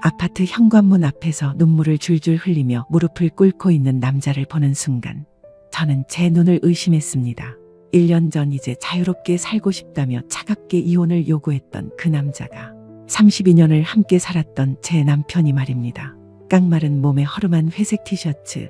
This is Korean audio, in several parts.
아파트 현관문 앞에서 눈물을 줄줄 흘리며 무릎을 꿇고 있는 남자를 보는 순간 저는 제 눈을 의심했습니다. 1년 전 이제 자유롭게 살고 싶다며 차갑게 이혼을 요구했던 그 남자가 32년을 함께 살았던 제 남편이 말입니다. 깡마른 몸에 허름한 회색 티셔츠,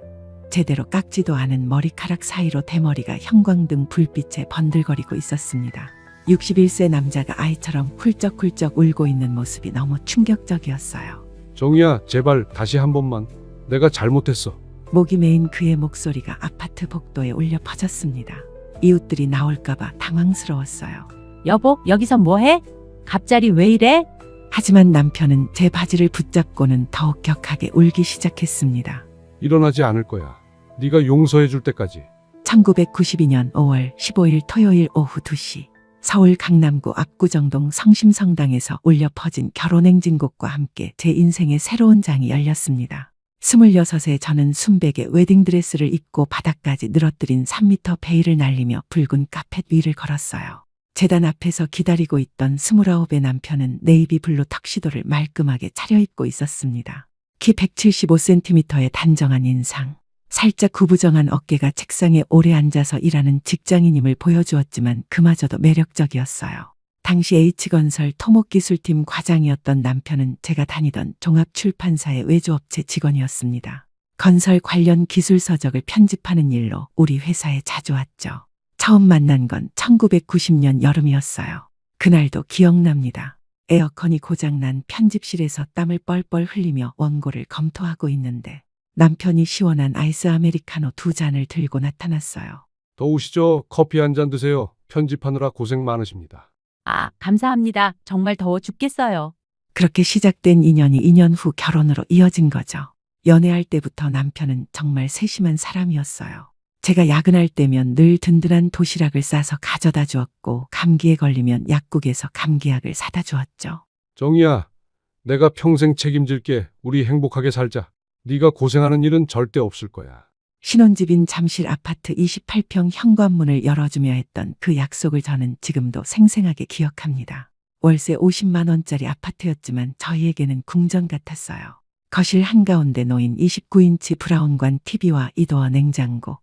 제대로 깎지도 않은 머리카락 사이로 대머리가 형광등 불빛에 번들거리고 있었습니다. 61세 남자가 아이처럼 훌쩍훌쩍 울고 있는 모습이 너무 충격적이었어요. 정희야, 제발 다시 한 번만. 내가 잘못했어. 목이 메인 그의 목소리가 아파트 복도에 울려 퍼졌습니다. 이웃들이 나올까봐 당황스러웠어요. 여보, 여기서 뭐해? 갑자기 왜 이래? 하지만 남편은 제 바지를 붙잡고는 더욱 격하게 울기 시작했습니다. 일어나지 않을 거야. 네가 용서해 줄 때까지. 1992년 5월 15일 토요일 오후 2시 서울 강남구 압구정동 성심성당에서 울려 퍼진 결혼행진곡과 함께 제 인생의 새로운 장이 열렸습니다. 26에 저는 순백의 웨딩드레스를 입고 바닥까지 늘어뜨린 3m 베일을 날리며 붉은 카펫 위를 걸었어요. 제단 앞에서 기다리고 있던 29의 남편은 네이비 블루 턱시도를 말끔하게 차려입고 있었습니다. 키 175cm의 단정한 인상, 살짝 구부정한 어깨가 책상에 오래 앉아서 일하는 직장인임을 보여주었지만 그마저도 매력적이었어요. 당시 H건설 토목기술팀 과장이었던 남편은 제가 다니던 종합출판사의 외주업체 직원이었습니다. 건설 관련 기술 서적을 편집하는 일로 우리 회사에 자주 왔죠. 처음 만난 건 1990년 여름이었어요. 그날도 기억납니다. 에어컨이 고장난 편집실에서 땀을 뻘뻘 흘리며 원고를 검토하고 있는데 남편이 시원한 아이스 아메리카노 2잔을 들고 나타났어요. 더우시죠? 커피 한 잔 드세요. 편집하느라 고생 많으십니다. 아, 감사합니다. 정말 더워 죽겠어요. 그렇게 시작된 인연이 2년 후 결혼으로 이어진 거죠. 연애할 때부터 남편은 정말 세심한 사람이었어요. 제가 야근할 때면 늘 든든한 도시락을 싸서 가져다 주었고 감기에 걸리면 약국에서 감기약을 사다 주었죠. 정희야, 내가 평생 책임질게. 우리 행복하게 살자. 네가 고생하는 일은 절대 없을 거야. 신혼집인 잠실 아파트 28평 현관문을 열어주며 했던 그 약속을 저는 지금도 생생하게 기억합니다. 월세 50만 원짜리 아파트였지만 저희에게는 궁전 같았어요. 거실 한가운데 놓인 29인치 브라운관 TV와 이도어 냉장고,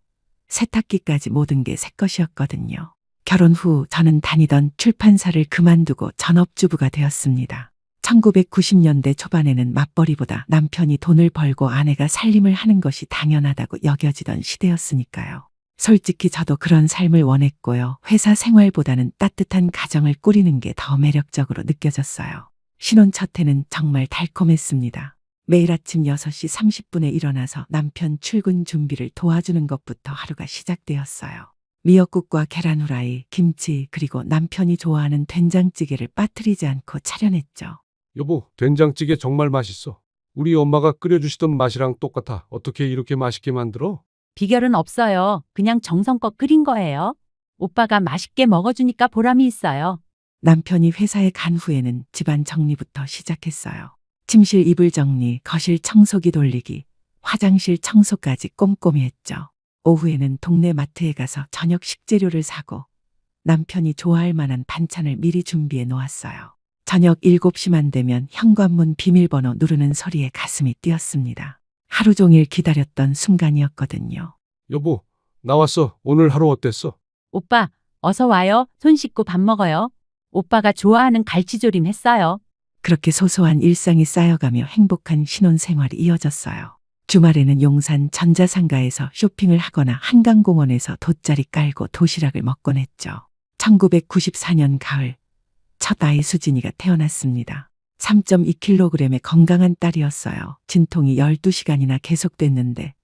세탁기까지 모든 게 새 것이었거든요. 결혼 후 저는 다니던 출판사를 그만두고 전업주부가 되었습니다. 1990년대 초반에는 맞벌이보다 남편이 돈을 벌고 아내가 살림을 하는 것이 당연하다고 여겨지던 시대였으니까요. 솔직히 저도 그런 삶을 원했고요. 회사 생활보다는 따뜻한 가정을 꾸리는 게 더 매력적으로 느껴졌어요. 신혼 첫 해는 정말 달콤했습니다. 매일 아침 6시 30분에 일어나서 남편 출근 준비를 도와주는 것부터 하루가 시작되었어요. 미역국과 계란 후라이, 김치, 그리고 남편이 좋아하는 된장찌개를 빠뜨리지 않고 차려냈죠. 여보, 된장찌개 정말 맛있어. 우리 엄마가 끓여주시던 맛이랑 똑같아. 어떻게 이렇게 맛있게 만들어? 비결은 없어요. 그냥 정성껏 끓인 거예요. 오빠가 맛있게 먹어주니까 보람이 있어요. 남편이 회사에 간 후에는 집안 정리부터 시작했어요. 침실 이불 정리, 거실 청소기 돌리기, 화장실 청소까지 꼼꼼히 했죠. 오후에는 동네 마트에 가서 저녁 식재료를 사고 남편이 좋아할 만한 반찬을 미리 준비해 놓았어요. 저녁 7시만 되면 현관문 비밀번호 누르는 소리에 가슴이 뛰었습니다. 하루 종일 기다렸던 순간이었거든요. 여보, 나왔어. 오늘 하루 어땠어? 오빠, 어서 와요. 손 씻고 밥 먹어요. 오빠가 좋아하는 갈치조림 했어요. 그렇게 소소한 일상이 쌓여가며 행복한 신혼생활이 이어졌어요. 주말에는 용산 전자상가에서 쇼핑을 하거나 한강공원에서 돗자리 깔고 도시락을 먹곤 했죠. 1994년 가을, 첫 아이 수진이가 태어났습니다. 3.2kg의 건강한 딸이었어요. 진통이 12시간이나 계속됐는데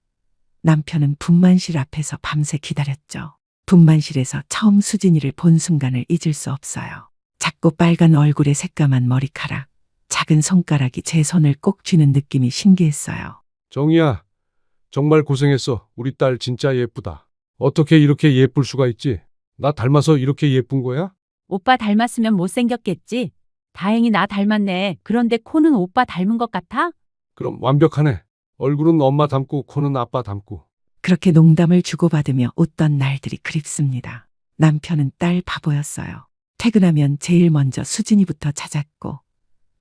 남편은 분만실 앞에서 밤새 기다렸죠. 분만실에서 처음 수진이를 본 순간을 잊을 수 없어요. 작고 빨간 얼굴에 새까만 머리카락, 작은 손가락이 제 손을 꼭 쥐는 느낌이 신기했어요. 정희야, 정말 고생했어. 우리 딸 진짜 예쁘다. 어떻게 이렇게 예쁠 수가 있지? 나 닮아서 이렇게 예쁜 거야? 오빠 닮았으면 못생겼겠지? 다행히 나 닮았네. 그런데 코는 오빠 닮은 것 같아? 그럼 완벽하네. 얼굴은 엄마 닮고 코는 아빠 닮고. 그렇게 농담을 주고받으며 웃던 날들이 그립습니다. 남편은 딸 바보였어요. 퇴근하면 제일 먼저 수진이부터 찾았고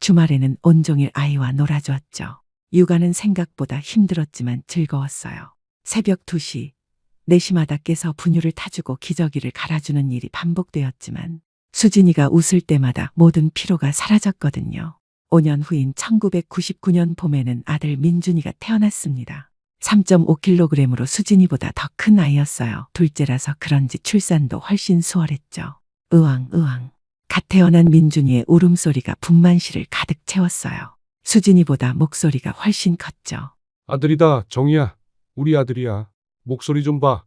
주말에는 온종일 아이와 놀아주었죠. 육아는 생각보다 힘들었지만 즐거웠어요. 새벽 2시, 4시마다 깨서 분유를 타주고 기저귀를 갈아주는 일이 반복되었지만 수진이가 웃을 때마다 모든 피로가 사라졌거든요. 5년 후인 1999년 봄에는 아들 민준이가 태어났습니다. 3.5kg으로 수진이보다 더 큰 아이였어요. 둘째라서 그런지 출산도 훨씬 수월했죠. 으왕. 갓 태어난 민준이의 울음소리가 분만실을 가득 채웠어요. 수진이보다 목소리가 훨씬 컸죠. 아들이다, 정이야. 우리 아들이야. 목소리 좀 봐.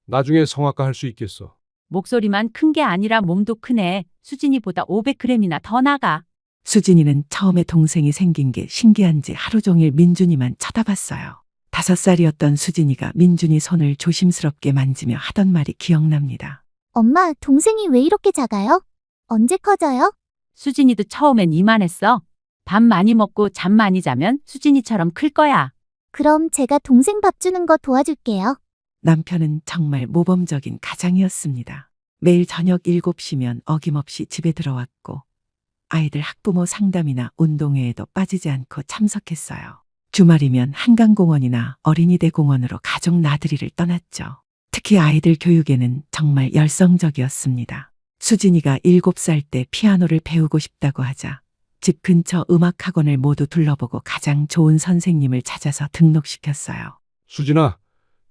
나중에 성악가 할 수 있겠어. 목소리만 큰 게 아니라 몸도 크네. 수진이보다 500g이나 더 나가. 수진이는 처음에 동생이 생긴 게 신기한지 하루 종일 민준이만 쳐다봤어요. 5살이었던 수진이가 민준이 손을 조심스럽게 만지며 하던 말이 기억납니다. 엄마, 동생이 왜 이렇게 작아요? 언제 커져요? 수진이도 처음엔 이만했어. 밥 많이 먹고 잠 많이 자면 수진이처럼 클 거야. 그럼 제가 동생 밥 주는 거 도와줄게요. 남편은 정말 모범적인 가장이었습니다. 매일 저녁 7시면 어김없이 집에 들어왔고 아이들 학부모 상담이나 운동회에도 빠지지 않고 참석했어요. 주말이면 한강공원이나 어린이대 공원으로 가족 나들이를 떠났죠. 특히 아이들 교육에는 정말 열성적이었습니다. 수진이가 7살 때 피아노를 배우고 싶다고 하자 집 근처 음악학원을 모두 둘러보고 가장 좋은 선생님을 찾아서 등록시켰어요. 수진아,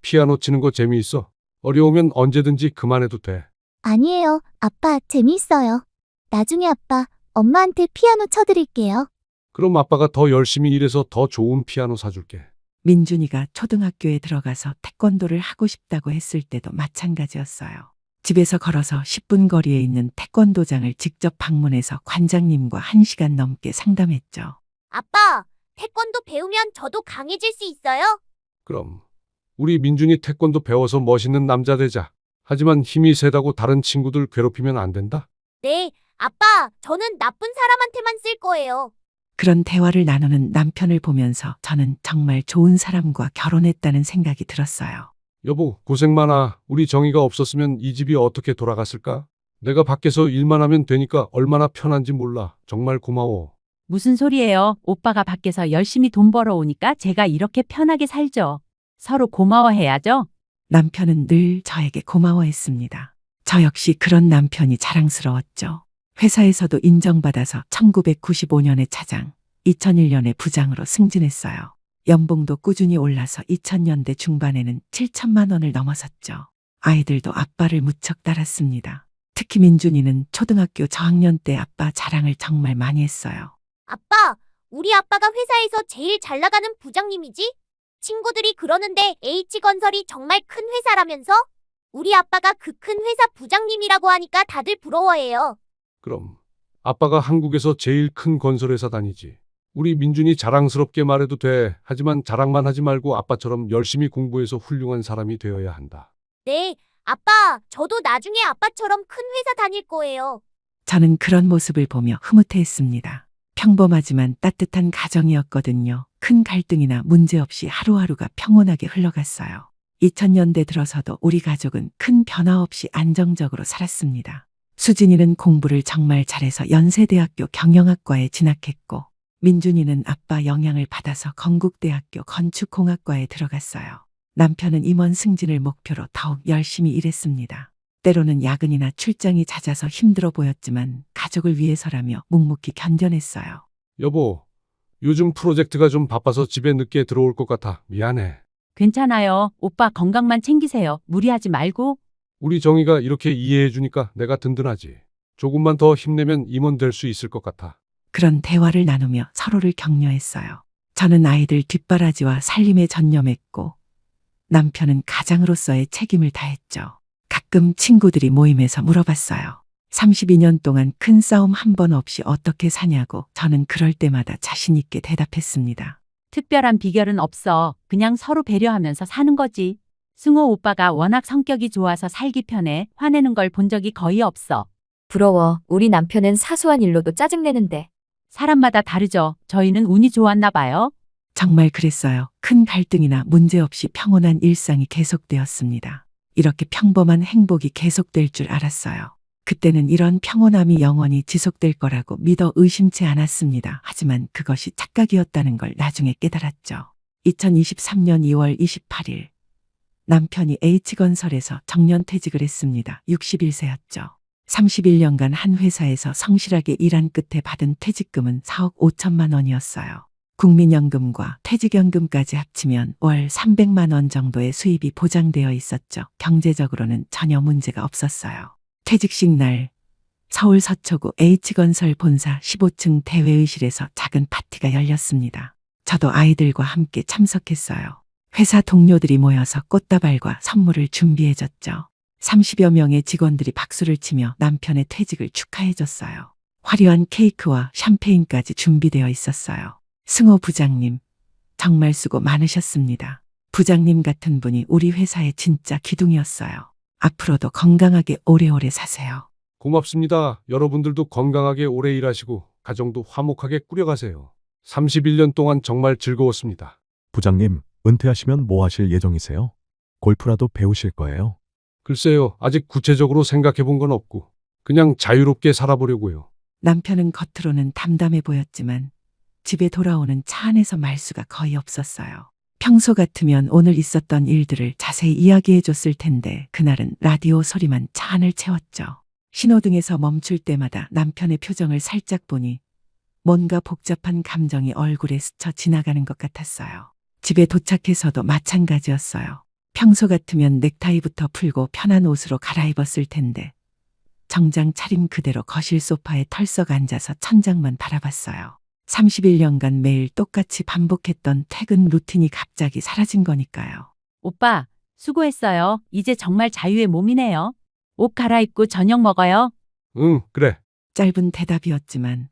피아노 치는 거 재미있어. 어려우면 언제든지 그만해도 돼. 아니에요. 아빠, 재미있어요. 나중에 아빠, 엄마한테 피아노 쳐드릴게요. 그럼 아빠가 더 열심히 일해서 더 좋은 피아노 사줄게. 민준이가 초등학교에 들어가서 태권도를 하고 싶다고 했을 때도 마찬가지였어요. 집에서 걸어서 10분 거리에 있는 태권도장을 직접 방문해서 관장님과 1시간 넘게 상담했죠. 아빠, 태권도 배우면 저도 강해질 수 있어요? 그럼 우리 민준이 태권도 배워서 멋있는 남자 되자. 하지만 힘이 세다고 다른 친구들 괴롭히면 안 된다. 네, 아빠, 저는 나쁜 사람한테만 쓸 거예요. 그런 대화를 나누는 남편을 보면서 저는 정말 좋은 사람과 결혼했다는 생각이 들었어요. 여보, 고생 많아. 우리 정이가 없었으면 이 집이 어떻게 돌아갔을까? 내가 밖에서 일만 하면 되니까 얼마나 편한지 몰라. 정말 고마워. 무슨 소리예요? 오빠가 밖에서 열심히 돈 벌어오니까 제가 이렇게 편하게 살죠. 서로 고마워해야죠. 남편은 늘 저에게 고마워했습니다. 저 역시 그런 남편이 자랑스러웠죠. 회사에서도 인정받아서 1995년에 차장, 2001년에 부장으로 승진했어요. 연봉도 꾸준히 올라서 2000년대 중반에는 7천만 원을 넘어섰죠. 아이들도 아빠를 무척 따랐습니다. 특히 민준이는 초등학교 저학년 때 아빠 자랑을 정말 많이 했어요. 아빠, 우리 아빠가 회사에서 제일 잘 나가는 부장님이지? 친구들이 그러는데 H건설이 정말 큰 회사라면서? 우리 아빠가 그 큰 회사 부장님이라고 하니까 다들 부러워해요. 그럼 아빠가 한국에서 제일 큰 건설회사 다니지. 우리 민준이 자랑스럽게 말해도 돼. 하지만 자랑만 하지 말고 아빠처럼 열심히 공부해서 훌륭한 사람이 되어야 한다. 네, 아빠, 저도 나중에 아빠처럼 큰 회사 다닐 거예요. 저는 그런 모습을 보며 흐뭇해했습니다. 평범하지만 따뜻한 가정이었거든요. 큰 갈등이나 문제 없이 하루하루가 평온하게 흘러갔어요. 2000년대 들어서도 우리 가족은 큰 변화 없이 안정적으로 살았습니다. 수진이는 공부를 정말 잘해서 연세대학교 경영학과에 진학했고 민준이는 아빠 영향을 받아서 건국대학교 건축공학과에 들어갔어요. 남편은 임원 승진을 목표로 더욱 열심히 일했습니다. 때로는 야근이나 출장이 잦아서 힘들어 보였지만 가족을 위해서라며 묵묵히 견뎌냈어요. 여보, 요즘 프로젝트가 좀 바빠서 집에 늦게 들어올 것 같아. 미안해. 괜찮아요. 오빠 건강만 챙기세요. 무리하지 말고. 우리 정이가 이렇게 이해해 주니까 내가 든든하지. 조금만 더 힘내면 임원 될 수 있을 것 같아. 그런 대화를 나누며 서로를 격려했어요. 저는 아이들 뒷바라지와 살림에 전념했고 남편은 가장으로서의 책임을 다했죠. 가끔 친구들이 모임에서 물어봤어요. 32년 동안 큰 싸움 한 번 없이 어떻게 사냐고 저는 그럴 때마다 자신 있게 대답했습니다. 특별한 비결은 없어. 그냥 서로 배려하면서 사는 거지. 승호 오빠가 워낙 성격이 좋아서 살기 편해. 화내는 걸 본 적이 거의 없어. 부러워. 우리 남편은 사소한 일로도 짜증내는데. 사람마다 다르죠. 저희는 운이 좋았나 봐요. 정말 그랬어요. 큰 갈등이나 문제 없이 평온한 일상이 계속되었습니다. 이렇게 평범한 행복이 계속될 줄 알았어요. 그때는 이런 평온함이 영원히 지속될 거라고 믿어 의심치 않았습니다. 하지만 그것이 착각이었다는 걸 나중에 깨달았죠. 2023년 2월 28일 남편이 H건설에서 정년퇴직을 했습니다. 61세였죠. 31년간 한 회사에서 성실하게 일한 끝에 받은 퇴직금은 4억 5천만 원이었어요. 국민연금과 퇴직연금까지 합치면 월 300만 원 정도의 수입이 보장되어 있었죠. 경제적으로는 전혀 문제가 없었어요. 퇴직식 날 서울 서초구 H건설 본사 15층 대회의실에서 작은 파티가 열렸습니다. 저도 아이들과 함께 참석했어요. 회사 동료들이 모여서 꽃다발과 선물을 준비해줬죠. 30여 명의 직원들이 박수를 치며 남편의 퇴직을 축하해줬어요. 화려한 케이크와 샴페인까지 준비되어 있었어요. 승호 부장님, 정말 수고 많으셨습니다. 부장님 같은 분이 우리 회사의 진짜 기둥이었어요. 앞으로도 건강하게 오래오래 사세요. 고맙습니다. 여러분들도 건강하게 오래 일하시고 가정도 화목하게 꾸려가세요. 31년 동안 정말 즐거웠습니다. 부장님, 은퇴하시면 뭐 하실 예정이세요? 골프라도 배우실 거예요? 글쎄요, 아직 구체적으로 생각해 본 건 없고 그냥 자유롭게 살아보려고요. 남편은 겉으로는 담담해 보였지만 집에 돌아오는 차 안에서 말수가 거의 없었어요. 평소 같으면 오늘 있었던 일들을 자세히 이야기해 줬을 텐데 그날은 라디오 소리만 차 안을 채웠죠. 신호등에서 멈출 때마다 남편의 표정을 살짝 보니 뭔가 복잡한 감정이 얼굴에 스쳐 지나가는 것 같았어요. 집에 도착해서도 마찬가지였어요. 평소 같으면 넥타이부터 풀고 편한 옷으로 갈아입었을 텐데 정장 차림 그대로 거실 소파에 털썩 앉아서 천장만 바라봤어요. 31년간 매일 똑같이 반복했던 퇴근 루틴이 갑자기 사라진 거니까요. 오빠, 수고했어요. 이제 정말 자유의 몸이네요. 옷 갈아입고 저녁 먹어요. 응, 그래. 짧은 대답이었지만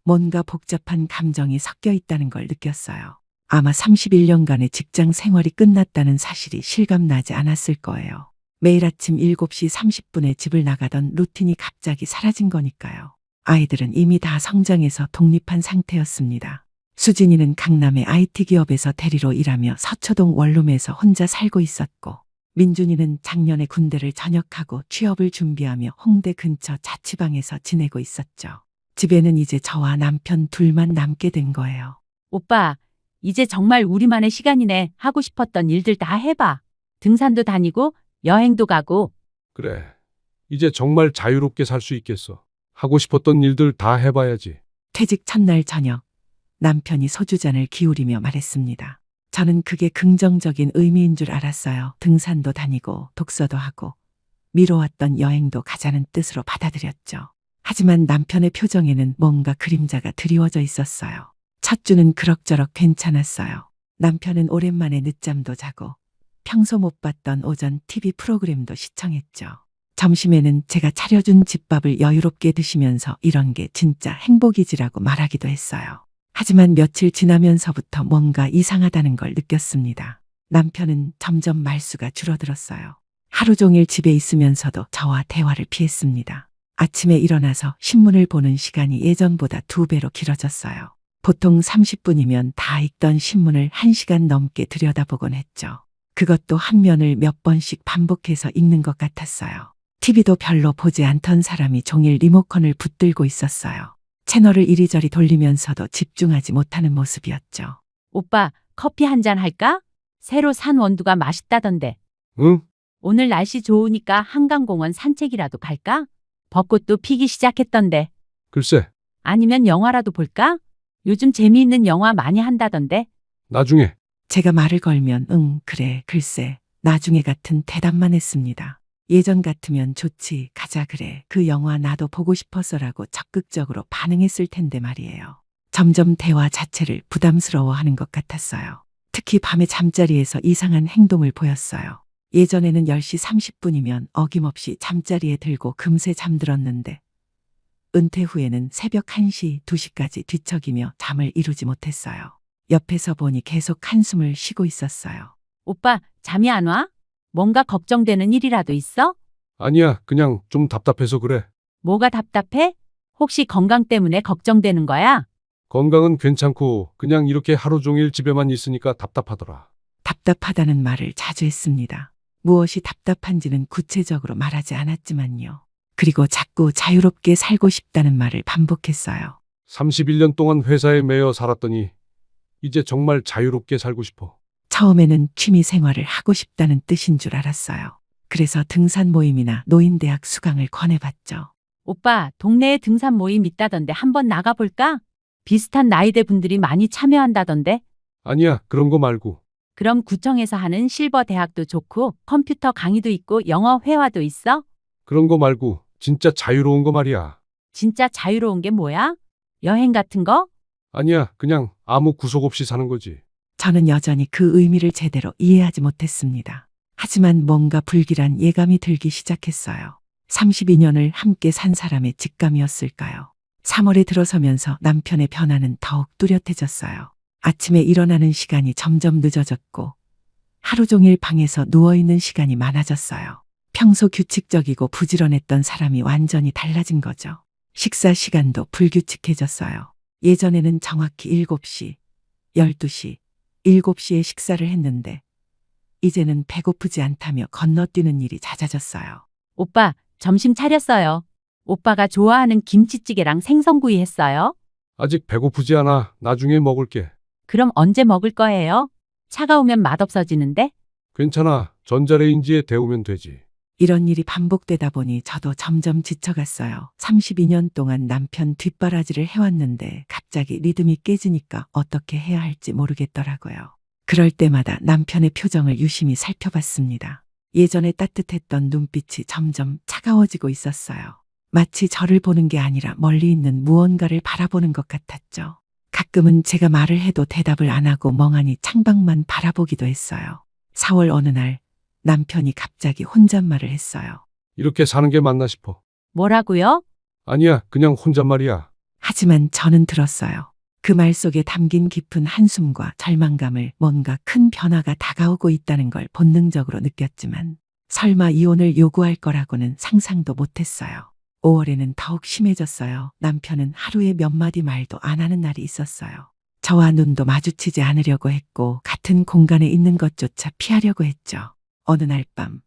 뭔가 복잡한 감정이 섞여 있다는 걸 느꼈어요. 아마 31년간의 직장 생활이 끝났다는 사실이 실감나지 않았을 거예요. 매일 아침 7시 30분에 집을 나가던 루틴이 갑자기 사라진 거니까요. 아이들은 이미 다 성장해서 독립한 상태였습니다. 수진이는 강남의 IT 기업에서 대리로 일하며 서초동 원룸에서 혼자 살고 있었고, 민준이는 작년에 군대를 전역하고 취업을 준비하며 홍대 근처 자취방에서 지내고 있었죠. 집에는 이제 저와 남편 둘만 남게 된 거예요. 오빠, 이제 정말 우리만의 시간이네. 하고 싶었던 일들 다 해봐. 등산도 다니고 여행도 가고. 그래. 이제 정말 자유롭게 살 수 있겠어. 하고 싶었던 일들 다 해봐야지. 퇴직 첫날 저녁, 남편이 소주잔을 기울이며 말했습니다. 저는 그게 긍정적인 의미인 줄 알았어요. 등산도 다니고 독서도 하고 미뤄왔던 여행도 가자는 뜻으로 받아들였죠. 하지만 남편의 표정에는 뭔가 그림자가 드리워져 있었어요. 첫 주는 그럭저럭 괜찮았어요. 남편은 오랜만에 늦잠도 자고 평소 못 봤던 오전 TV 프로그램도 시청했죠. 점심에는 제가 차려준 집밥을 여유롭게 드시면서 이런 게 진짜 행복이지라고 말하기도 했어요. 하지만 며칠 지나면서부터 뭔가 이상하다는 걸 느꼈습니다. 남편은 점점 말수가 줄어들었어요. 하루 종일 집에 있으면서도 저와 대화를 피했습니다. 아침에 일어나서 신문을 보는 시간이 예전보다 2배로 길어졌어요. 보통 30분이면 다 읽던 신문을 1시간 넘게 들여다보곤 했죠. 그것도 한 면을 몇 번씩 반복해서 읽는 것 같았어요. TV도 별로 보지 않던 사람이 종일 리모컨을 붙들고 있었어요. 채널을 이리저리 돌리면서도 집중하지 못하는 모습이었죠. 오빠, 커피 한 잔 할까? 새로 산 원두가 맛있다던데. 응? 오늘 날씨 좋으니까 한강공원 산책이라도 갈까? 벚꽃도 피기 시작했던데. 글쎄, 아니면 영화라도 볼까? 요즘 재미있는 영화 많이 한다던데. 나중에. 제가 말을 걸면 응, 그래, 글쎄, 나중에 같은 대답만 했습니다. 예전 같으면 좋지, 가자 그래, 그 영화 나도 보고 싶어서라고 적극적으로 반응했을 텐데 말이에요. 점점 대화 자체를 부담스러워하는 것 같았어요. 특히 밤에 잠자리에서 이상한 행동을 보였어요. 예전에는 10시 30분이면 어김없이 잠자리에 들고 금세 잠들었는데 은퇴 후에는 새벽 1시, 2시까지 뒤척이며 잠을 이루지 못했어요. 옆에서 보니 계속 한숨을 쉬고 있었어요. 오빠, 잠이 안 와? 뭔가 걱정되는 일이라도 있어? 아니야, 그냥 좀 답답해서 그래. 뭐가 답답해? 혹시 건강 때문에 걱정되는 거야? 건강은 괜찮고 그냥 이렇게 하루 종일 집에만 있으니까 답답하더라. 답답하다는 말을 자주 했습니다. 무엇이 답답한지는 구체적으로 말하지 않았지만요. 그리고 자꾸 자유롭게 살고 싶다는 말을 반복했어요. 31년 동안 회사에 매여 살았더니 이제 정말 자유롭게 살고 싶어. 처음에는 취미 생활을 하고 싶다는 뜻인 줄 알았어요. 그래서 등산 모임이나 노인대학 수강을 권해봤죠. 오빠, 동네에 등산 모임 있다던데 한번 나가볼까? 비슷한 나이대 분들이 많이 참여한다던데. 아니야, 그런 거 말고. 그럼 구청에서 하는 실버 대학도 좋고 컴퓨터 강의도 있고 영어 회화도 있어? 그런 거 말고 진짜 자유로운 거 말이야. 진짜 자유로운 게 뭐야? 여행 같은 거? 아니야, 그냥 아무 구속 없이 사는 거지. 저는 여전히 그 의미를 제대로 이해하지 못했습니다. 하지만 뭔가 불길한 예감이 들기 시작했어요. 32년을 함께 산 사람의 직감이었을까요? 3월에 들어서면서 남편의 변화는 더욱 뚜렷해졌어요. 아침에 일어나는 시간이 점점 늦어졌고 하루 종일 방에서 누워있는 시간이 많아졌어요. 평소 규칙적이고 부지런했던 사람이 완전히 달라진 거죠. 식사 시간도 불규칙해졌어요. 예전에는 정확히 7시, 12시, 7시에 식사를 했는데 이제는 배고프지 않다며 건너뛰는 일이 잦아졌어요. 오빠, 점심 차렸어요. 오빠가 좋아하는 김치찌개랑 생선구이 했어요. 아직 배고프지 않아. 나중에 먹을게. 그럼 언제 먹을 거예요? 차가우면 맛없어지는데? 괜찮아. 전자레인지에 데우면 되지. 이런 일이 반복되다 보니 저도 점점 지쳐갔어요. 32년 동안 남편 뒷바라지를 해왔는데 갑자기 리듬이 깨지니까 어떻게 해야 할지 모르겠더라고요. 그럴 때마다 남편의 표정을 유심히 살펴봤습니다. 예전에 따뜻했던 눈빛이 점점 차가워지고 있었어요. 마치 저를 보는 게 아니라 멀리 있는 무언가를 바라보는 것 같았죠. 가끔은 제가 말을 해도 대답을 안 하고 멍하니 창밖만 바라보기도 했어요. 4월 어느 날 남편이 갑자기 혼잣말을 했어요. 이렇게 사는 게 맞나 싶어. 뭐라고요? 아니야, 그냥 혼잣말이야. 하지만 저는 들었어요. 그 말 속에 담긴 깊은 한숨과 절망감을 뭔가 큰 변화가 다가오고 있다는 걸 본능적으로 느꼈지만 설마 이혼을 요구할 거라고는 상상도 못했어요. 5월에는 더욱 심해졌어요. 남편은 하루에 몇 마디 말도 안 하는 날이 있었어요. 저와 눈도 마주치지 않으려고 했고 같은 공간에 있는 것조차 피하려고 했죠. 어느 날 밤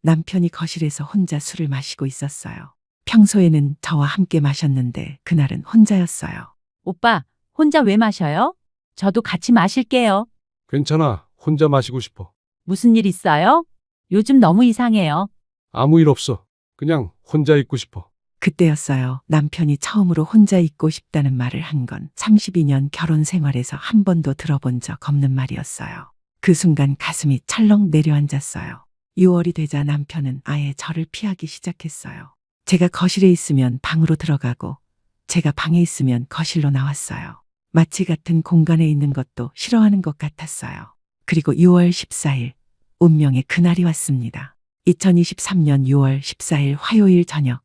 남편이 거실에서 혼자 술을 마시고 있었어요. 평소에는 저와 함께 마셨는데 그날은 혼자였어요. 오빠, 혼자 왜 마셔요? 저도 같이 마실게요. 괜찮아. 혼자 마시고 싶어. 무슨 일 있어요? 요즘 너무 이상해요. 아무 일 없어. 그냥 혼자 있고 싶어. 그때였어요. 남편이 처음으로 혼자 있고 싶다는 말을 한 건 32년 결혼 생활에서 한 번도 들어본 적 없는 말이었어요. 그 순간 가슴이 철렁 내려앉았어요. 6월이 되자 남편은 아예 저를 피하기 시작했어요. 제가 거실에 있으면 방으로 들어가고 제가 방에 있으면 거실로 나왔어요. 마치 같은 공간에 있는 것도 싫어하는 것 같았어요. 그리고 6월 14일 운명의 그날이 왔습니다. 2023년 6월 14일 화요일 저녁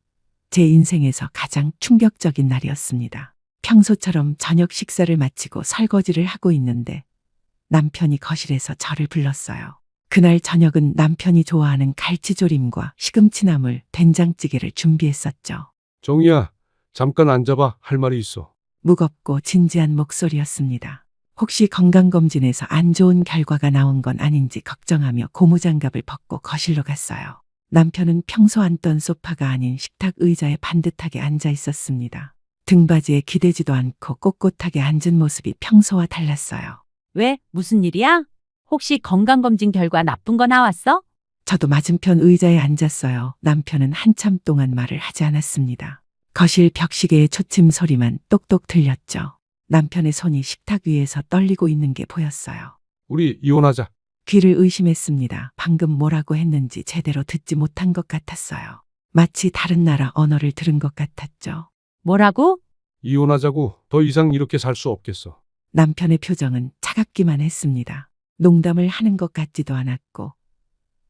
제 인생에서 가장 충격적인 날이었습니다. 평소처럼 저녁 식사를 마치고 설거지를 하고 있는데 남편이 거실에서 저를 불렀어요. 그날 저녁은 남편이 좋아하는 갈치조림과 시금치나물, 된장찌개를 준비했었죠. 정희야, 잠깐 앉아봐. 할 말이 있어. 무겁고 진지한 목소리였습니다. 혹시 건강검진에서 안 좋은 결과가 나온 건 아닌지 걱정하며 고무장갑을 벗고 거실로 갔어요. 남편은 평소 앉던 소파가 아닌 식탁 의자에 반듯하게 앉아 있었습니다. 등받이에 기대지도 않고 꼿꼿하게 앉은 모습이 평소와 달랐어요. 왜? 무슨 일이야? 혹시 건강검진 결과 나쁜 거 나왔어? 저도 맞은편 의자에 앉았어요. 남편은 한참 동안 말을 하지 않았습니다. 거실 벽시계의 초침 소리만 똑똑 들렸죠. 남편의 손이 식탁 위에서 떨리고 있는 게 보였어요. 우리 이혼하자. 귀를 의심했습니다. 방금 뭐라고 했는지 제대로 듣지 못한 것 같았어요. 마치 다른 나라 언어를 들은 것 같았죠. 뭐라고? 이혼하자고. 더 이상 이렇게 살 수 없겠어. 남편의 표정은 차갑기만 했습니다. 농담을 하는 것 같지도 않았고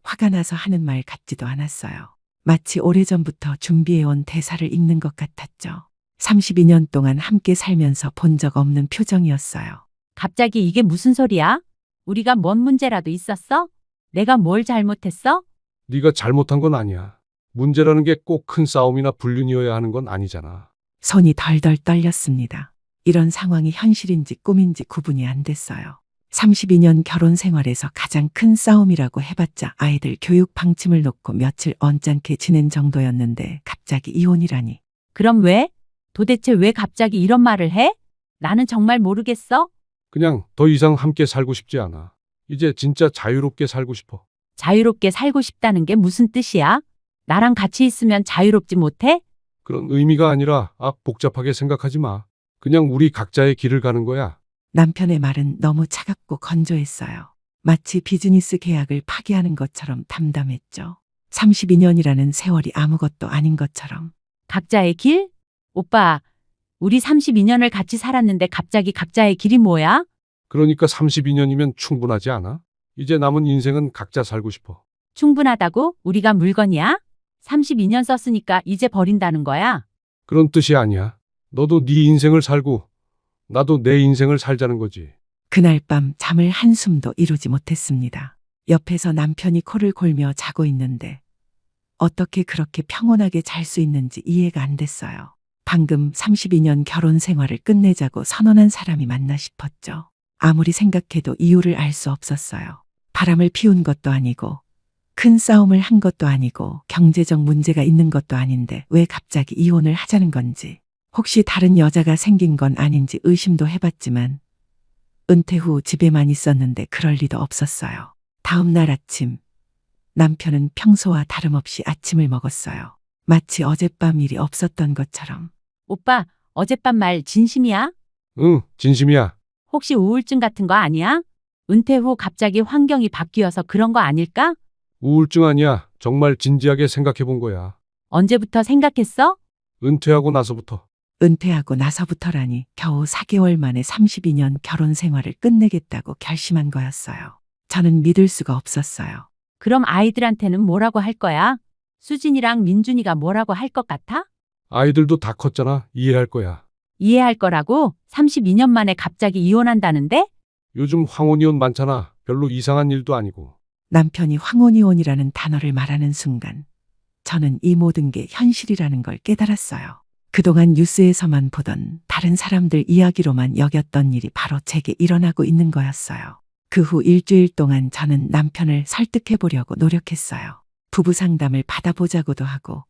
화가 나서 하는 말 같지도 않았어요. 마치 오래전부터 준비해온 대사를 읽는 것 같았죠. 32년 동안 함께 살면서 본 적 없는 표정이었어요. 갑자기 이게 무슨 소리야? 우리가 뭔 문제라도 있었어? 내가 뭘 잘못했어? 네가 잘못한 건 아니야. 문제라는 게 꼭 큰 싸움이나 불륜이어야 하는 건 아니잖아. 손이 덜덜 떨렸습니다. 이런 상황이 현실인지 꿈인지 구분이 안 됐어요. 32년 결혼 생활에서 가장 큰 싸움이라고 해봤자 아이들 교육 방침을 놓고 며칠 언짢게 지낸 정도였는데 갑자기 이혼이라니. 그럼 왜? 도대체 왜 갑자기 이런 말을 해? 나는 정말 모르겠어. 그냥 더 이상 함께 살고 싶지 않아. 이제 진짜 자유롭게 살고 싶어. 자유롭게 살고 싶다는 게 무슨 뜻이야? 나랑 같이 있으면 자유롭지 못해? 그런 의미가 아니라 복잡하게 생각하지 마. 그냥 우리 각자의 길을 가는 거야. 남편의 말은 너무 차갑고 건조했어요. 마치 비즈니스 계약을 파기하는 것처럼 담담했죠. 32년이라는 세월이 아무것도 아닌 것처럼. 각자의 길? 오빠, 우리 32년을 같이 살았는데 갑자기 각자의 길이 뭐야? 그러니까 32년이면 충분하지 않아? 이제 남은 인생은 각자 살고 싶어. 충분하다고? 우리가 물건이야? 32년 썼으니까 이제 버린다는 거야? 그런 뜻이 아니야. 너도 네 인생을 살고 나도 내 인생을 살자는 거지. 그날 밤 잠을 한숨도 이루지 못했습니다. 옆에서 남편이 코를 골며 자고 있는데 어떻게 그렇게 평온하게 잘 수 있는지 이해가 안 됐어요. 방금 32년 결혼 생활을 끝내자고 선언한 사람이 맞나 싶었죠. 아무리 생각해도 이유를 알 수 없었어요. 바람을 피운 것도 아니고 큰 싸움을 한 것도 아니고 경제적 문제가 있는 것도 아닌데 왜 갑자기 이혼을 하자는 건지. 혹시 다른 여자가 생긴 건 아닌지 의심도 해봤지만 은퇴 후 집에만 있었는데 그럴 리도 없었어요. 다음 날 아침 남편은 평소와 다름없이 아침을 먹었어요. 마치 어젯밤 일이 없었던 것처럼. 오빠, 어젯밤 말 진심이야? 응, 진심이야. 혹시 우울증 같은 거 아니야? 은퇴 후 갑자기 환경이 바뀌어서 그런 거 아닐까? 우울증 아니야. 정말 진지하게 생각해 본 거야. 언제부터 생각했어? 은퇴하고 나서부터. 은퇴하고 나서부터라니 겨우 4개월 만에 32년 결혼 생활을 끝내겠다고 결심한 거였어요. 저는 믿을 수가 없었어요. 그럼 아이들한테는 뭐라고 할 거야? 수진이랑 민준이가 뭐라고 할 것 같아? 아이들도 다 컸잖아. 이해할 거야. 이해할 거라고? 32년 만에 갑자기 이혼한다는데? 요즘 황혼이혼 많잖아. 별로 이상한 일도 아니고. 남편이 황혼이혼이라는 단어를 말하는 순간 저는 이 모든 게 현실이라는 걸 깨달았어요. 그동안 뉴스에서만 보던 다른 사람들 이야기로만 여겼던 일이 바로 제게 일어나고 있는 거였어요. 그 후 일주일 동안 저는 남편을 설득해 보려고 노력했어요. 부부 상담을 받아보자고도 하고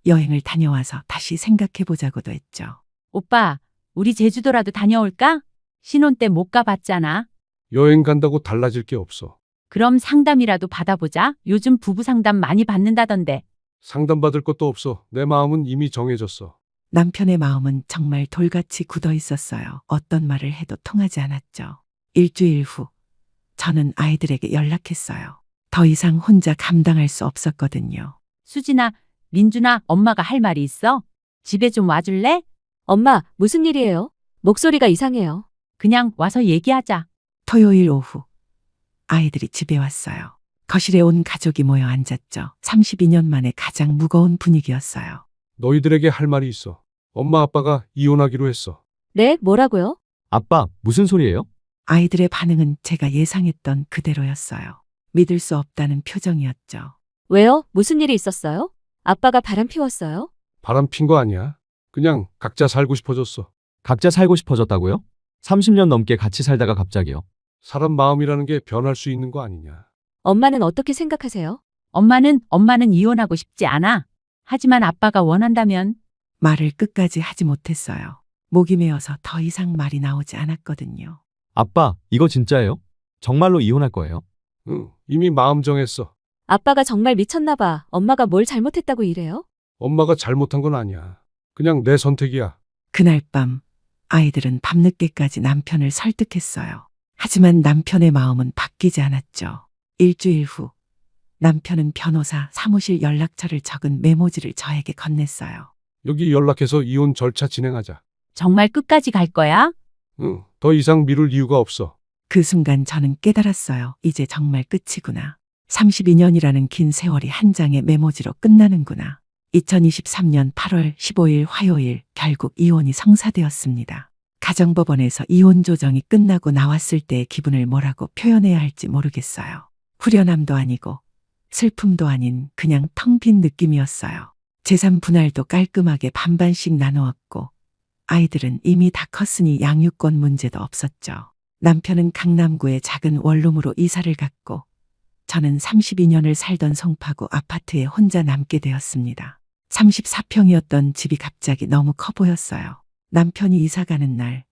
여행을 다녀와서 다시 생각해 보자고도 했죠. 오빠, 우리 제주도라도 다녀올까? 신혼 때 못 가봤잖아. 여행 간다고 달라질 게 없어. 그럼 상담이라도 받아보자. 요즘 부부 상담 많이 받는다던데. 상담받을 것도 없어. 내 마음은 이미 정해졌어. 남편의 마음은 정말 돌같이 굳어 있었어요. 어떤 말을 해도 통하지 않았죠. 일주일 후 저는 아이들에게 연락했어요. 더 이상 혼자 감당할 수 없었거든요. 수진아, 민준아, 엄마가 할 말이 있어? 집에 좀 와줄래? 엄마, 무슨 일이에요? 목소리가 이상해요. 그냥 와서 얘기하자. 토요일 오후 아이들이 집에 왔어요. 거실에 온 가족이 모여 앉았죠. 32년 만에 가장 무거운 분위기였어요. 너희들에게 할 말이 있어. 엄마 아빠가 이혼하기로 했어. 네, 뭐라고요? 아빠, 무슨 소리예요? 아이들의 반응은 제가 예상했던 그대로였어요. 믿을 수 없다는 표정이었죠. 왜요? 무슨 일이 있었어요? 아빠가 바람 피웠어요? 바람 핀 거 아니야. 그냥 각자 살고 싶어졌어. 각자 살고 싶어졌다고요? 30년 넘게 같이 살다가 갑자기요. 사람 마음이라는 게 변할 수 있는 거 아니냐. 엄마는 어떻게 생각하세요? 엄마는 이혼하고 싶지 않아. 하지만 아빠가 원한다면. 말을 끝까지 하지 못했어요. 목이 메어서 더 이상 말이 나오지 않았거든요. 아빠, 이거 진짜예요? 정말로 이혼할 거예요? 응, 이미 마음 정했어. 아빠가 정말 미쳤나 봐. 엄마가 뭘 잘못했다고 이래요? 엄마가 잘못한 건 아니야. 그냥 내 선택이야. 그날 밤 아이들은 밤늦게까지 남편을 설득했어요. 하지만 남편의 마음은 바뀌지 않았죠. 일주일 후 남편은 변호사 사무실 연락처를 적은 메모지를 저에게 건넸어요. 여기 연락해서 이혼 절차 진행하자. 정말 끝까지 갈 거야? 응, 더 이상 미룰 이유가 없어. 그 순간 저는 깨달았어요. 이제 정말 끝이구나. 32년이라는 긴 세월이 한 장의 메모지로 끝나는구나. 2023년 8월 15일 화요일 결국 이혼이 성사되었습니다. 가정법원에서 이혼 조정이 끝나고 나왔을 때의 기분을 뭐라고 표현해야 할지 모르겠어요. 후련함도 아니고 슬픔도 아닌 그냥 텅 빈 느낌이었어요. 재산 분할도 깔끔하게 반반씩 나누었고 아이들은 이미 다 컸으니 양육권 문제도 없었죠. 남편은 강남구의 작은 원룸으로 이사를 갔고 저는 32년을 살던 송파구 아파트에 혼자 남게 되었습니다. 34평이었던 집이 갑자기 너무 커 보였어요. 남편이 이사 가는 날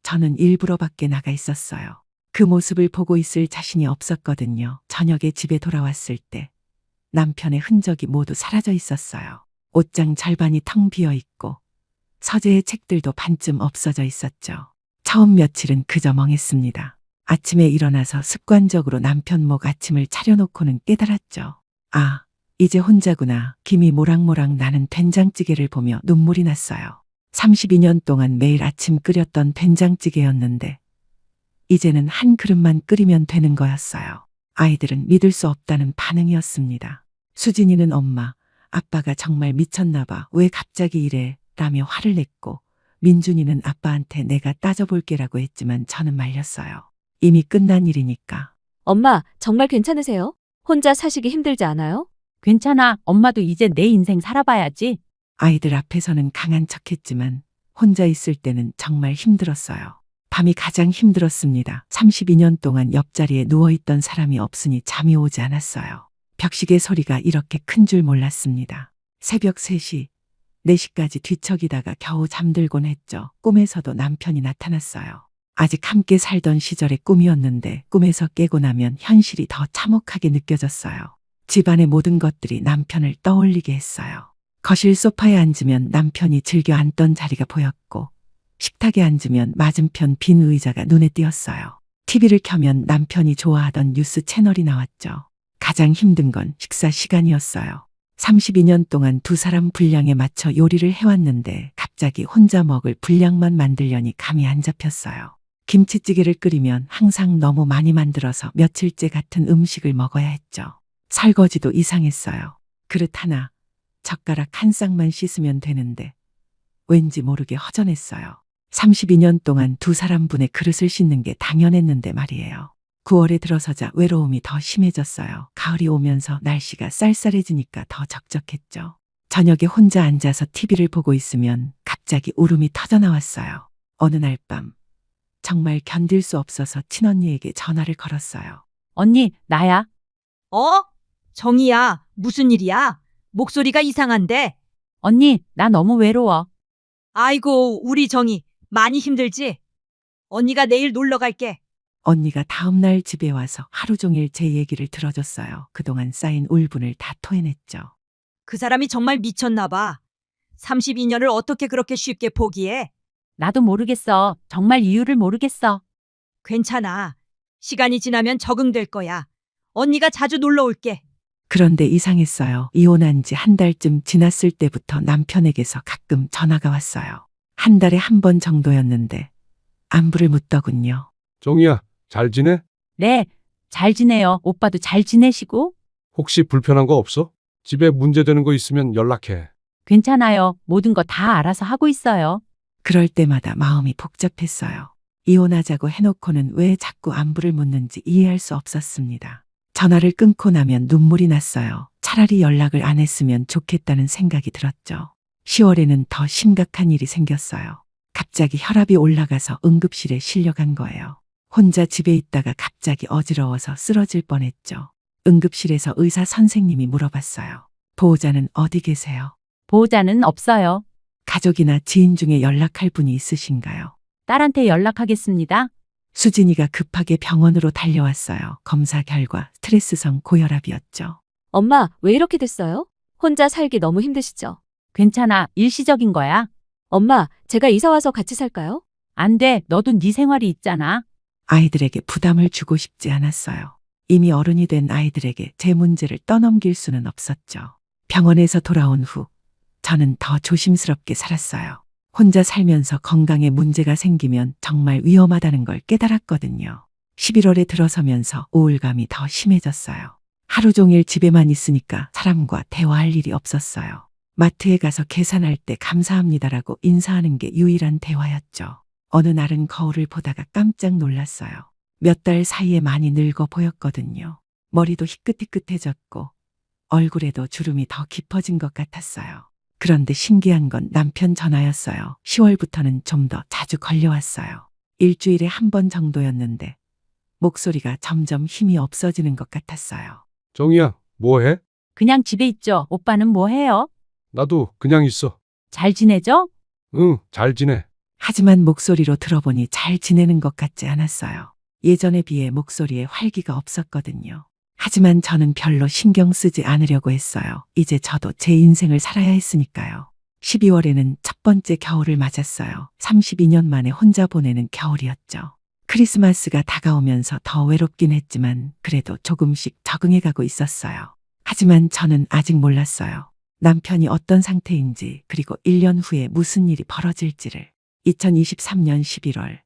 저는 일부러 밖에 나가 있었어요. 그 모습을 보고 있을 자신이 없었거든요. 저녁에 집에 돌아왔을 때 남편의 흔적이 모두 사라져 있었어요. 옷장 절반이 텅 비어 있고 서재의 책들도 반쯤 없어져 있었죠. 처음 며칠은 그저 멍했습니다. 아침에 일어나서 습관적으로 남편 목 아침을 차려놓고는 깨달았죠. 아, 이제 혼자구나. 김이 모락모락 나는 된장찌개를 보며 눈물이 났어요. 32년 동안 매일 아침 끓였던 된장찌개였는데 이제는 한 그릇만 끓이면 되는 거였어요. 아이들은 믿을 수 없다는 반응이었습니다. 수진이는 엄마, 아빠가 정말 미쳤나 봐. 왜 갑자기 이래? 라며 화를 냈고 민준이는 아빠한테 내가 따져볼게라고 했지만 저는 말렸어요. 이미 끝난 일이니까. 엄마, 정말 괜찮으세요? 혼자 사시기 힘들지 않아요? 괜찮아. 엄마도 이제 내 인생 살아봐야지. 아이들 앞에서는 강한 척했지만 혼자 있을 때는 정말 힘들었어요. 밤이 가장 힘들었습니다. 32년 동안 옆자리에 누워있던 사람이 없으니 잠이 오지 않았어요. 벽시계 소리가 이렇게 큰 줄 몰랐습니다. 새벽 3시, 4시까지 뒤척이다가 겨우 잠들곤 했죠. 꿈에서도 남편이 나타났어요. 아직 함께 살던 시절의 꿈이었는데 꿈에서 깨고 나면 현실이 더 참혹하게 느껴졌어요. 집안의 모든 것들이 남편을 떠올리게 했어요. 거실 소파에 앉으면 남편이 즐겨 앉던 자리가 보였고 식탁에 앉으면 맞은편 빈 의자가 눈에 띄었어요. TV를 켜면 남편이 좋아하던 뉴스 채널이 나왔죠. 가장 힘든 건 식사 시간이었어요. 32년 동안 두 사람 분량에 맞춰 요리를 해왔는데 갑자기 혼자 먹을 분량만 만들려니 감이 안 잡혔어요. 김치찌개를 끓이면 항상 너무 많이 만들어서 며칠째 같은 음식을 먹어야 했죠. 설거지도 이상했어요. 그릇 하나, 젓가락 한 쌍만 씻으면 되는데 왠지 모르게 허전했어요. 32년 동안 두 사람분의 그릇을 씻는 게 당연했는데 말이에요. 9월에 들어서자 외로움이 더 심해졌어요. 가을이 오면서 날씨가 쌀쌀해지니까 더 적적했죠. 저녁에 혼자 앉아서 TV를 보고 있으면 갑자기 울음이 터져나왔어요. 어느 날 밤 정말 견딜 수 없어서 친언니에게 전화를 걸었어요. 언니, 나야. 정희야, 무슨 일이야? 목소리가 이상한데? 언니, 나 너무 외로워. 아이고, 우리 정희, 많이 힘들지? 언니가 내일 놀러 갈게. 언니가 다음날 집에 와서 하루 종일 제 얘기를 들어줬어요. 그동안 쌓인 울분을 다 토해냈죠. 그 사람이 정말 미쳤나 봐. 32년을 어떻게 그렇게 쉽게 포기해? 나도 모르겠어. 정말 이유를 모르겠어. 괜찮아. 시간이 지나면 적응될 거야. 언니가 자주 놀러 올게. 그런데 이상했어요. 이혼한 지 한 달쯤 지났을 때부터 남편에게서 가끔 전화가 왔어요. 한 달에 한 번 정도였는데 안부를 묻더군요. 정희야, 잘 지내? 네, 잘 지내요. 오빠도 잘 지내시고? 혹시 불편한 거 없어? 집에 문제되는 거 있으면 연락해. 괜찮아요. 모든 거 다 알아서 하고 있어요. 그럴 때마다 마음이 복잡했어요. 이혼하자고 해놓고는 왜 자꾸 안부를 묻는지 이해할 수 없었습니다. 전화를 끊고 나면 눈물이 났어요. 차라리 연락을 안 했으면 좋겠다는 생각이 들었죠. 10월에는 더 심각한 일이 생겼어요. 갑자기 혈압이 올라가서 응급실에 실려간 거예요. 혼자 집에 있다가 갑자기 어지러워서 쓰러질 뻔했죠. 응급실에서 의사 선생님이 물어봤어요. 보호자는 어디 계세요? 보호자는 없어요. 가족이나 지인 중에 연락할 분이 있으신가요? 딸한테 연락하겠습니다. 수진이가 급하게 병원으로 달려왔어요. 검사 결과 스트레스성 고혈압이었죠. 엄마, 왜 이렇게 됐어요? 혼자 살기 너무 힘드시죠? 괜찮아. 일시적인 거야. 엄마, 제가 이사 와서 같이 살까요? 안 돼. 너도 네 생활이 있잖아. 아이들에게 부담을 주고 싶지 않았어요. 이미 어른이 된 아이들에게 제 문제를 떠넘길 수는 없었죠. 병원에서 돌아온 후 저는 더 조심스럽게 살았어요. 혼자 살면서 건강에 문제가 생기면 정말 위험하다는 걸 깨달았거든요. 11월에 들어서면서 우울감이 더 심해졌어요. 하루 종일 집에만 있으니까 사람과 대화할 일이 없었어요. 마트에 가서 계산할 때 감사합니다라고 인사하는 게 유일한 대화였죠. 어느 날은 거울을 보다가 깜짝 놀랐어요. 몇 달 사이에 많이 늙어 보였거든요. 머리도 희끗희끗해졌고 얼굴에도 주름이 더 깊어진 것 같았어요. 그런데 신기한 건 남편 전화였어요. 10월부터는 좀 더 자주 걸려왔어요. 일주일에 한 번 정도였는데 목소리가 점점 힘이 없어지는 것 같았어요. 정희야, 뭐 해? 그냥 집에 있죠. 오빠는 뭐 해요? 나도 그냥 있어. 잘 지내죠? 응, 잘 지내. 하지만 목소리로 들어보니 잘 지내는 것 같지 않았어요. 예전에 비해 목소리에 활기가 없었거든요. 하지만 저는 별로 신경 쓰지 않으려고 했어요. 이제 저도 제 인생을 살아야 했으니까요. 12월에는 첫 번째 겨울을 맞았어요. 32년 만에 혼자 보내는 겨울이었죠. 크리스마스가 다가오면서 더 외롭긴 했지만 그래도 조금씩 적응해가고 있었어요. 하지만 저는 아직 몰랐어요. 남편이 어떤 상태인지 그리고 1년 후에 무슨 일이 벌어질지를. 2023년 11월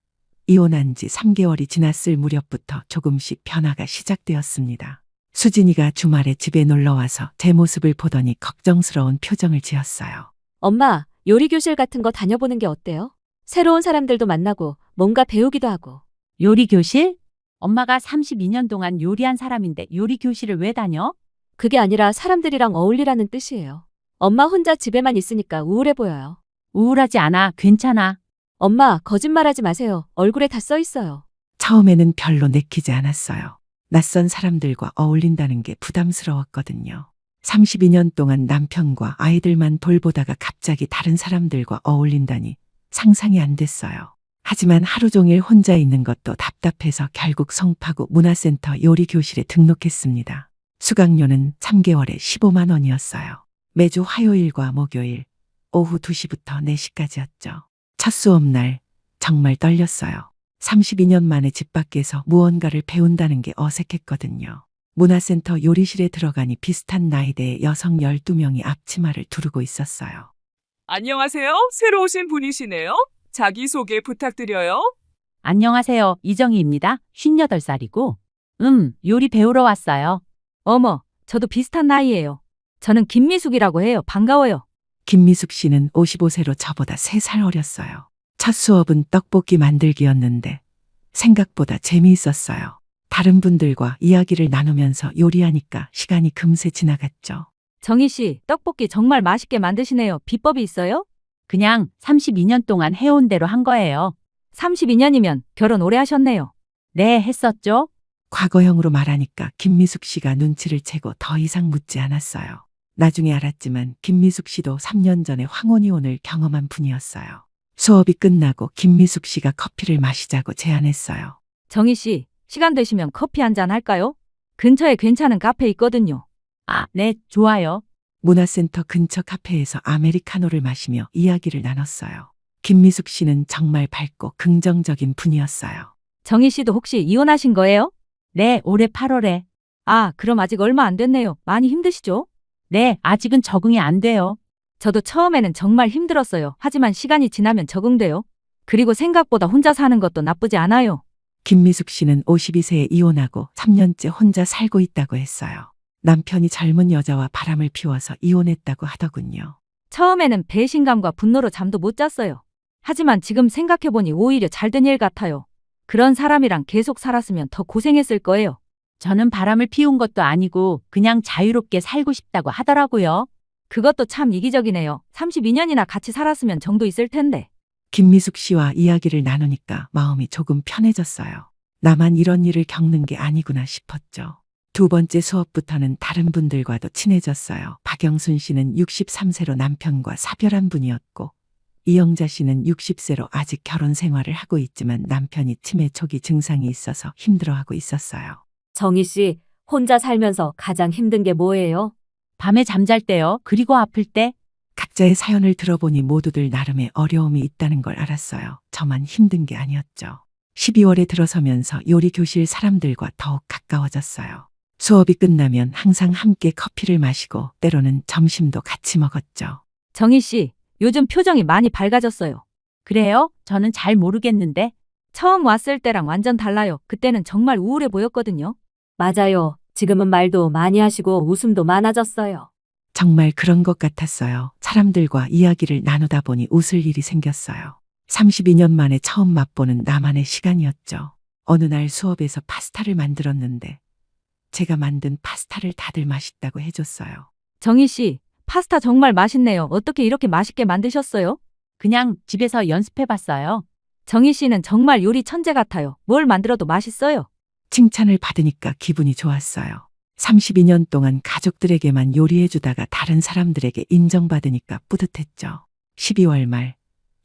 이혼한 지 3개월이 지났을 무렵부터 조금씩 변화가 시작되었습니다. 수진이가 주말에 집에 놀러와서 제 모습을 보더니 걱정스러운 표정을 지었어요. 엄마, 요리 교실 같은 거 다녀보는 게 어때요? 새로운 사람들도 만나고 뭔가 배우기도 하고. 요리 교실? 엄마가 32년 동안 요리한 사람인데 요리 교실을 왜 다녀? 그게 아니라 사람들이랑 어울리라는 뜻이에요. 엄마 혼자 집에만 있으니까 우울해 보여요. 우울하지 않아. 괜찮아. 엄마, 거짓말하지 마세요. 얼굴에 다 써 있어요. 처음에는 별로 내키지 않았어요. 낯선 사람들과 어울린다는 게 부담스러웠거든요. 32년 동안 남편과 아이들만 돌보다가 갑자기 다른 사람들과 어울린다니 상상이 안 됐어요. 하지만 하루 종일 혼자 있는 것도 답답해서 결국 성파구 문화센터 요리교실에 등록했습니다. 수강료는 3개월에 15만 원이었어요. 매주 화요일과 목요일 오후 2시부터 4시까지였죠. 첫 수업날 정말 떨렸어요. 32년 만에 집 밖에서 무언가를 배운다는 게 어색했거든요. 문화센터 요리실에 들어가니 비슷한 나이대의 여성 12명이 앞치마를 두르고 있었어요. 안녕하세요. 새로 오신 분이시네요. 자기소개 부탁드려요. 안녕하세요. 이정희입니다. 58살이고. 요리 배우러 왔어요. 어머, 저도 비슷한 나이예요. 저는 김미숙이라고 해요. 반가워요. 김미숙 씨는 55세로 저보다 3살 어렸어요. 첫 수업은 떡볶이 만들기였는데 생각보다 재미있었어요. 다른 분들과 이야기를 나누면서 요리하니까 시간이 금세 지나갔죠. 정희 씨, 떡볶이 정말 맛있게 만드시네요. 비법이 있어요? 그냥 32년 동안 해온 대로 한 거예요. 32년이면 결혼 오래 하셨네요. 네, 했었죠? 과거형으로 말하니까 김미숙 씨가 눈치를 채고 더 이상 묻지 않았어요. 나중에 알았지만 김미숙 씨도 3년 전에 황혼이혼을 경험한 분이었어요. 수업이 끝나고 김미숙 씨가 커피를 마시자고 제안했어요. 정희 씨, 시간 되시면 커피 한잔 할까요? 근처에 괜찮은 카페 있거든요. 아, 네, 좋아요. 문화센터 근처 카페에서 아메리카노를 마시며 이야기를 나눴어요. 김미숙 씨는 정말 밝고 긍정적인 분이었어요. 정희 씨도 혹시 이혼하신 거예요? 네, 올해 8월에. 아, 그럼 아직 얼마 안 됐네요. 많이 힘드시죠? 네, 아직은 적응이 안 돼요. 저도 처음에는 정말 힘들었어요. 하지만 시간이 지나면 적응돼요. 그리고 생각보다 혼자 사는 것도 나쁘지 않아요. 김미숙 씨는 52세에 이혼하고 3년째 혼자 살고 있다고 했어요. 남편이 젊은 여자와 바람을 피워서 이혼했다고 하더군요. 처음에는 배신감과 분노로 잠도 못 잤어요. 하지만 지금 생각해보니 오히려 잘된 일 같아요. 그런 사람이랑 계속 살았으면 더 고생했을 거예요. 저는 바람을 피운 것도 아니고 그냥 자유롭게 살고 싶다고 하더라고요. 그것도 참 이기적이네요. 32년이나 같이 살았으면 정도 있을 텐데. 김미숙 씨와 이야기를 나누니까 마음이 조금 편해졌어요. 나만 이런 일을 겪는 게 아니구나 싶었죠. 두 번째 수업부터는 다른 분들과도 친해졌어요. 박영순 씨는 63세로 남편과 사별한 분이었고 이영자 씨는 60세로 아직 결혼 생활을 하고 있지만 남편이 치매 초기 증상이 있어서 힘들어하고 있었어요. 정희 씨, 혼자 살면서 가장 힘든 게 뭐예요? 밤에 잠잘 때요. 그리고 아플 때. 각자의 사연을 들어보니 모두들 나름의 어려움이 있다는 걸 알았어요. 저만 힘든 게 아니었죠. 12월에 들어서면서 요리 교실 사람들과 더욱 가까워졌어요. 수업이 끝나면 항상 함께 커피를 마시고 때로는 점심도 같이 먹었죠. 정희 씨, 요즘 표정이 많이 밝아졌어요. 그래요? 저는 잘 모르겠는데. 처음 왔을 때랑 완전 달라요. 그때는 정말 우울해 보였거든요. 맞아요. 지금은 말도 많이 하시고 웃음도 많아졌어요. 정말 그런 것 같았어요. 사람들과 이야기를 나누다 보니 웃을 일이 생겼어요. 32년 만에 처음 맛보는 나만의 시간이었죠. 어느 날 수업에서 파스타를 만들었는데 제가 만든 파스타를 다들 맛있다고 해줬어요. 정희 씨, 파스타 정말 맛있네요. 어떻게 이렇게 맛있게 만드셨어요? 그냥 집에서 연습해봤어요. 정희 씨는 정말 요리 천재 같아요. 뭘 만들어도 맛있어요. 칭찬을 받으니까 기분이 좋았어요. 32년 동안 가족들에게만 요리해주다가 다른 사람들에게 인정받으니까 뿌듯했죠. 12월 말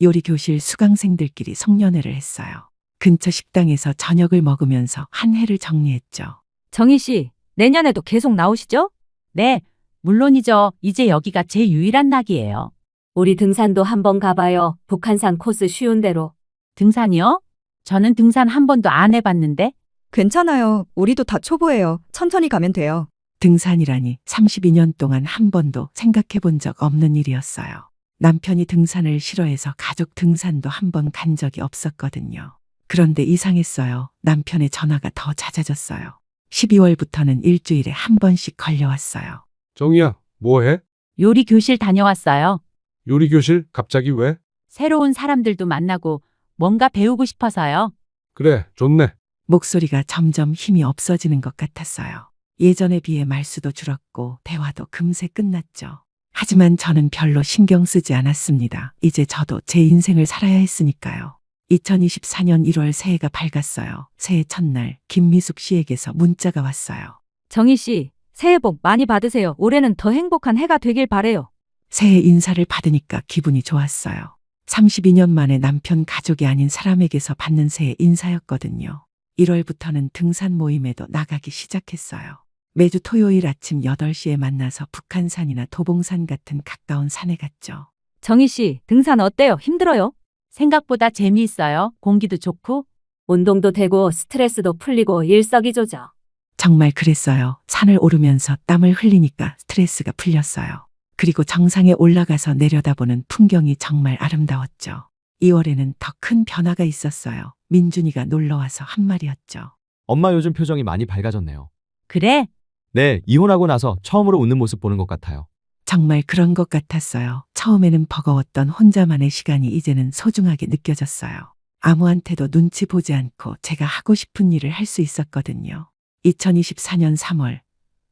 요리 교실 수강생들끼리 송년회를 했어요. 근처 식당에서 저녁을 먹으면서 한 해를 정리했죠. 정희 씨, 내년에도 계속 나오시죠? 네, 물론이죠. 이제 여기가 제 유일한 낙이에요. 우리 등산도 한번 가봐요. 북한산 코스 쉬운 대로. 등산이요? 저는 등산 한 번도 안 해봤는데. 괜찮아요. 우리도 다 초보예요. 천천히 가면 돼요. 등산이라니 32년 동안 한 번도 생각해 본 적 없는 일이었어요. 남편이 등산을 싫어해서 가족 등산도 한 번 간 적이 없었거든요. 그런데 이상했어요. 남편의 전화가 더 잦아졌어요. 12월부터는 일주일에 한 번씩 걸려왔어요. 정희야, 뭐 해? 요리 교실 다녀왔어요. 요리 교실? 갑자기 왜? 새로운 사람들도 만나고 뭔가 배우고 싶어서요. 그래, 좋네. 목소리가 점점 힘이 없어지는 것 같았어요. 예전에 비해 말수도 줄었고 대화도 금세 끝났죠. 하지만 저는 별로 신경 쓰지 않았습니다. 이제 저도 제 인생을 살아야 했으니까요. 2024년 1월 새해가 밝았어요. 새해 첫날 김미숙 씨에게서 문자가 왔어요. 정희 씨, 새해 복 많이 받으세요. 올해는 더 행복한 해가 되길 바래요. 새해 인사를 받으니까 기분이 좋았어요. 32년 만에 남편 가족이 아닌 사람에게서 받는 새해 인사였거든요. 1월부터는 등산 모임에도 나가기 시작했어요. 매주 토요일 아침 8시에 만나서 북한산이나 도봉산 같은 가까운 산에 갔죠. 정희 씨, 등산 어때요? 힘들어요? 생각보다 재미있어요. 공기도 좋고. 운동도 되고 스트레스도 풀리고 일석이조죠. 정말 그랬어요. 산을 오르면서 땀을 흘리니까 스트레스가 풀렸어요. 그리고 정상에 올라가서 내려다보는 풍경이 정말 아름다웠죠. 2월에는 더 큰 변화가 있었어요. 민준이가 놀러와서 한 말이었죠. 엄마 요즘 표정이 많이 밝아졌네요. 그래? 네, 이혼하고 나서 처음으로 웃는 모습 보는 것 같아요. 정말 그런 것 같았어요. 처음에는 버거웠던 혼자만의 시간이 이제는 소중하게 느껴졌어요. 아무한테도 눈치 보지 않고 제가 하고 싶은 일을 할 수 있었거든요. 2024년 3월,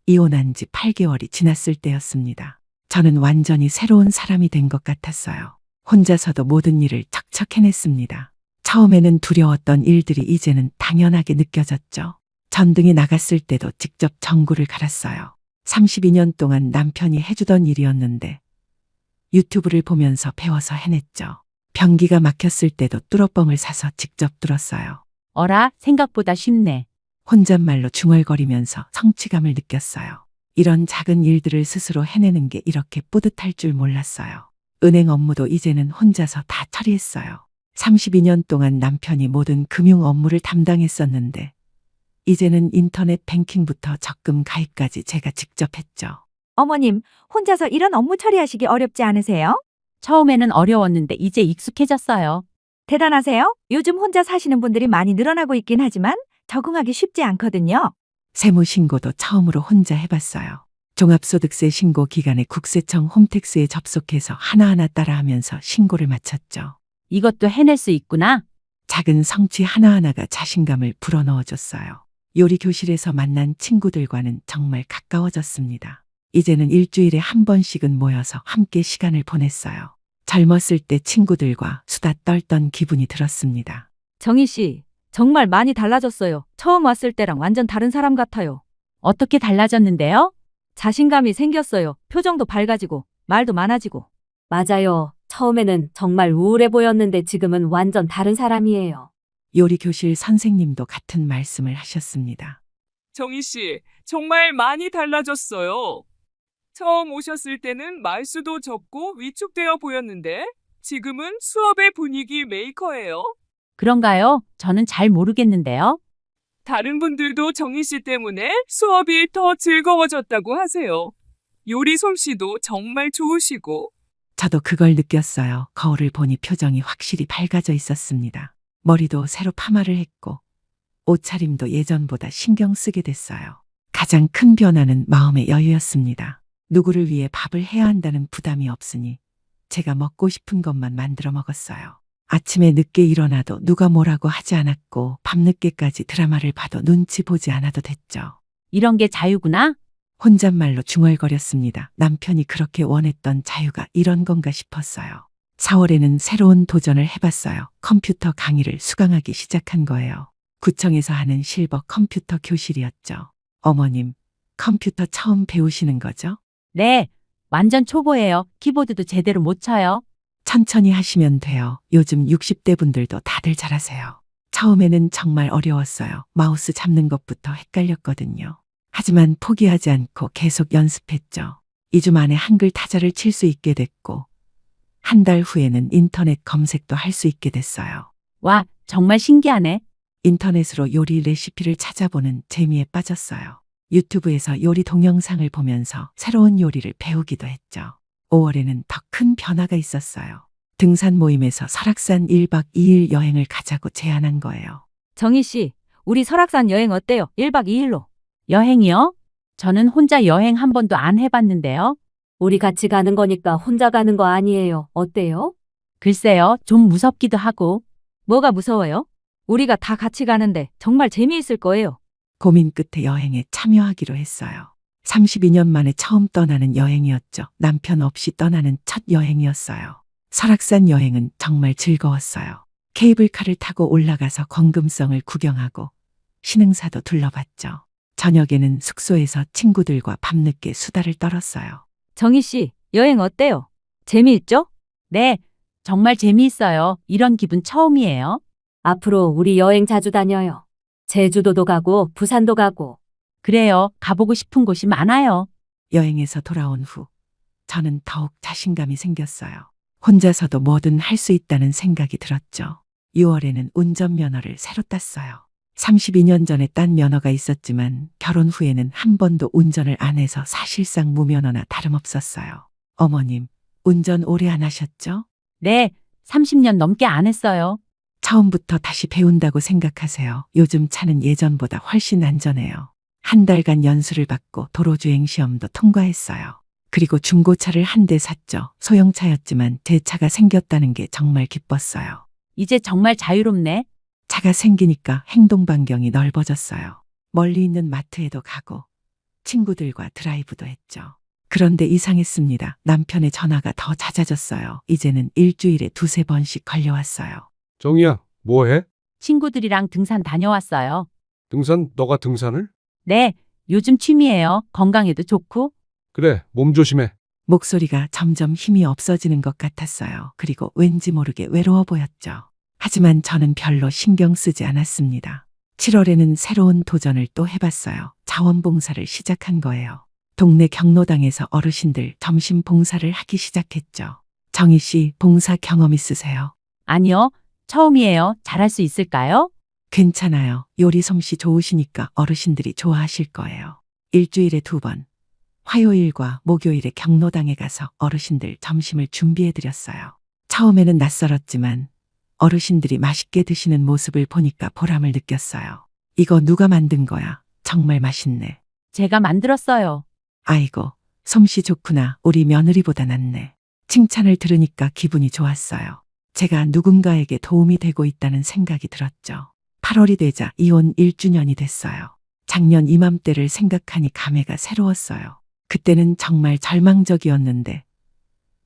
이혼한 지 8개월이 지났을 때였습니다. 저는 완전히 새로운 사람이 된 것 같았어요. 혼자서도 모든 일을 척척 해냈습니다. 처음에는 두려웠던 일들이 이제는 당연하게 느껴졌죠. 전등이 나갔을 때도 직접 전구를 갈았어요. 32년 동안 남편이 해주던 일이었는데 유튜브를 보면서 배워서 해냈죠. 변기가 막혔을 때도 뚫어뻥을 사서 직접 뚫었어요. 어라, 생각보다 쉽네. 혼잣말로 중얼거리면서 성취감을 느꼈어요. 이런 작은 일들을 스스로 해내는 게 이렇게 뿌듯할 줄 몰랐어요. 은행 업무도 이제는 혼자서 다 처리했어요. 32년 동안 남편이 모든 금융 업무를 담당했었는데 이제는 인터넷 뱅킹부터 적금 가입까지 제가 직접 했죠. 어머님, 혼자서 이런 업무 처리하시기 어렵지 않으세요? 처음에는 어려웠는데 이제 익숙해졌어요. 대단하세요. 요즘 혼자 사시는 분들이 많이 늘어나고 있긴 하지만 적응하기 쉽지 않거든요. 세무 신고도 처음으로 혼자 해봤어요. 종합소득세 신고 기간에 국세청 홈택스에 접속해서 하나하나 따라하면서 신고를 마쳤죠. 이것도 해낼 수 있구나. 작은 성취 하나하나가 자신감을 불어넣어줬어요. 요리 교실에서 만난 친구들과는 정말 가까워졌습니다. 이제는 일주일에 한 번씩은 모여서 함께 시간을 보냈어요. 젊었을 때 친구들과 수다 떨던 기분이 들었습니다. 정희 씨, 정말 많이 달라졌어요. 처음 왔을 때랑 완전 다른 사람 같아요. 어떻게 달라졌는데요? 자신감이 생겼어요. 표정도 밝아지고, 말도 많아지고. 맞아요. 처음에는 정말 우울해 보였는데 지금은 완전 다른 사람이에요. 요리 교실 선생님도 같은 말씀을 하셨습니다. 정희 씨, 정말 많이 달라졌어요. 처음 오셨을 때는 말수도 적고 위축되어 보였는데 지금은 수업의 분위기 메이커예요. 그런가요? 저는 잘 모르겠는데요. 다른 분들도 정희 씨 때문에 수업이 더 즐거워졌다고 하세요. 요리 솜씨도 정말 좋으시고. 저도 그걸 느꼈어요. 거울을 보니 표정이 확실히 밝아져 있었습니다. 머리도 새로 파마를 했고 옷차림도 예전보다 신경 쓰게 됐어요. 가장 큰 변화는 마음의 여유였습니다. 누구를 위해 밥을 해야 한다는 부담이 없으니 제가 먹고 싶은 것만 만들어 먹었어요. 아침에 늦게 일어나도 누가 뭐라고 하지 않았고 밤늦게까지 드라마를 봐도 눈치 보지 않아도 됐죠. 이런 게 자유구나? 혼잣말로 중얼거렸습니다. 남편이 그렇게 원했던 자유가 이런 건가 싶었어요. 4월에는 새로운 도전을 해봤어요. 컴퓨터 강의를 수강하기 시작한 거예요. 구청에서 하는 실버 컴퓨터 교실이었죠. 어머님, 컴퓨터 처음 배우시는 거죠? 네, 완전 초보예요. 키보드도 제대로 못 쳐요. 천천히 하시면 돼요. 요즘 60대 분들도 다들 잘하세요. 처음에는 정말 어려웠어요. 마우스 잡는 것부터 헷갈렸거든요. 하지만 포기하지 않고 계속 연습했죠. 2주 만에 한글 타자를 칠 수 있게 됐고, 한 달 후에는 인터넷 검색도 할 수 있게 됐어요. 와, 정말 신기하네. 인터넷으로 요리 레시피를 찾아보는 재미에 빠졌어요. 유튜브에서 요리 동영상을 보면서 새로운 요리를 배우기도 했죠. 5월에는 더 큰 변화가 있었어요. 등산 모임에서 설악산 1박 2일 여행을 가자고 제안한 거예요. 정희 씨, 우리 설악산 여행 어때요? 1박 2일로. 여행이요? 저는 혼자 여행 한 번도 안 해봤는데요. 우리 같이 가는 거니까 혼자 가는 거 아니에요. 어때요? 글쎄요, 좀 무섭기도 하고. 뭐가 무서워요? 우리가 다 같이 가는데 정말 재미있을 거예요. 고민 끝에 여행에 참여하기로 했어요. 32년 만에 처음 떠나는 여행이었죠. 남편 없이 떠나는 첫 여행이었어요. 설악산 여행은 정말 즐거웠어요. 케이블카를 타고 올라가서 광금성을 구경하고 신흥사도 둘러봤죠. 저녁에는 숙소에서 친구들과 밤늦게 수다를 떨었어요. 정희 씨, 여행 어때요? 재미있죠? 네, 정말 재미있어요. 이런 기분 처음이에요. 앞으로 우리 여행 자주 다녀요. 제주도도 가고 부산도 가고. 그래요, 가보고 싶은 곳이 많아요. 여행에서 돌아온 후 저는 더욱 자신감이 생겼어요. 혼자서도 뭐든 할 수 있다는 생각이 들었죠. 6월에는 운전면허를 새로 땄어요. 32년 전에 딴 면허가 있었지만 결혼 후에는 한 번도 운전을 안 해서 사실상 무면허나 다름없었어요. 어머님, 운전 오래 안 하셨죠? 네, 30년 넘게 안 했어요. 처음부터 다시 배운다고 생각하세요. 요즘 차는 예전보다 훨씬 안전해요. 한 달간 연수를 받고 도로주행 시험도 통과했어요. 그리고 중고차를 한 대 샀죠. 소형차였지만 제 차가 생겼다는 게 정말 기뻤어요. 이제 정말 자유롭네. 차가 생기니까 행동 반경이 넓어졌어요. 멀리 있는 마트에도 가고 친구들과 드라이브도 했죠. 그런데 이상했습니다. 남편의 전화가 더 잦아졌어요. 이제는 일주일에 2~3번씩 걸려왔어요. 정희야, 뭐 해? 친구들이랑 등산 다녀왔어요. 등산, 너가 등산을? 네, 요즘 취미예요. 건강에도 좋고. 그래, 몸 조심해. 목소리가 점점 힘이 없어지는 것 같았어요. 그리고 왠지 모르게 외로워 보였죠. 하지만 저는 별로 신경 쓰지 않았습니다. 7월에는 새로운 도전을 또 해봤어요. 자원봉사를 시작한 거예요. 동네 경로당에서 어르신들 점심 봉사를 하기 시작했죠. 정희 씨, 봉사 경험 있으세요? 아니요, 처음이에요. 잘할 수 있을까요? 괜찮아요. 요리 솜씨 좋으시니까 어르신들이 좋아하실 거예요. 일주일에 2번, 화요일과 목요일에 경로당에 가서 어르신들 점심을 준비해드렸어요. 처음에는 낯설었지만 어르신들이 맛있게 드시는 모습을 보니까 보람을 느꼈어요. 이거 누가 만든 거야? 정말 맛있네. 제가 만들었어요. 아이고, 솜씨 좋구나. 우리 며느리보다 낫네. 칭찬을 들으니까 기분이 좋았어요. 제가 누군가에게 도움이 되고 있다는 생각이 들었죠. 8월이 되자 이혼 1주년이 됐어요. 작년 이맘때를 생각하니 감회가 새로웠어요. 그때는 정말 절망적이었는데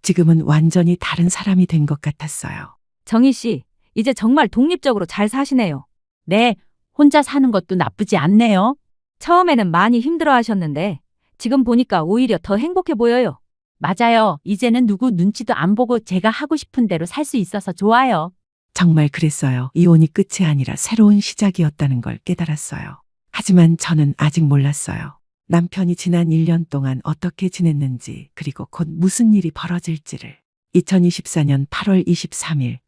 지금은 완전히 다른 사람이 된 것 같았어요. 정희 씨, 이제 정말 독립적으로 잘 사시네요. 네, 혼자 사는 것도 나쁘지 않네요. 처음에는 많이 힘들어 하셨는데 지금 보니까 오히려 더 행복해 보여요. 맞아요. 이제는 누구 눈치도 안 보고 제가 하고 싶은 대로 살 수 있어서 좋아요. 정말 그랬어요. 이혼이 끝이 아니라 새로운 시작이었다는 걸 깨달았어요. 하지만 저는 아직 몰랐어요. 남편이 지난 1년 동안 어떻게 지냈는지, 그리고 곧 무슨 일이 벌어질지를. 2024년 8월 23일,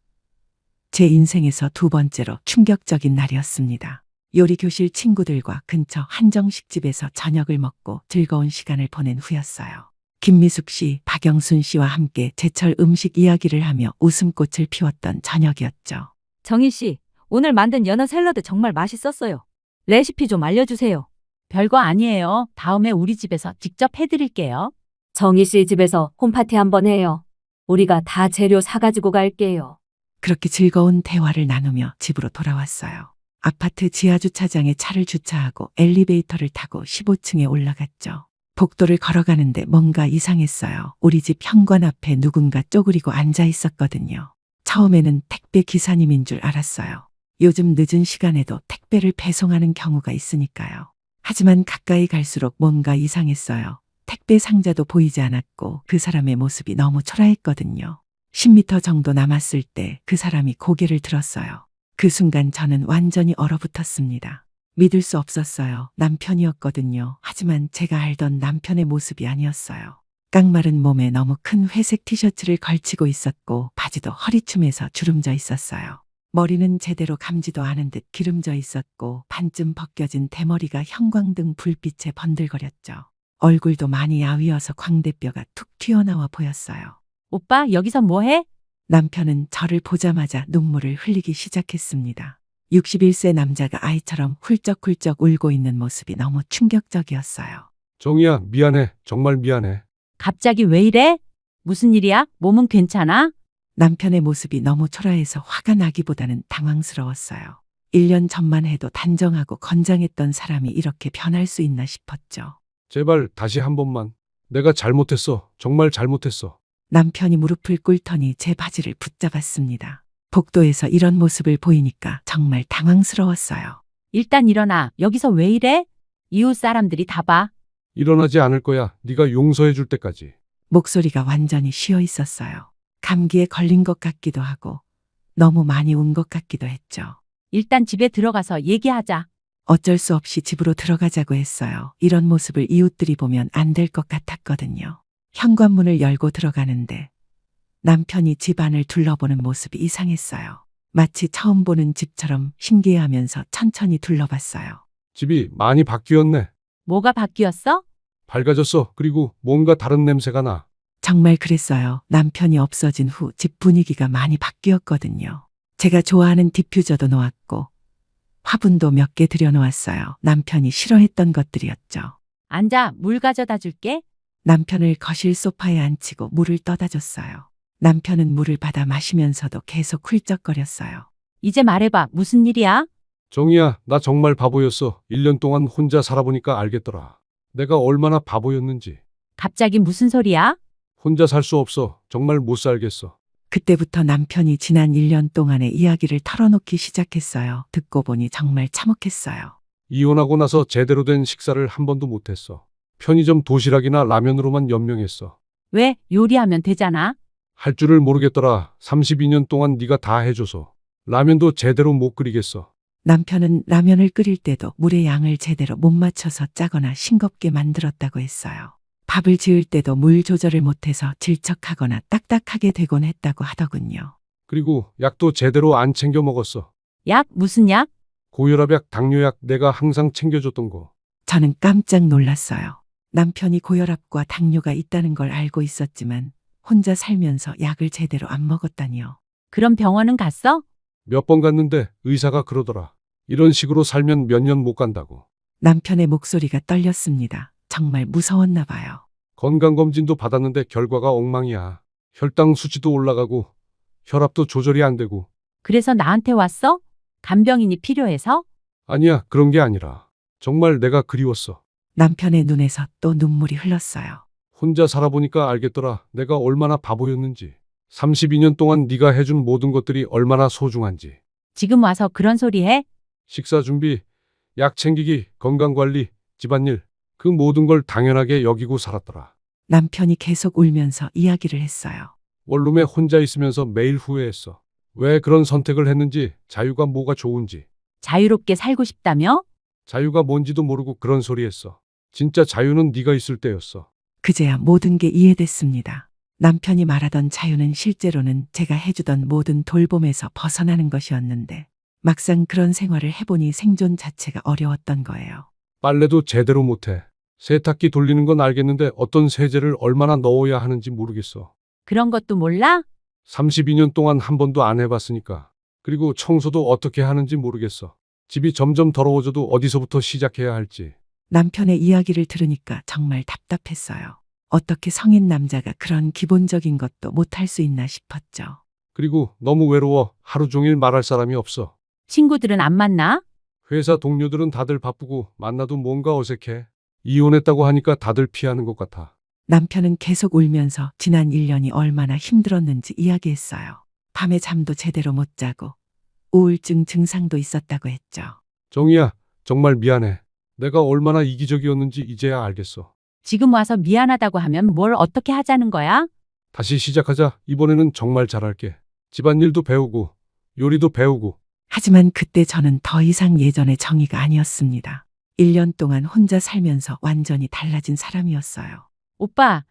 제 인생에서 2번째로 충격적인 날이었습니다. 요리교실 친구들과 근처 한정식집에서 저녁을 먹고 즐거운 시간을 보낸 후였어요. 김미숙 씨, 박영순 씨와 함께 제철 음식 이야기를 하며 웃음꽃을 피웠던 저녁이었죠. 정희 씨, 오늘 만든 연어 샐러드 정말 맛있었어요. 레시피 좀 알려주세요. 별거 아니에요. 다음에 우리 집에서 직접 해드릴게요. 정희 씨 집에서 홈파티 한번 해요. 우리가 다 재료 사가지고 갈게요. 그렇게 즐거운 대화를 나누며 집으로 돌아왔어요. 아파트 지하주차장에 차를 주차하고 엘리베이터를 타고 15층에 올라갔죠. 복도를 걸어가는데 뭔가 이상했어요. 우리 집 현관 앞에 누군가 쪼그리고 앉아 있었거든요. 처음에는 택배 기사님인 줄 알았어요. 요즘 늦은 시간에도 택배를 배송하는 경우가 있으니까요. 하지만 가까이 갈수록 뭔가 이상했어요. 택배 상자도 보이지 않았고 그 사람의 모습이 너무 초라했거든요. 10m 정도 남았을 때 그 사람이 고개를 들었어요. 그 순간 저는 완전히 얼어붙었습니다. 믿을 수 없었어요. 남편이었거든요. 하지만 제가 알던 남편의 모습이 아니었어요. 깡마른 몸에 너무 큰 회색 티셔츠를 걸치고 있었고 바지도 허리춤에서 주름져 있었어요. 머리는 제대로 감지도 않은 듯 기름져 있었고 반쯤 벗겨진 대머리가 형광등 불빛에 번들거렸죠. 얼굴도 많이 야위어서 광대뼈가 툭 튀어나와 보였어요. 오빠, 여기서 뭐해? 남편은 저를 보자마자 눈물을 흘리기 시작했습니다. 61세 남자가 아이처럼 훌쩍훌쩍 울고 있는 모습이 너무 충격적이었어요. 정희야, 미안해. 정말 미안해. 갑자기 왜 이래? 무슨 일이야? 몸은 괜찮아? 남편의 모습이 너무 초라해서 화가 나기보다는 당황스러웠어요. 1년 전만 해도 단정하고 건장했던 사람이 이렇게 변할 수 있나 싶었죠. 제발 다시 한 번만. 내가 잘못했어. 정말 잘못했어. 남편이 무릎을 꿇더니 제 바지를 붙잡았습니다. 복도에서 이런 모습을 보이니까 정말 당황스러웠어요. 일단 일어나. 여기서 왜 이래? 이웃 사람들이 다 봐. 일어나지 않을 거야. 네가 용서해 줄 때까지. 목소리가 완전히 쉬어 있었어요. 감기에 걸린 것 같기도 하고 너무 많이 운 것 같기도 했죠. 일단 집에 들어가서 얘기하자. 어쩔 수 없이 집으로 들어가자고 했어요. 이런 모습을 이웃들이 보면 안 될 것 같았거든요. 현관문을 열고 들어가는데 남편이 집 안을 둘러보는 모습이 이상했어요. 마치 처음 보는 집처럼 신기해하면서 천천히 둘러봤어요. 집이 많이 바뀌었네. 뭐가 바뀌었어? 밝아졌어. 그리고 뭔가 다른 냄새가 나. 정말 그랬어요. 남편이 없어진 후 집 분위기가 많이 바뀌었거든요. 제가 좋아하는 디퓨저도 놓았고 화분도 몇 개 들여놓았어요. 남편이 싫어했던 것들이었죠. 앉아, 물 가져다 줄게. 남편을 거실 소파에 앉히고 물을 떠다 줬어요. 남편은 물을 받아 마시면서도 계속 훌쩍거렸어요. 이제 말해봐. 무슨 일이야? 정희야, 나 정말 바보였어. 1년 동안 혼자 살아보니까 알겠더라. 내가 얼마나 바보였는지. 갑자기 무슨 소리야? 혼자 살 수 없어. 정말 못 살겠어. 그때부터 남편이 지난 1년 동안의 이야기를 털어놓기 시작했어요. 듣고 보니 정말 참혹했어요. 이혼하고 나서 제대로 된 식사를 한 번도 못했어. 편의점 도시락이나 라면으로만 연명했어. 왜? 요리하면 되잖아. 할 줄을 모르겠더라. 32년 동안 네가 다 해줘서. 라면도 제대로 못 끓이겠어. 남편은 라면을 끓일 때도 물의 양을 제대로 못 맞춰서 짜거나 싱겁게 만들었다고 했어요. 밥을 지을 때도 물 조절을 못해서 질척하거나 딱딱하게 되곤 했다고 하더군요. 그리고 약도 제대로 안 챙겨 먹었어. 약? 무슨 약? 고혈압약, 당뇨약 내가 항상 챙겨줬던 거. 저는 깜짝 놀랐어요. 남편이 고혈압과 당뇨가 있다는 걸 알고 있었지만 혼자 살면서 약을 제대로 안 먹었다니요. 그럼 병원은 갔어? 몇 번 갔는데 의사가 그러더라. 이런 식으로 살면 몇 년 못 간다고. 남편의 목소리가 떨렸습니다. 정말 무서웠나 봐요. 건강검진도 받았는데 결과가 엉망이야. 혈당 수치도 올라가고 혈압도 조절이 안 되고. 그래서 나한테 왔어? 간병인이 필요해서? 아니야, 그런 게 아니라. 정말 내가 그리웠어. 남편의 눈에서 또 눈물이 흘렀어요. 혼자 살아보니까 알겠더라. 내가 얼마나 바보였는지. 32년 동안 네가 해준 모든 것들이 얼마나 소중한지. 지금 와서 그런 소리 해? 식사 준비, 약 챙기기, 건강관리, 집안일. 그 모든 걸 당연하게 여기고 살았더라. 남편이 계속 울면서 이야기를 했어요. 원룸에 혼자 있으면서 매일 후회했어. 왜 그런 선택을 했는지, 자유가 뭐가 좋은지. 자유롭게 살고 싶다며? 자유가 뭔지도 모르고 그런 소리 했어. 진짜 자유는 네가 있을 때였어. 그제야 모든 게 이해됐습니다. 남편이 말하던 자유는 실제로는 제가 해주던 모든 돌봄에서 벗어나는 것이었는데 막상 그런 생활을 해보니 생존 자체가 어려웠던 거예요. 빨래도 제대로 못해. 세탁기 돌리는 건 알겠는데 어떤 세제를 얼마나 넣어야 하는지 모르겠어. 그런 것도 몰라? 32년 동안 한 번도 안 해봤으니까. 그리고 청소도 어떻게 하는지 모르겠어. 집이 점점 더러워져도 어디서부터 시작해야 할지. 남편의 이야기를 들으니까 정말 답답했어요. 어떻게 성인 남자가 그런 기본적인 것도 못할 수 있나 싶었죠. 그리고 너무 외로워. 하루 종일 말할 사람이 없어. 친구들은 안 만나? 회사 동료들은 다들 바쁘고 만나도 뭔가 어색해. 이혼했다고 하니까 다들 피하는 것 같아. 남편은 계속 울면서 지난 1년이 얼마나 힘들었는지 이야기했어요. 밤에 잠도 제대로 못 자고 우울증 증상도 있었다고 했죠. 정희야, 정말 미안해. 내가 얼마나 이기적이었는지 이제야 알겠어. 지금 와서 미안하다고 하면 뭘 어떻게 하자는 거야? 다시 시작하자. 이번에는 정말 잘할게. 집안일도 배우고, 요리도 배우고. 하지만 그때 저는 더 이상 예전의 정의가 아니었습니다. 1년 동안 혼자 살면서 완전히 달라진 사람이었어요. 오빠,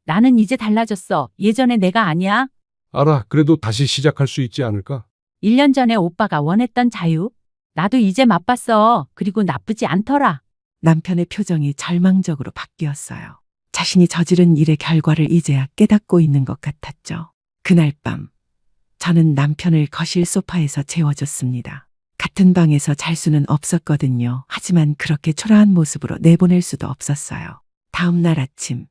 나는 이제 달라졌어. 예전에 내가 아니야. 알아, 그래도 다시 시작할 수 있지 않을까? 1년 전에 오빠가 원했던 자유. 나도 이제 맛봤어. 그리고 나쁘지 않더라. 남편의 표정이 절망적으로 바뀌었어요. 자신이 저지른 일의 결과를 이제야 깨닫고 있는 것 같았죠. 그날 밤, 저는 남편을 거실 소파에서 재워줬습니다. 같은 방에서 잘 수는 없었거든요. 하지만 그렇게 초라한 모습으로 내보낼 수도 없었어요. 다음 날 아침,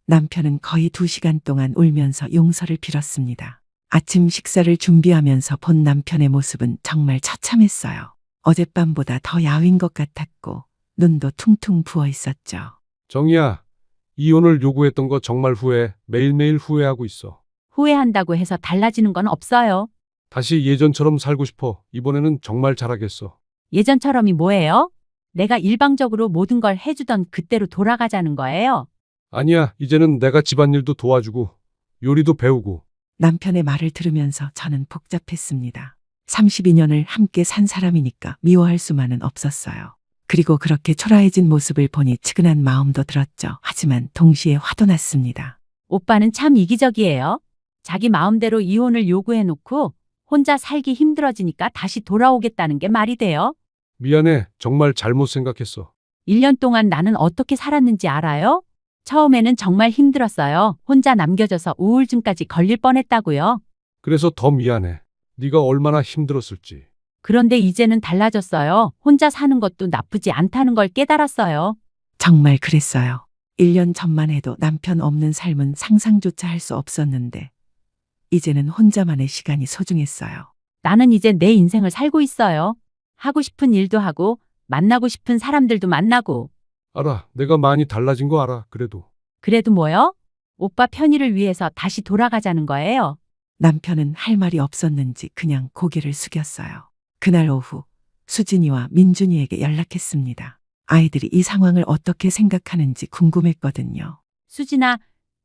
남편은 거의 2시간 동안 울면서 용서를 빌었습니다. 아침 식사를 준비하면서 본 남편의 모습은 정말 처참했어요. 어젯밤보다 더 야윈 것 같았고 눈도 퉁퉁 부어 있었죠. 정희야, 이혼을 요구했던 거 정말 후회해. 매일매일 후회하고 있어. 후회한다고 해서 달라지는 건 없어요. 다시 예전처럼 살고 싶어. 이번에는 정말 잘하겠어. 예전처럼이 뭐예요? 내가 일방적으로 모든 걸 해주던 그때로 돌아가자는 거예요. 아니야, 이제는 내가 집안일도 도와주고, 요리도 배우고. 남편의 말을 들으면서 저는 복잡했습니다. 32년을 함께 산 사람이니까 미워할 수만은 없었어요. 그리고 그렇게 초라해진 모습을 보니 측은한 마음도 들었죠. 하지만 동시에 화도 났습니다. 오빠는 참 이기적이에요. 자기 마음대로 이혼을 요구해놓고 혼자 살기 힘들어지니까 다시 돌아오겠다는 게 말이 돼요? 미안해, 정말 잘못 생각했어. 1년 동안 나는 어떻게 살았는지 알아요? 처음에는 정말 힘들었어요. 혼자 남겨져서 우울증까지 걸릴 뻔했다고요. 그래서 더 미안해. 네가 얼마나 힘들었을지. 그런데 이제는 달라졌어요. 혼자 사는 것도 나쁘지 않다는 걸 깨달았어요. 정말 그랬어요. 1년 전만 해도 남편 없는 삶은 상상조차 할 수 없었는데 이제는 혼자만의 시간이 소중했어요. 나는 이제 내 인생을 살고 있어요. 하고 싶은 일도 하고 만나고 싶은 사람들도 만나고. 알아, 내가 많이 달라진 거 알아. 그래도 뭐요? 오빠 편의를 위해서 다시 돌아가자는 거예요. 남편은 할 말이 없었는지 그냥 고개를 숙였어요. 그날 오후 수진이와 민준이에게 연락했습니다. 아이들이 이 상황을 어떻게 생각하는지 궁금했거든요. 수진아,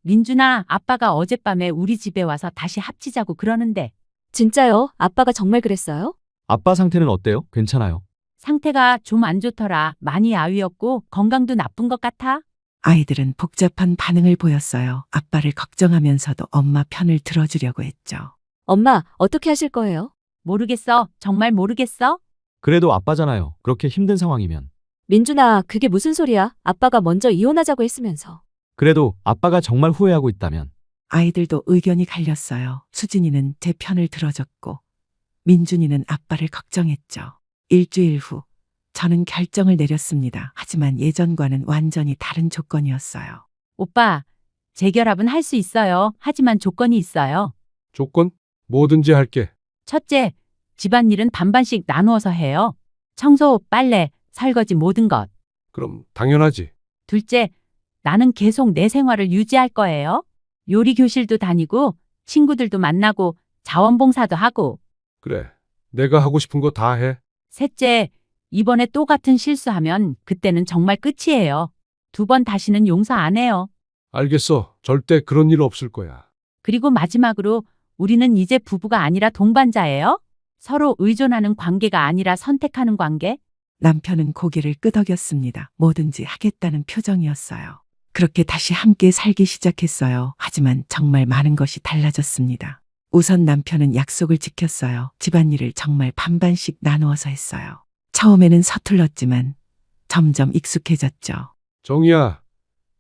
민준아, 아빠가 어젯밤에 우리 집에 와서 다시 합치자고 그러는데. 진짜요? 아빠가 정말 그랬어요? 아빠 상태는 어때요? 괜찮아요? 상태가 좀 안 좋더라. 많이 야위었고 건강도 나쁜 것 같아. 아이들은 복잡한 반응을 보였어요. 아빠를 걱정하면서도 엄마 편을 들어주려고 했죠. 엄마, 어떻게 하실 거예요? 모르겠어. 정말 모르겠어. 그래도 아빠잖아요. 그렇게 힘든 상황이면. 민준아, 그게 무슨 소리야? 아빠가 먼저 이혼하자고 했으면서. 그래도 아빠가 정말 후회하고 있다면. 아이들도 의견이 갈렸어요. 수진이는 제 편을 들어줬고 민준이는 아빠를 걱정했죠. 일주일 후 저는 결정을 내렸습니다. 하지만 예전과는 완전히 다른 조건이었어요. 오빠, 재결합은 할 수 있어요. 하지만 조건이 있어요. 조건? 뭐든지 할게. 첫째, 집안일은 반반씩 나누어서 해요. 청소, 빨래, 설거지 모든 것. 그럼 당연하지. 둘째, 나는 계속 내 생활을 유지할 거예요. 요리 교실도 다니고 친구들도 만나고 자원봉사도 하고. 그래, 내가 하고 싶은 거 다 해. 셋째, 이번에 또 같은 실수하면 그때는 정말 끝이에요. 2번 다시는 용서 안 해요. 알겠어. 절대 그런 일 없을 거야. 그리고 마지막으로 우리는 이제 부부가 아니라 동반자예요. 서로 의존하는 관계가 아니라 선택하는 관계. 남편은 고개를 끄덕였습니다. 뭐든지 하겠다는 표정이었어요. 그렇게 다시 함께 살기 시작했어요. 하지만 정말 많은 것이 달라졌습니다. 우선 남편은 약속을 지켰어요. 집안일을 정말 반반씩 나누어서 했어요. 처음에는 서툴렀지만 점점 익숙해졌죠. 정희야,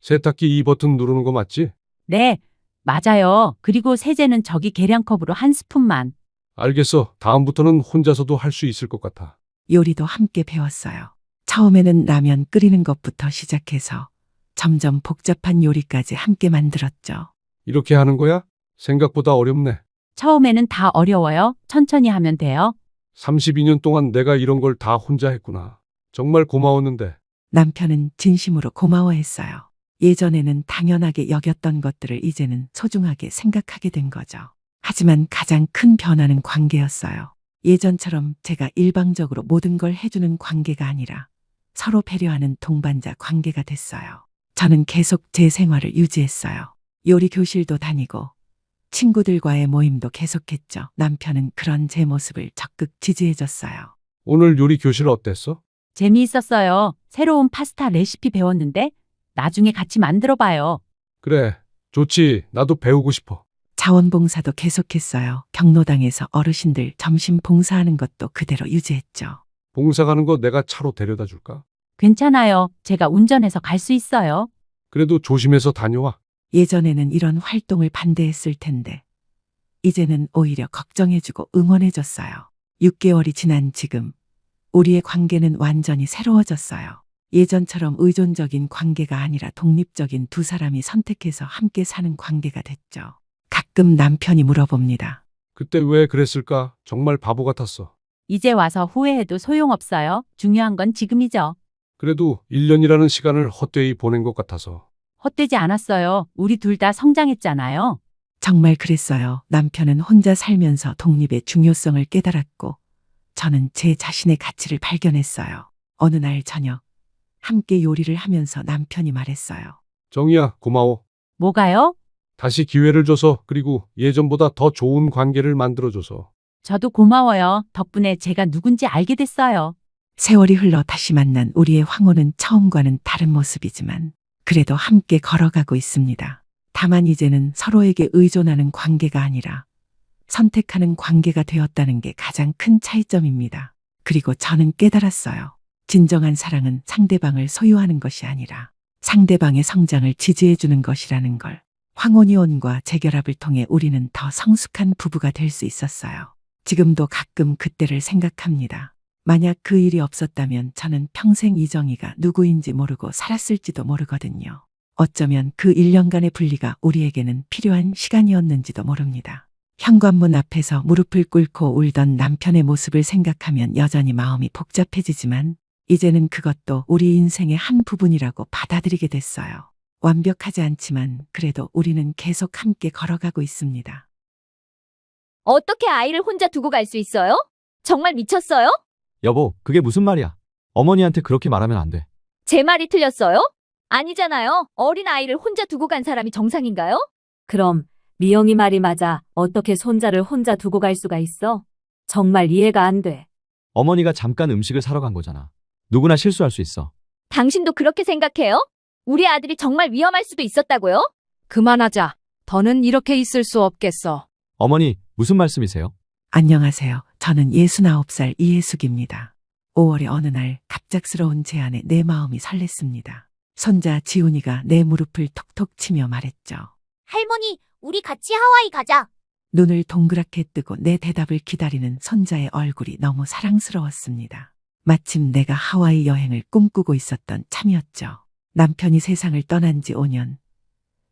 세탁기 이 버튼 누르는 거 맞지? 네, 맞아요. 그리고 세제는 저기 계량컵으로 1스푼만. 알겠어. 다음부터는 혼자서도 할 수 있을 것 같아. 요리도 함께 배웠어요. 처음에는 라면 끓이는 것부터 시작해서 점점 복잡한 요리까지 함께 만들었죠. 이렇게 하는 거야? 생각보다 어렵네. 처음에는 다 어려워요. 천천히 하면 돼요. 32년 동안 내가 이런 걸 다 혼자 했구나. 정말 고마웠는데. 남편은 진심으로 고마워했어요. 예전에는 당연하게 여겼던 것들을 이제는 소중하게 생각하게 된 거죠. 하지만 가장 큰 변화는 관계였어요. 예전처럼 제가 일방적으로 모든 걸 해주는 관계가 아니라 서로 배려하는 동반자 관계가 됐어요. 저는 계속 제 생활을 유지했어요. 요리 교실도 다니고 친구들과의 모임도 계속했죠. 남편은 그런 제 모습을 적극 지지해줬어요. 오늘 요리 교실 어땠어? 재미있었어요. 새로운 파스타 레시피 배웠는데 나중에 같이 만들어 봐요. 그래, 좋지. 나도 배우고 싶어. 자원봉사도 계속했어요. 경로당에서 어르신들 점심 봉사하는 것도 그대로 유지했죠. 봉사 가는 거 내가 차로 데려다 줄까? 괜찮아요. 제가 운전해서 갈 수 있어요. 그래도 조심해서 다녀와. 예전에는 이런 활동을 반대했을 텐데 이제는 오히려 걱정해주고 응원해줬어요. 6개월이 지난 지금 우리의 관계는 완전히 새로워졌어요. 예전처럼 의존적인 관계가 아니라 독립적인 두 사람이 선택해서 함께 사는 관계가 됐죠. 가끔 남편이 물어봅니다. 그때 왜 그랬을까? 정말 바보 같았어. 이제 와서 후회해도 소용없어요. 중요한 건 지금이죠. 그래도 1년이라는 시간을 헛되이 보낸 것 같아서. 헛되지 않았어요. 우리 둘 다 성장했잖아요. 정말 그랬어요. 남편은 혼자 살면서 독립의 중요성을 깨달았고 저는 제 자신의 가치를 발견했어요. 어느 날 저녁 함께 요리를 하면서 남편이 말했어요. 정이야, 고마워. 뭐가요? 다시 기회를 줘서, 그리고 예전보다 더 좋은 관계를 만들어줘서. 저도 고마워요. 덕분에 제가 누군지 알게 됐어요. 세월이 흘러 다시 만난 우리의 황혼은 처음과는 다른 모습이지만 그래도 함께 걸어가고 있습니다. 다만 이제는 서로에게 의존하는 관계가 아니라 선택하는 관계가 되었다는 게 가장 큰 차이점입니다. 그리고 저는 깨달았어요. 진정한 사랑은 상대방을 소유하는 것이 아니라 상대방의 성장을 지지해주는 것이라는 걸. 황혼이혼과 재결합을 통해 우리는 더 성숙한 부부가 될 수 있었어요. 지금도 가끔 그때를 생각합니다. 만약 그 일이 없었다면 저는 평생 이정희가 누구인지 모르고 살았을지도 모르거든요. 어쩌면 그 1년간의 분리가 우리에게는 필요한 시간이었는지도 모릅니다. 현관문 앞에서 무릎을 꿇고 울던 남편의 모습을 생각하면 여전히 마음이 복잡해지지만 이제는 그것도 우리 인생의 한 부분이라고 받아들이게 됐어요. 완벽하지 않지만 그래도 우리는 계속 함께 걸어가고 있습니다. 어떻게 아이를 혼자 두고 갈 수 있어요? 정말 미쳤어요? 여보, 그게 무슨 말이야? 어머니한테 그렇게 말하면 안 돼. 제 말이 틀렸어요? 아니잖아요. 어린 아이를 혼자 두고 간 사람이 정상인가요? 그럼 미영이 말이 맞아. 어떻게 손자를 혼자 두고 갈 수가 있어? 정말 이해가 안 돼. 어머니가 잠깐 음식을 사러 간 거잖아. 누구나 실수할 수 있어. 당신도 그렇게 생각해요? 우리 아들이 정말 위험할 수도 있었다고요? 그만하자. 더는 이렇게 있을 수 없겠어. 어머니, 무슨 말씀이세요? 안녕하세요. 저는 69살 이혜숙입니다. 5월의 어느 날 갑작스러운 제안에 내 마음이 설렜습니다. 손자 지훈이가 내 무릎을 톡톡 치며 말했죠. 할머니, 우리 같이 하와이 가자. 눈을 동그랗게 뜨고 내 대답을 기다리는 손자의 얼굴이 너무 사랑스러웠습니다. 마침 내가 하와이 여행을 꿈꾸고 있었던 참이었죠. 남편이 세상을 떠난 지 5년.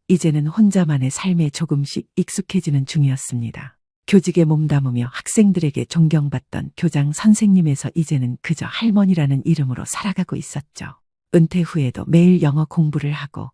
이제는 혼자만의 삶에 조금씩 익숙해지는 중이었습니다. 교직에 몸담으며 학생들에게 존경받던 교장 선생님에서 이제는 그저 할머니라는 이름으로 살아가고 있었죠. 은퇴 후에도 매일 영어 공부를 하고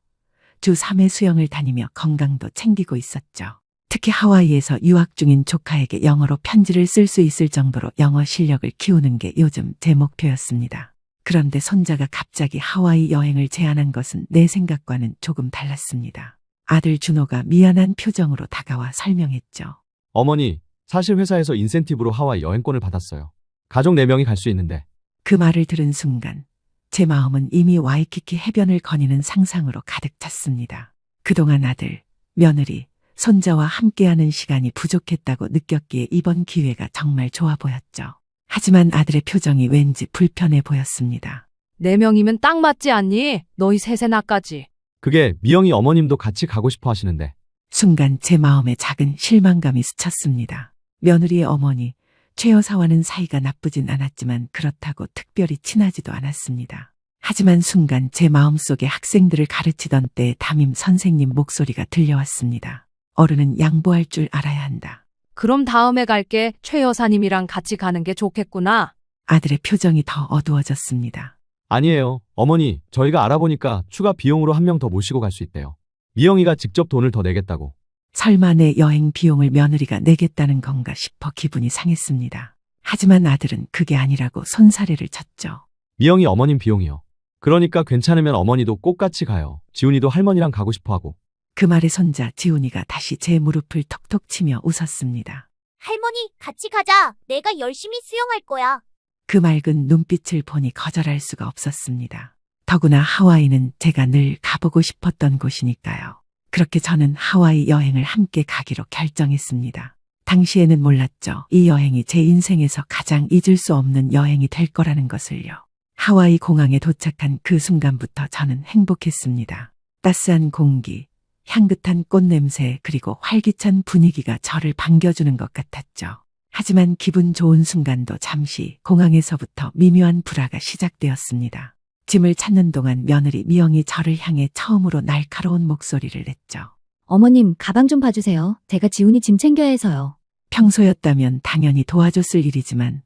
주 3회 수영을 다니며 건강도 챙기고 있었죠. 특히 하와이에서 유학 중인 조카에게 영어로 편지를 쓸 수 있을 정도로 영어 실력을 키우는 게 요즘 제 목표였습니다. 그런데 손자가 갑자기 하와이 여행을 제안한 것은 내 생각과는 조금 달랐습니다. 아들 준호가 미안한 표정으로 다가와 설명했죠. 어머니, 사실 회사에서 인센티브로 하와이 여행권을 받았어요. 가족 4명이 갈 수 있는데. 그 말을 들은 순간 제 마음은 이미 와이키키 해변을 거니는 상상으로 가득 찼습니다. 그동안 아들, 며느리, 손자와 함께하는 시간이 부족했다고 느꼈기에 이번 기회가 정말 좋아 보였죠. 하지만 아들의 표정이 왠지 불편해 보였습니다. 4명이면 딱 맞지 않니? 너희 셋에나까지. 그게 미영이 어머님도 같이 가고 싶어 하시는데. 순간 제 마음에 작은 실망감이 스쳤습니다. 며느리의 어머니, 최 여사와는 사이가 나쁘진 않았지만 그렇다고 특별히 친하지도 않았습니다. 하지만 순간 제 마음속에 학생들을 가르치던 때의 담임 선생님 목소리가 들려왔습니다. 어른은 양보할 줄 알아야 한다. 그럼 다음에 갈게. 최 여사님이랑 같이 가는 게 좋겠구나. 아들의 표정이 더 어두워졌습니다. 아니에요. 어머니, 저희가 알아보니까 추가 비용으로 한 명 더 모시고 갈 수 있대요. 미영이가 직접 돈을 더 내겠다고. 설마 내 여행 비용을 며느리가 내겠다는 건가 싶어 기분이 상했습니다. 하지만 아들은 그게 아니라고 손사래를 쳤죠. 미영이 어머님 비용이요. 그러니까 괜찮으면 어머니도 꼭 같이 가요. 지훈이도 할머니랑 가고 싶어 하고. 그 말에 손자 지훈이가 다시 제 무릎을 톡톡 치며 웃었습니다. 할머니, 같이 가자. 내가 열심히 수영할 거야. 그 맑은 눈빛을 보니 거절할 수가 없었습니다. 더구나 하와이는 제가 늘 가보고 싶었던 곳이니까요. 그렇게 저는 하와이 여행을 함께 가기로 결정했습니다. 당시에는 몰랐죠. 이 여행이 제 인생에서 가장 잊을 수 없는 여행이 될 거라는 것을요. 하와이 공항에 도착한 그 순간부터 저는 행복했습니다. 따스한 공기, 향긋한 꽃냄새, 그리고 활기찬 분위기가 저를 반겨주는 것 같았죠. 하지만 기분 좋은 순간도 잠시 공항에서부터 미묘한 불화가 시작되었습니다. 짐을 찾는 동안 며느리 미영이 저를 향해 처음으로 날카로운 목소리를 냈죠. 어머님, 가방 좀 봐주세요. 제가 지훈이 짐 챙겨야 해서요. 평소였다면 당연히 도와줬을 일이지만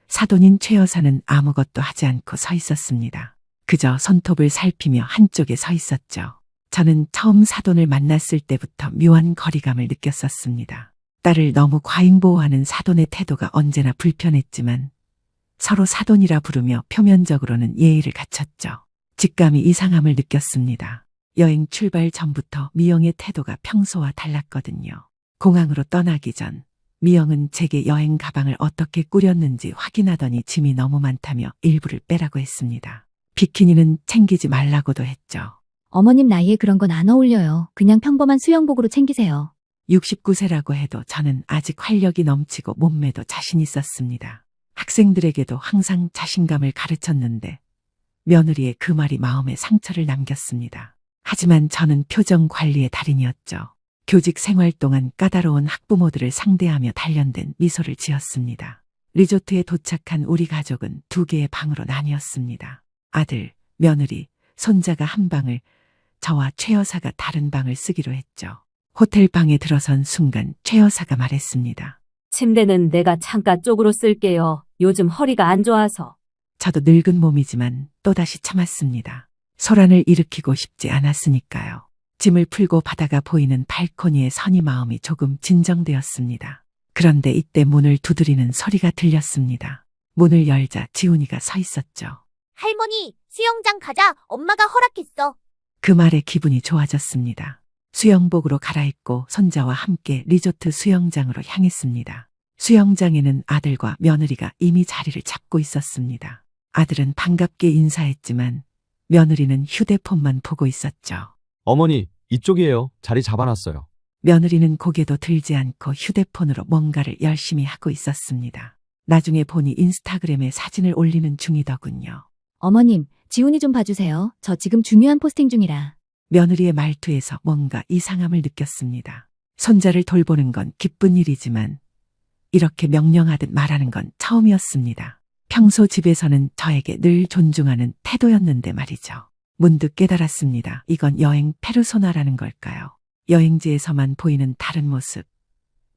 사돈인 최 여사는 아무것도 하지 않고 서 있었습니다. 그저 손톱을 살피며 한쪽에 서 있었죠. 저는 처음 사돈을 만났을 때부터 묘한 거리감을 느꼈었습니다. 딸을 너무 과잉보호하는 사돈의 태도가 언제나 불편했지만 서로 사돈이라 부르며 표면적으로는 예의를 갖췄죠. 직감이 이상함을 느꼈습니다. 여행 출발 전부터 미영의 태도가 평소와 달랐거든요. 공항으로 떠나기 전 미영은 제게 여행 가방을 어떻게 꾸렸는지 확인하더니 짐이 너무 많다며 일부를 빼라고 했습니다. 비키니는 챙기지 말라고도 했죠. 어머님 나이에 그런 건 안 어울려요. 그냥 평범한 수영복으로 챙기세요. 69세라고 해도 저는 아직 활력이 넘치고 몸매도 자신 있었습니다. 학생들에게도 항상 자신감을 가르쳤는데 며느리의 그 말이 마음에 상처를 남겼습니다. 하지만 저는 표정 관리의 달인이었죠. 교직 생활 동안 까다로운 학부모들을 상대하며 단련된 미소를 지었습니다. 리조트에 도착한 우리 가족은 2개의 방으로 나뉘었습니다. 아들, 며느리, 손자가 한 방을, 저와 최 여사가 다른 방을 쓰기로 했죠. 호텔 방에 들어선 순간 최 여사가 말했습니다. 침대는 내가 창가 쪽으로 쓸게요. 요즘 허리가 안 좋아서. 저도 늙은 몸이지만 또다시 참았습니다. 소란을 일으키고 싶지 않았으니까요. 짐을 풀고 바다가 보이는 발코니에 서니 마음이 조금 진정되었습니다. 그런데 이때 문을 두드리는 소리가 들렸습니다. 문을 열자 지훈이가 서 있었죠. 할머니, 수영장 가자. 엄마가 허락했어. 그 말에 기분이 좋아졌습니다. 수영복으로 갈아입고 손자와 함께 리조트 수영장으로 향했습니다. 수영장에는 아들과 며느리가 이미 자리를 잡고 있었습니다. 아들은 반갑게 인사했지만 며느리는 휴대폰만 보고 있었죠. 어머니, 이쪽이에요. 자리 잡아놨어요. 며느리는 고개도 들지 않고 휴대폰으로 뭔가를 열심히 하고 있었습니다. 나중에 보니 인스타그램에 사진을 올리는 중이더군요. 어머님, 지훈이 좀 봐주세요. 저 지금 중요한 포스팅 중이라. 며느리의 말투에서 뭔가 이상함을 느꼈습니다. 손자를 돌보는 건 기쁜 일이지만 이렇게 명령하듯 말하는 건 처음이었습니다. 평소 집에서는 저에게 늘 존중하는 태도였는데 말이죠. 문득 깨달았습니다. 이건 여행 페르소나라는 걸까요? 여행지에서만 보이는 다른 모습,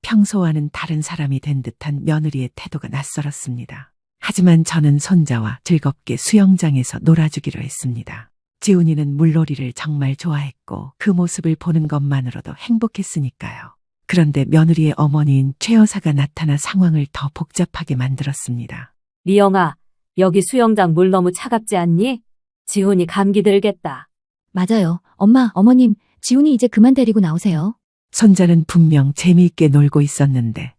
평소와는 다른 사람이 된 듯한 며느리의 태도가 낯설었습니다. 하지만 저는 손자와 즐겁게 수영장에서 놀아주기로 했습니다. 지훈이는 물놀이를 정말 좋아했고 그 모습을 보는 것만으로도 행복했으니까요. 그런데 며느리의 어머니인 최 여사가 나타나 상황을 더 복잡하게 만들었습니다. 미영아, 여기 수영장 물 너무 차갑지 않니? 지훈이 감기 들겠다. 맞아요. 엄마, 어머님, 지훈이 이제 그만 데리고 나오세요. 손자는 분명 재미있게 놀고 있었는데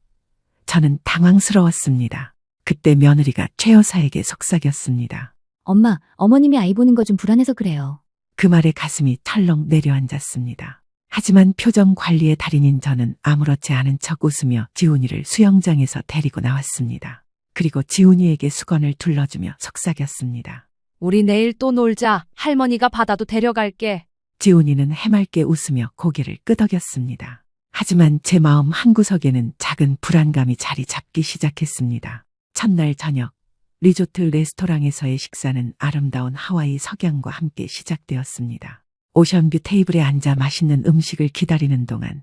저는 당황스러웠습니다. 그때 며느리가 최 여사에게 속삭였습니다. 엄마, 어머님이 아이 보는 거 좀 불안해서 그래요. 그 말에 가슴이 철렁 내려앉았습니다. 하지만 표정 관리의 달인인 저는 아무렇지 않은 척 웃으며 지훈이를 수영장에서 데리고 나왔습니다. 그리고 지훈이에게 수건을 둘러주며 속삭였습니다. 우리 내일 또 놀자. 할머니가 바다도 데려갈게. 지훈이는 해맑게 웃으며 고개를 끄덕였습니다. 하지만 제 마음 한구석에는 작은 불안감이 자리 잡기 시작했습니다. 첫날 저녁, 리조트 레스토랑에서의 식사는 아름다운 하와이 석양과 함께 시작되었습니다. 오션뷰 테이블에 앉아 맛있는 음식을 기다리는 동안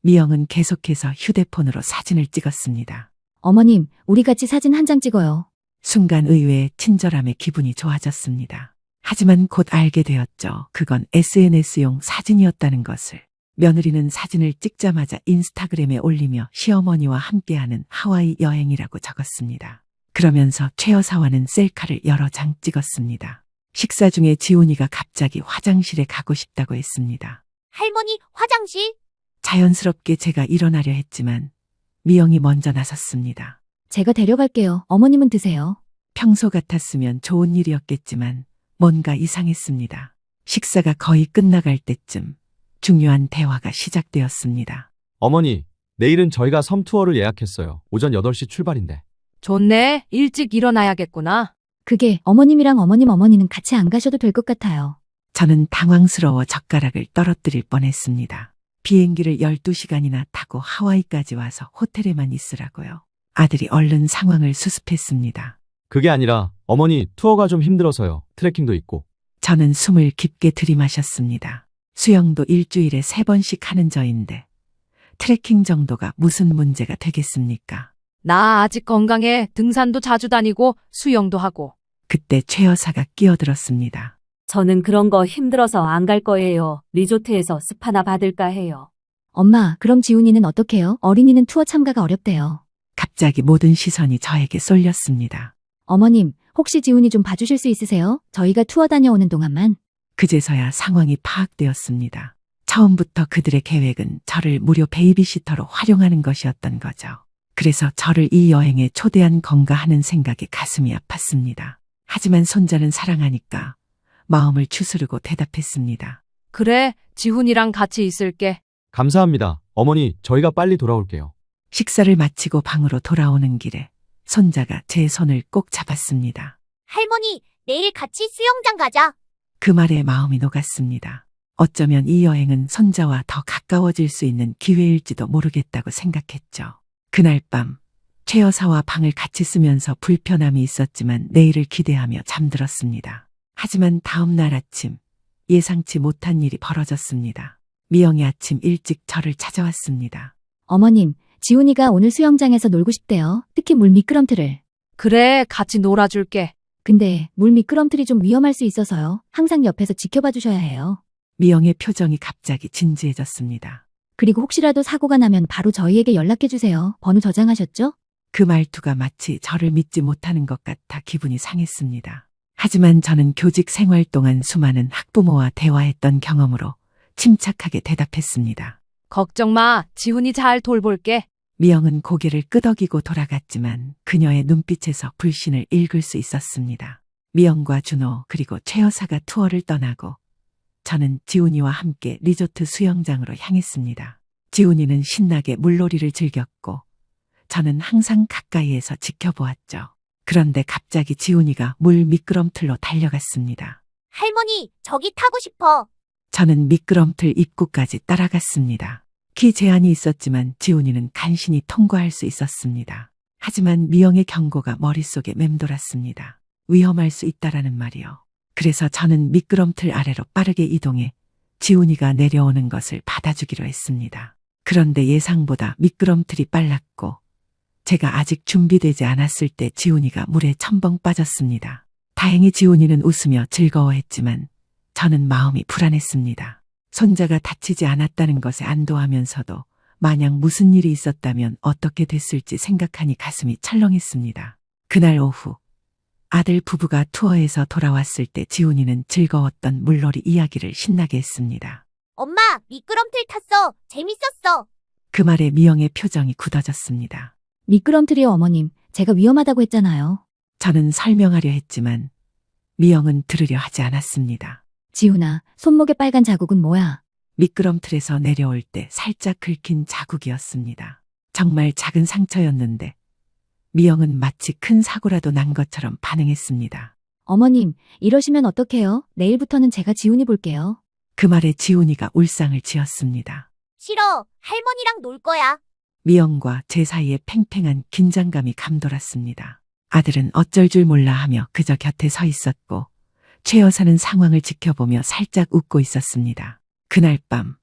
미영은 계속해서 휴대폰으로 사진을 찍었습니다. 어머님, 우리 같이 사진 한 장 찍어요. 순간 의외의 친절함에 기분이 좋아졌습니다. 하지만 곧 알게 되었죠. 그건 SNS용 사진이었다는 것을. 며느리는 사진을 찍자마자 인스타그램에 올리며 시어머니와 함께하는 하와이 여행이라고 적었습니다. 그러면서 최 여사와는 셀카를 여러 장 찍었습니다. 식사 중에 지훈이가 갑자기 화장실에 가고 싶다고 했습니다. 할머니, 화장실? 자연스럽게 제가 일어나려 했지만 미영이 먼저 나섰습니다. 제가 데려갈게요. 어머님은 드세요. 평소 같았으면 좋은 일이었겠지만 뭔가 이상했습니다. 식사가 거의 끝나갈 때쯤 중요한 대화가 시작되었습니다. 어머니, 내일은 저희가 섬 투어를 예약했어요. 오전 8시 출발인데. 좋네. 일찍 일어나야겠구나. 그게 어머님이랑 어머니는 같이 안 가셔도 될 것 같아요. 저는 당황스러워 젓가락을 떨어뜨릴 뻔했습니다. 비행기를 12시간이나 타고 하와이까지 와서 호텔에만 있으라고요. 아들이 얼른 상황을 수습했습니다. 그게 아니라 어머니 투어가 좀 힘들어서요. 트레킹도 있고. 저는 숨을 깊게 들이마셨습니다. 수영도 일주일에 3번씩 하는 저인데 트레킹 정도가 무슨 문제가 되겠습니까? 나 아직 건강해. 등산도 자주 다니고 수영도 하고. 그때 최 여사가 끼어들었습니다. 저는 그런 거 힘들어서 안 갈 거예요. 리조트에서 스파나 받을까 해요. 엄마, 그럼 지훈이는 어떡해요? 어린이는 투어 참가가 어렵대요. 갑자기 모든 시선이 저에게 쏠렸습니다. 어머님, 혹시 지훈이 좀 봐주실 수 있으세요? 저희가 투어 다녀오는 동안만. 그제서야 상황이 파악되었습니다. 처음부터 그들의 계획은 저를 무료 베이비시터로 활용하는 것이었던 거죠. 그래서 저를 이 여행에 초대한 건가 하는 생각에 가슴이 아팠습니다. 하지만 손자는 사랑하니까 마음을 추스르고 대답했습니다. 그래, 지훈이랑 같이 있을게. 감사합니다. 어머니, 저희가 빨리 돌아올게요. 식사를 마치고 방으로 돌아오는 길에 손자가 제 손을 꼭 잡았습니다. 할머니, 내일 같이 수영장 가자. 그 말에 마음이 녹았습니다. 어쩌면 이 여행은 손자와 더 가까워질 수 있는 기회일지도 모르겠다고 생각했죠. 그날 밤 최 여사와 방을 같이 쓰면서 불편함이 있었지만 내일을 기대하며 잠들었습니다. 하지만 다음 날 아침 예상치 못한 일이 벌어졌습니다. 미영이 아침 일찍 저를 찾아왔습니다. 어머님, 지훈이가 오늘 수영장에서 놀고 싶대요. 특히 물 미끄럼틀을. 그래, 같이 놀아줄게. 근데 물 미끄럼틀이 좀 위험할 수 있어서요. 항상 옆에서 지켜봐 주셔야 해요. 미영의 표정이 갑자기 진지해졌습니다. 그리고 혹시라도 사고가 나면 바로 저희에게 연락해 주세요. 번호 저장하셨죠? 그 말투가 마치 저를 믿지 못하는 것 같아 기분이 상했습니다. 하지만 저는 교직 생활 동안 수많은 학부모와 대화했던 경험으로 침착하게 대답했습니다. 걱정 마. 지훈이 잘 돌볼게. 미영은 고개를 끄덕이고 돌아갔지만 그녀의 눈빛에서 불신을 읽을 수 있었습니다. 미영과 준호 그리고 최 여사가 투어를 떠나고 저는 지훈이와 함께 리조트 수영장으로 향했습니다. 지훈이는 신나게 물놀이를 즐겼고 저는 항상 가까이에서 지켜보았죠. 그런데 갑자기 지훈이가 물 미끄럼틀로 달려갔습니다. 할머니, 저기 타고 싶어. 저는 미끄럼틀 입구까지 따라갔습니다. 키 제한이 있었지만 지훈이는 간신히 통과할 수 있었습니다. 하지만 미영의 경고가 머릿속에 맴돌았습니다. 위험할 수 있다라는 말이요. 그래서 저는 미끄럼틀 아래로 빠르게 이동해 지훈이가 내려오는 것을 받아주기로 했습니다. 그런데 예상보다 미끄럼틀이 빨랐고 제가 아직 준비되지 않았을 때 지훈이가 물에 첨벙 빠졌습니다. 다행히 지훈이는 웃으며 즐거워했지만 저는 마음이 불안했습니다. 손자가 다치지 않았다는 것에 안도하면서도 만약 무슨 일이 있었다면 어떻게 됐을지 생각하니 가슴이 철렁했습니다. 그날 오후 아들 부부가 투어에서 돌아왔을 때 지훈이는 즐거웠던 물놀이 이야기를 신나게 했습니다. 엄마, 미끄럼틀 탔어. 재밌었어. 그 말에 미영의 표정이 굳어졌습니다. 미끄럼틀이요, 어머님. 제가 위험하다고 했잖아요. 저는 설명하려 했지만 미영은 들으려 하지 않았습니다. 지훈아, 손목에 빨간 자국은 뭐야? 미끄럼틀에서 내려올 때 살짝 긁힌 자국이었습니다. 정말 작은 상처였는데 미영은 마치 큰 사고라도 난 것처럼 반응했습니다. 어머님, 이러시면 어떡해요? 내일부터는 제가 지훈이 볼게요. 그 말에 지훈이가 울상을 지었습니다. 싫어. 할머니랑 놀 거야. 미영과 제 사이에 팽팽한 긴장감이 감돌았습니다. 아들은 어쩔 줄 몰라 하며 그저 곁에 서 있었고 최 여사는 상황을 지켜보며 살짝 웃고 있었습니다. 그날 밤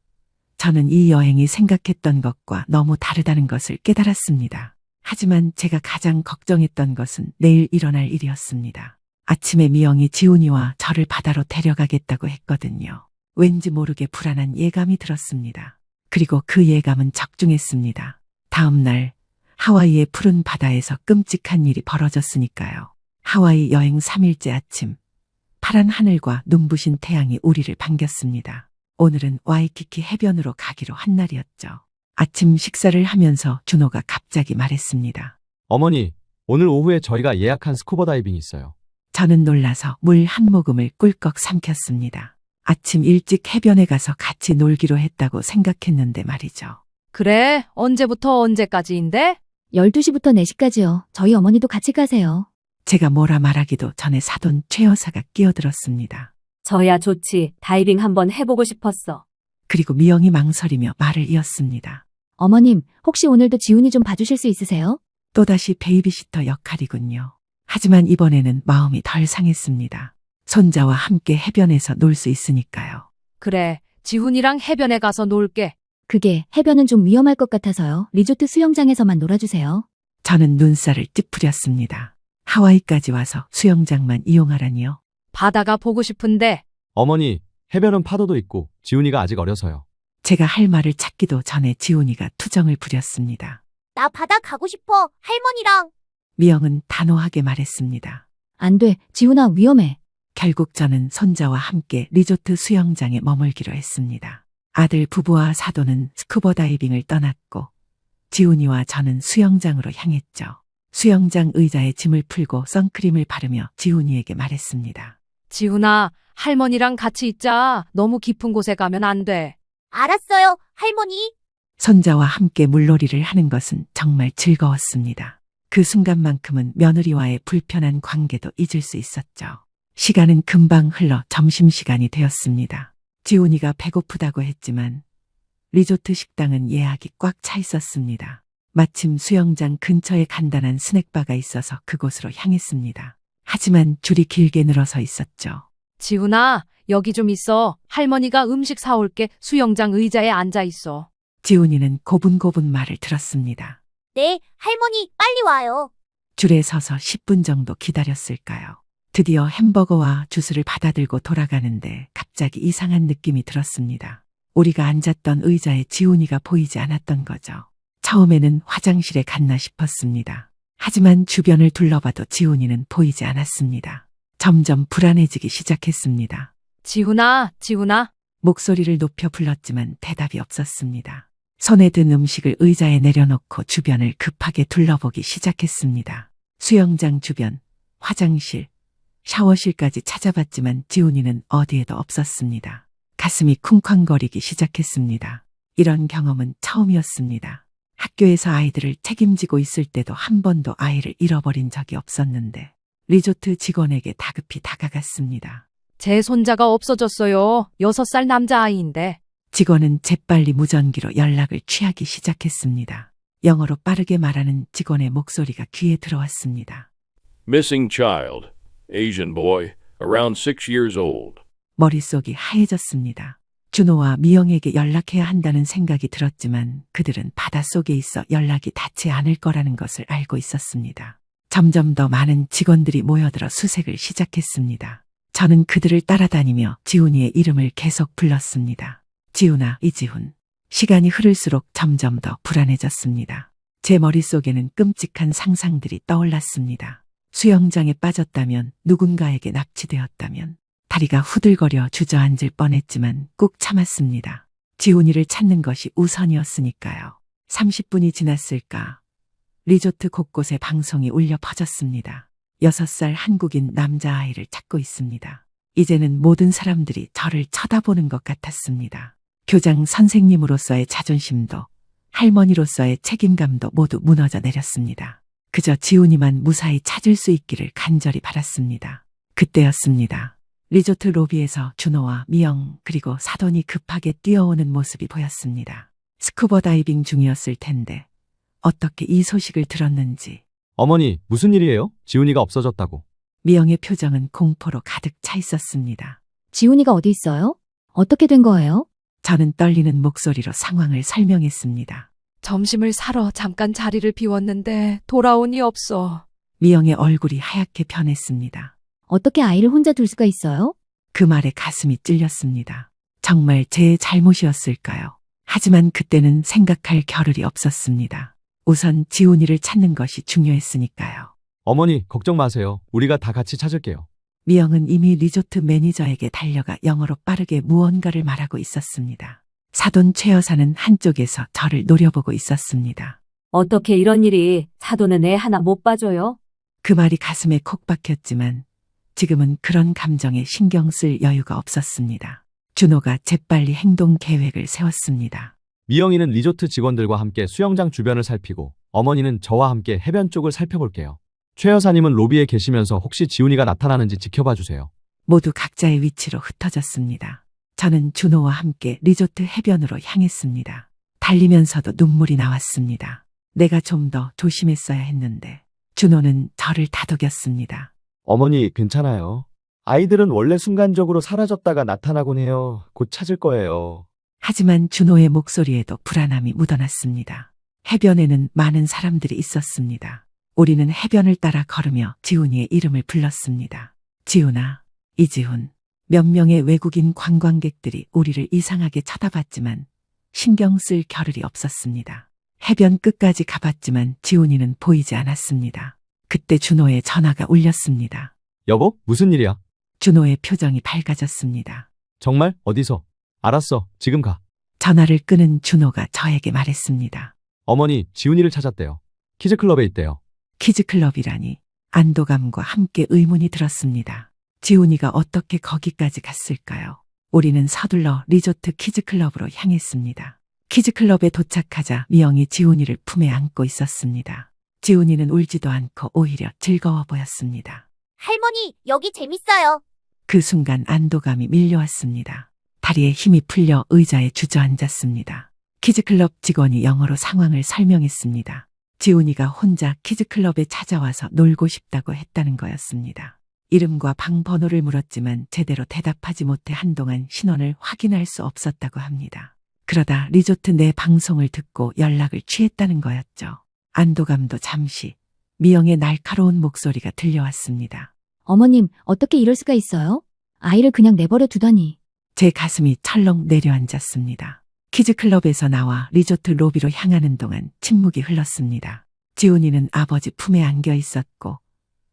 저는 이 여행이 생각했던 것과 너무 다르다는 것을 깨달았습니다. 하지만 제가 가장 걱정했던 것은 내일 일어날 일이었습니다. 아침에 미영이 지훈이와 저를 바다로 데려가겠다고 했거든요. 왠지 모르게 불안한 예감이 들었습니다. 그리고 그 예감은 적중했습니다. 다음 날 하와이의 푸른 바다에서 끔찍한 일이 벌어졌으니까요. 하와이 여행 3일째 아침, 파란 하늘과 눈부신 태양이 우리를 반겼습니다. 오늘은 와이키키 해변으로 가기로 한 날이었죠. 아침 식사를 하면서 준호가 갑자기 말했습니다. 어머니, 오늘 오후에 저희가 예약한 스쿠버 다이빙이 있어요. 저는 놀라서 물 한 모금을 꿀꺽 삼켰습니다. 아침 일찍 해변에 가서 같이 놀기로 했다고 생각했는데 말이죠. 그래, 언제부터 언제까지인데? 12시부터 4시까지요. 저희 어머니도 같이 가세요. 제가 뭐라 말하기도 전에 사돈 최 여사가 끼어들었습니다. 저야 좋지. 다이빙 한번 해보고 싶었어. 그리고 미영이 망설이며 말을 이었습니다. 어머님, 혹시 오늘도 지훈이 좀 봐주실 수 있으세요? 또다시 베이비시터 역할이군요. 하지만 이번에는 마음이 덜 상했습니다. 손자와 함께 해변에서 놀 수 있으니까요. 그래, 지훈이랑 해변에 가서 놀게. 그게 해변은 좀 위험할 것 같아서요. 리조트 수영장에서만 놀아주세요. 저는 눈살을 찌푸렸습니다. 하와이까지 와서 수영장만 이용하라니요. 바다가 보고 싶은데. 어머니, 해변은 파도도 있고 지훈이가 아직 어려서요. 제가 할 말을 찾기도 전에 지훈이가 투정을 부렸습니다. 나 바다 가고 싶어. 할머니랑. 미영은 단호하게 말했습니다. 안 돼. 지훈아, 위험해. 결국 저는 손자와 함께 리조트 수영장에 머물기로 했습니다. 아들 부부와 사돈은 스쿠버 다이빙을 떠났고 지훈이와 저는 수영장으로 향했죠. 수영장 의자에 짐을 풀고 선크림을 바르며 지훈이에게 말했습니다. 지훈아, 할머니랑 같이 있자. 너무 깊은 곳에 가면 안 돼. 알았어요, 할머니. 손자와 함께 물놀이를 하는 것은 정말 즐거웠습니다. 그 순간만큼은 며느리와의 불편한 관계도 잊을 수 있었죠. 시간은 금방 흘러 점심시간이 되었습니다. 지훈이가 배고프다고 했지만 리조트 식당은 예약이 꽉 차 있었습니다. 마침 수영장 근처에 간단한 스낵바가 있어서 그곳으로 향했습니다. 하지만 줄이 길게 늘어서 있었죠. 지훈아, 여기 좀 있어. 할머니가 음식 사올게. 수영장 의자에 앉아 있어. 지훈이는 고분고분 말을 들었습니다. 네, 할머니, 빨리 와요. 줄에 서서 10분 정도 기다렸을까요? 드디어 햄버거와 주스를 받아들고 돌아가는데 갑자기 이상한 느낌이 들었습니다. 우리가 앉았던 의자에 지훈이가 보이지 않았던 거죠. 처음에는 화장실에 갔나 싶었습니다. 하지만 주변을 둘러봐도 지훈이는 보이지 않았습니다. 점점 불안해지기 시작했습니다. 지훈아, 지훈아. 목소리를 높여 불렀지만 대답이 없었습니다. 손에 든 음식을 의자에 내려놓고 주변을 급하게 둘러보기 시작했습니다. 수영장 주변, 화장실, 샤워실까지 찾아봤지만 지훈이는 어디에도 없었습니다. 가슴이 쿵쾅거리기 시작했습니다. 이런 경험은 처음이었습니다. 학교에서 아이들을 책임지고 있을 때도 한 번도 아이를 잃어버린 적이 없었는데 리조트 직원에게 다급히 다가갔습니다. 제 손자가 없어졌어요. 6살 남자아이인데. 직원은 재빨리 무전기로 연락을 취하기 시작했습니다. 영어로 빠르게 말하는 직원의 목소리가 귀에 들어왔습니다. Missing child, Asian boy, around 6 years old. 머릿속이 하얘졌습니다. 준호와 미영에게 연락해야 한다는 생각이 들었지만 그들은 바닷속에 있어 연락이 닿지 않을 거라는 것을 알고 있었습니다. 점점 더 많은 직원들이 모여들어 수색을 시작했습니다. 저는 그들을 따라다니며 지훈이의 이름을 계속 불렀습니다. 지훈아, 이지훈. 시간이 흐를수록 점점 더 불안해졌습니다. 제 머릿속에는 끔찍한 상상들이 떠올랐습니다. 수영장에 빠졌다면, 누군가에게 납치되었다면, 다리가 후들거려 주저앉을 뻔했지만 꾹 참았습니다. 지훈이를 찾는 것이 우선이었으니까요. 30분이 지났을까? 리조트 곳곳에 방송이 울려 퍼졌습니다. 6살 한국인 남자아이를 찾고 있습니다. 이제는 모든 사람들이 저를 쳐다보는 것 같았습니다. 교장 선생님으로서의 자존심도 할머니로서의 책임감도 모두 무너져 내렸습니다. 그저 지훈이만 무사히 찾을 수 있기를 간절히 바랐습니다. 그때였습니다. 리조트 로비에서 준호와 미영 그리고 사돈이 급하게 뛰어오는 모습이 보였습니다. 스쿠버 다이빙 중이었을 텐데 어떻게 이 소식을 들었는지. 어머니, 무슨 일이에요? 지훈이가 없어졌다고. 미영의 표정은 공포로 가득 차 있었습니다. 지훈이가 어디 있어요? 어떻게 된 거예요? 저는 떨리는 목소리로 상황을 설명했습니다. 점심을 사러 잠깐 자리를 비웠는데 돌아오니 없어. 미영의 얼굴이 하얗게 변했습니다. 어떻게 아이를 혼자 둘 수가 있어요? 그 말에 가슴이 찔렸습니다. 정말 제 잘못이었을까요? 하지만 그때는 생각할 겨를이 없었습니다. 우선 지훈이를 찾는 것이 중요했으니까요. 어머니, 걱정 마세요. 우리가 다 같이 찾을게요. 미영은 이미 리조트 매니저에게 달려가 영어로 빠르게 무언가를 말하고 있었습니다. 사돈 최 여사는 한쪽에서 저를 노려보고 있었습니다. 어떻게 이런 일이, 사돈은 애 하나 못 봐줘요? 그 말이 가슴에 콕 박혔지만 지금은 그런 감정에 신경 쓸 여유가 없었습니다. 준호가 재빨리 행동 계획을 세웠습니다. 미영이는 리조트 직원들과 함께 수영장 주변을 살피고 어머니는 저와 함께 해변 쪽을 살펴볼게요. 최 여사님은 로비에 계시면서 혹시 지훈이가 나타나는지 지켜봐 주세요. 모두 각자의 위치로 흩어졌습니다. 저는 준호와 함께 리조트 해변으로 향했습니다. 달리면서도 눈물이 나왔습니다. 내가 좀 더 조심했어야 했는데 준호는 저를 다독였습니다. 어머니, 괜찮아요. 아이들은 원래 순간적으로 사라졌다가 나타나곤 해요. 곧 찾을 거예요. 하지만 준호의 목소리에도 불안함이 묻어났습니다. 해변에는 많은 사람들이 있었습니다. 우리는 해변을 따라 걸으며 지훈이의 이름을 불렀습니다. 지훈아, 이지훈. 몇 명의 외국인 관광객들이 우리를 이상하게 쳐다봤지만 신경 쓸 겨를이 없었습니다. 해변 끝까지 가봤지만 지훈이는 보이지 않았습니다. 그때 준호의 전화가 울렸습니다. 여보, 무슨 일이야? 준호의 표정이 밝아졌습니다. 정말? 어디서? 알았어, 지금 가. 전화를 끄는 준호가 저에게 말했습니다. 어머니, 지훈이를 찾았대요. 키즈클럽에 있대요. 키즈클럽이라니. 안도감과 함께 의문이 들었습니다. 지훈이가 어떻게 거기까지 갔을까요? 우리는 서둘러 리조트 키즈클럽으로 향했습니다. 키즈클럽에 도착하자 미영이 지훈이를 품에 안고 있었습니다. 지훈이는 울지도 않고 오히려 즐거워 보였습니다. 할머니, 여기 재밌어요. 그 순간 안도감이 밀려왔습니다. 다리에 힘이 풀려 의자에 주저앉았습니다. 키즈클럽 직원이 영어로 상황을 설명했습니다. 지훈이가 혼자 키즈클럽에 찾아와서 놀고 싶다고 했다는 거였습니다. 이름과 방 번호를 물었지만 제대로 대답하지 못해 한동안 신원을 확인할 수 없었다고 합니다. 그러다 리조트 내 방송을 듣고 연락을 취했다는 거였죠. 안도감도 잠시 미영의 날카로운 목소리가 들려왔습니다. 어머님, 어떻게 이럴 수가 있어요? 아이를 그냥 내버려 두다니. 제 가슴이 철렁 내려앉았습니다. 키즈클럽에서 나와 리조트 로비로 향하는 동안 침묵이 흘렀습니다. 지훈이는 아버지 품에 안겨 있었고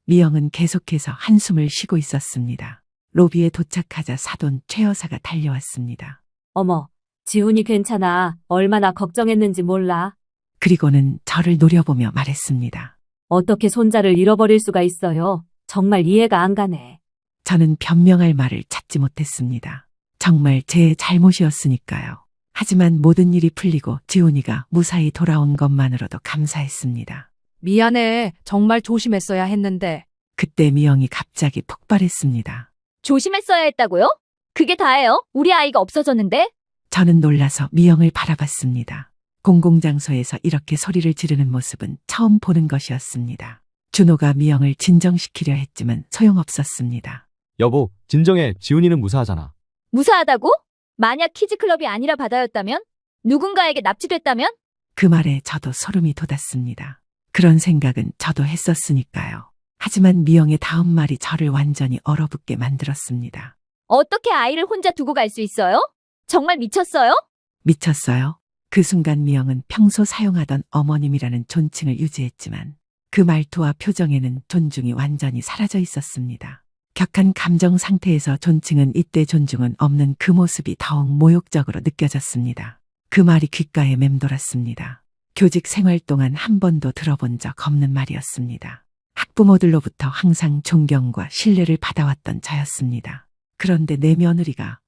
미영은 계속해서 한숨을 쉬고 있었습니다. 로비에 도착하자 사돈 최 여사가 달려왔습니다. 어머, 지훈이 괜찮아. 얼마나 걱정했는지 몰라. 그리고는 저를 노려보며 말했습니다. 어떻게 손자를 잃어버릴 수가 있어요? 정말 이해가 안 가네. 저는 변명할 말을 찾지 못했습니다. 정말 제 잘못이었으니까요. 하지만 모든 일이 풀리고 지훈이가 무사히 돌아온 것만으로도 감사했습니다. 미안해. 정말 조심했어야 했는데. 그때 미영이 갑자기 폭발했습니다. 조심했어야 했다고요? 그게 다예요? 우리 아이가 없어졌는데? 저는 놀라서 미영을 바라봤습니다. 공공장소에서 이렇게 소리를 지르는 모습은 처음 보는 것이었습니다. 준호가 미영을 진정시키려 했지만 소용없었습니다. 여보, 진정해. 지훈이는 무사하잖아. 무사하다고? 만약 키즈클럽이 아니라 바다였다면? 누군가에게 납치됐다면? 그 말에 저도 소름이 돋았습니다. 그런 생각은 저도 했었으니까요. 하지만 미영의 다음 말이 저를 완전히 얼어붙게 만들었습니다. 어떻게 아이를 혼자 두고 갈 수 있어요? 정말 미쳤어요? 미쳤어요? 그 순간 미영은 평소 사용하던 어머님이라는 존칭을 유지했지만 그 말투와 표정에는 존중이 완전히 사라져 있었습니다. 격한 감정 상태에서 존칭은 이때 존중은 없는 그 모습이 더욱 모욕적으로 느껴졌습니다. 그 말이 귓가에 맴돌았습니다. 교직 생활 동안 한 번도 들어본 적 없는 말이었습니다. 학부모들로부터 항상 존경과 신뢰를 받아왔던 저였습니다. 그런데 내 며느리가,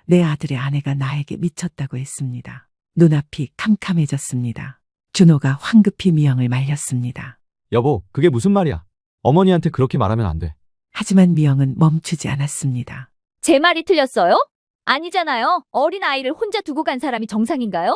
내 아들의 아내가 나에게 미쳤다고 했습니다. 눈앞이 캄캄해졌습니다. 준호가 황급히 미영을 말렸습니다. 여보, 그게 무슨 말이야? 어머니한테 그렇게 말하면 안 돼. 하지만 미영은 멈추지 않았습니다. 제 말이 틀렸어요? 아니잖아요. 어린 아이를 혼자 두고 간 사람이 정상인가요?